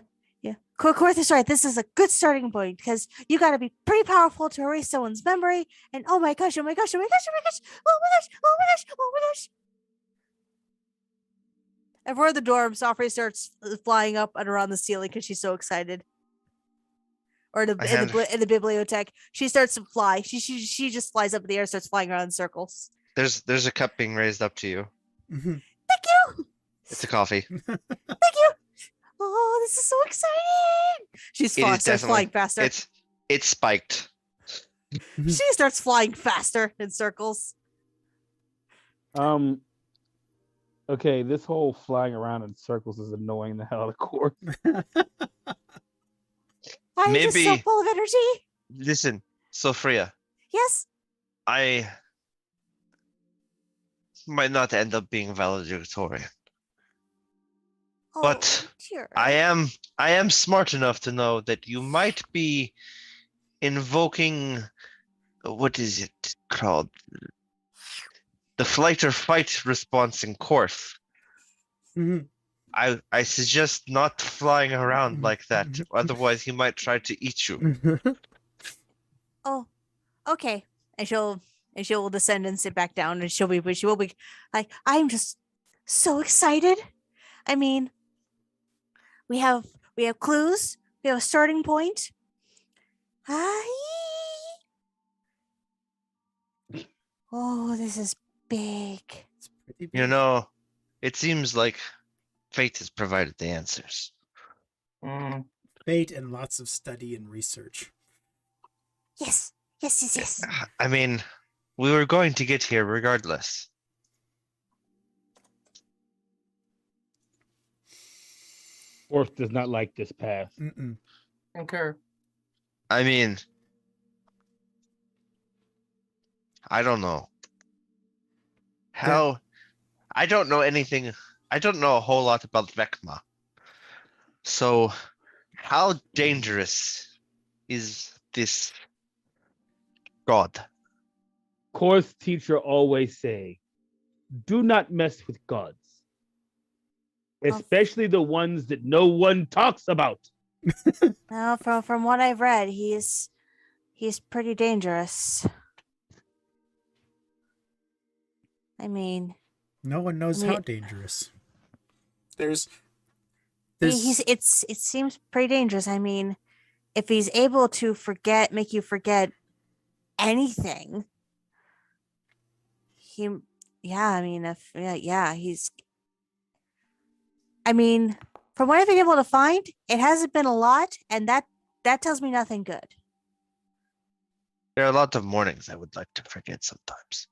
Korth is right. This is a good starting point because you got to be pretty powerful to erase someone's memory. And oh my gosh, oh my gosh, oh my gosh, oh my gosh, oh my gosh, oh my gosh, oh my gosh. Everywhere in the dorm, Sofri starts flying up and around the ceiling because she's so excited. Or in the bibliothèque, she starts to fly. She just flies up in the air, starts flying around in circles. There's a cup being raised up to you. Mm-hmm. Thank you. It's a coffee. Thank you. Oh, this is so exciting! Starts flying faster. It's spiked. She starts flying faster in circles. Okay, this whole flying around in circles is annoying the hell out of Korth. I'm just so Maybe- full of energy. Listen, Sophia, Yes. I might not end up being valedictorian, Oh, but dear. I am smart enough to know that you might be invoking, what is it called? The flight or fight response in Korth. Mm-hmm. I suggest not flying around like that, otherwise he might try to eat you. Oh, okay. And she'll descend and sit back down, and she will be like, I'm just so excited. I mean, we have clues. We have a starting point. Oh, this is big. It's pretty big. You know, it seems like fate has provided the answers. Mm. Fate and lots of study and research. Yes. I mean, we were going to get here regardless. Korth does not like this path. Mm-mm. Concur. I mean, I don't know. I don't know anything. I don't know a whole lot about Vecma. So, how dangerous is this god? Korth's teacher always say, do not mess with gods. Especially the ones that no one talks about. Now, from what I've read, he's pretty dangerous. I mean, No one knows how dangerous. There's it seems pretty dangerous. I mean, if he's able to make you forget anything, he's. I mean, from what I've been able to find, it hasn't been a lot, and that tells me nothing good. There are a lot of mornings I would like to forget sometimes.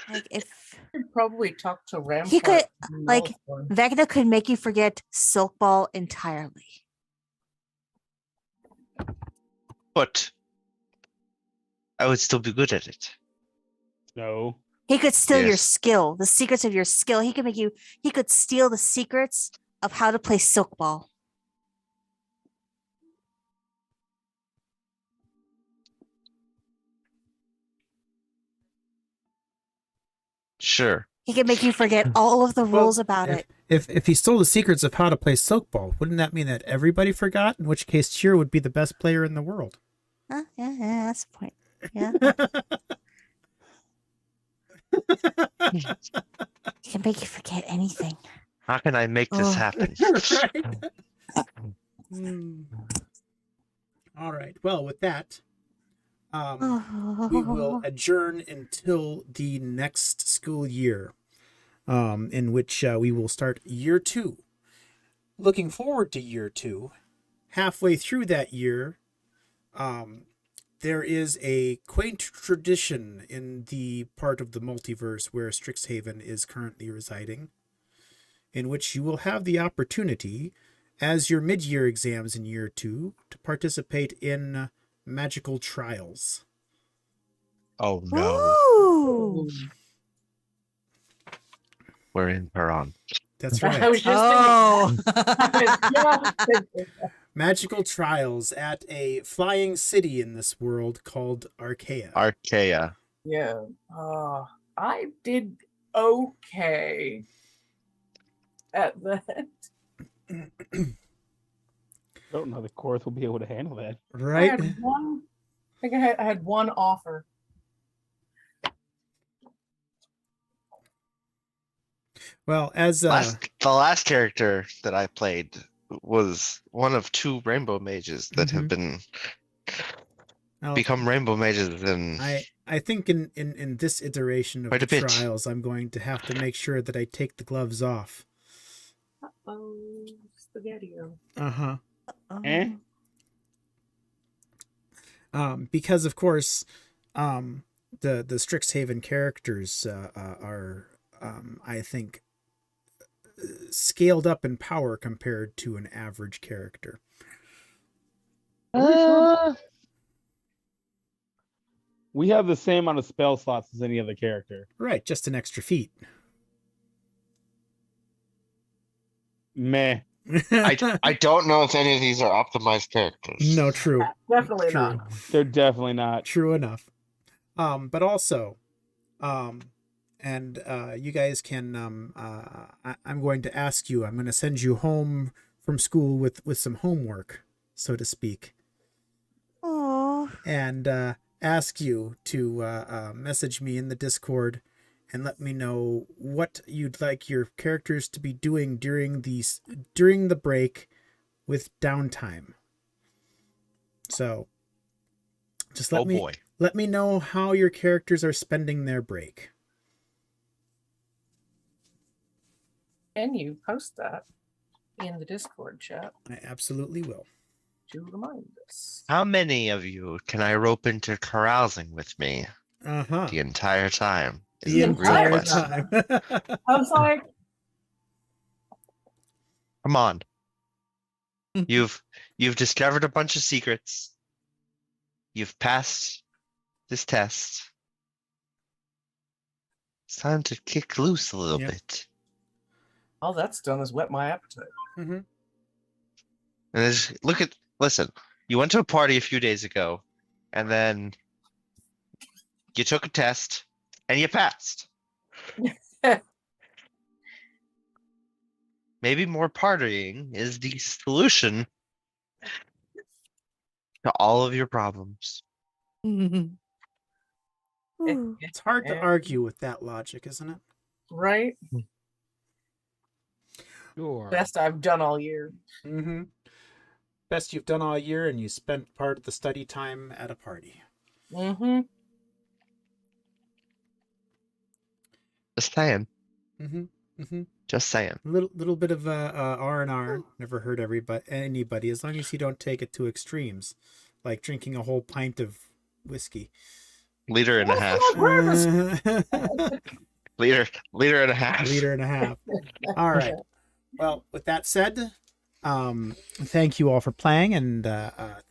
Like if Could probably talk to Rampart. he could, and like, Malthorn. Vecna could make you forget Silk Ball entirely. But I would still be good at it. No. He could steal your Yes. skill, the secrets of your skill. He could steal the secrets of how to play Silk Ball. Sure. He could make you forget all of the Well, rules about it. if he stole the secrets of how to play Silk Ball, wouldn't that mean that everybody forgot? In which case, Tjur would be the best player in the world. Huh? Yeah, that's the point. Yeah. He can make you forget anything. How can I make this Oh. happen? Right? All right. Well, with that, we will adjourn until the next school year, in which we will start year 2. Looking forward to year 2. Halfway through that year, there is a quaint tradition in the part of the multiverse where Strixhaven is currently residing, in which you will have the opportunity, as your mid-year exams in year 2, to participate in magical trials. Oh no, Ooh. we're in Paran. That's I right. was just thinking. Magical trials at a flying city in this world called Archaea. Archaea. Yeah. Oh, I did okay at that. I don't know the Korth will be able to handle that. Right? I think I had one offer. Well, as The last character that I played was one of 2 rainbow mages that have been well, become rainbow mages, and I think in this iteration of Quite the a bit. trials, I'm going to have to make sure that I take the gloves off. Oh, spaghetti-o. Uh-huh. Eh? Because of course, the Strixhaven characters are, I think, scaled up in power compared to an average character. We have the same amount of spell slots as any other character. Right, just an extra feat. Meh. I don't know if any of these are optimized characters. No, true. Definitely True. not. They're definitely not. True enough. But also, and you guys can, I'm going to ask you, I'm going to send you home from school with some homework, so to speak. Oh. And ask you to message me in the Discord and let me know what you'd like your characters to be doing during the break with downtime. So just let me know how your characters are spending their break. Can you post that in the Discord chat I absolutely will. to remind us? How many of you can I rope into carousing with me Uh-huh. the entire time? Is The the real entire question. time. I was like, Come on. You've discovered a bunch of secrets. You've passed this test. It's time to kick loose a little Yep. bit. all that's done is whet my appetite. Mm-hmm. And listen, you went to a party a few days ago, and then you took a test, and you passed. Maybe more partying is the solution to all of your problems. Ooh. It's hard to argue with that logic, isn't it? Right? Sure. Best I've done all year. Mm-hmm. Best you've done all year, and you spent part of the study time at a party. Mm-hmm. Just saying. Mm-hmm. Mm-hmm. Just saying. Little bit of R&R. Never hurt anybody, as long as you don't take it to extremes, like drinking a whole pint of whiskey. Liter and a half. Liter and a half. Liter and a half. All right. Well, with that said, thank you all for playing, and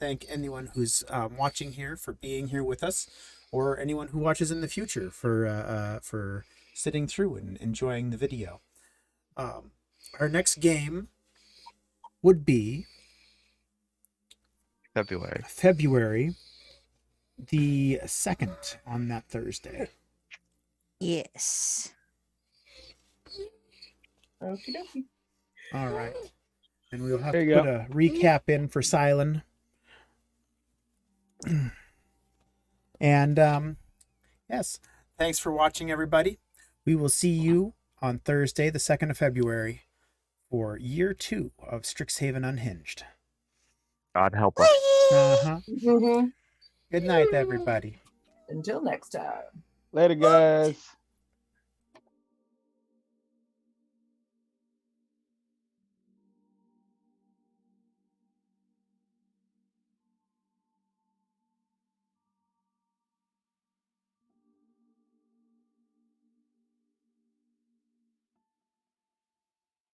thank anyone who's watching here for being here with us, or anyone who watches in the future for sitting through and enjoying the video. Our next game would be February the 2nd on that Thursday. Yes. Okie dokie. All right. And we'll have There to you put go. a recap in for Sylan. And yes, thanks for watching, everybody. We will see you on Thursday, the 2nd of February, for year 2 of Strixhaven Unhinged. God help us. Uh-huh. Mm-hmm. Good night, everybody. Until next time. Later, guys.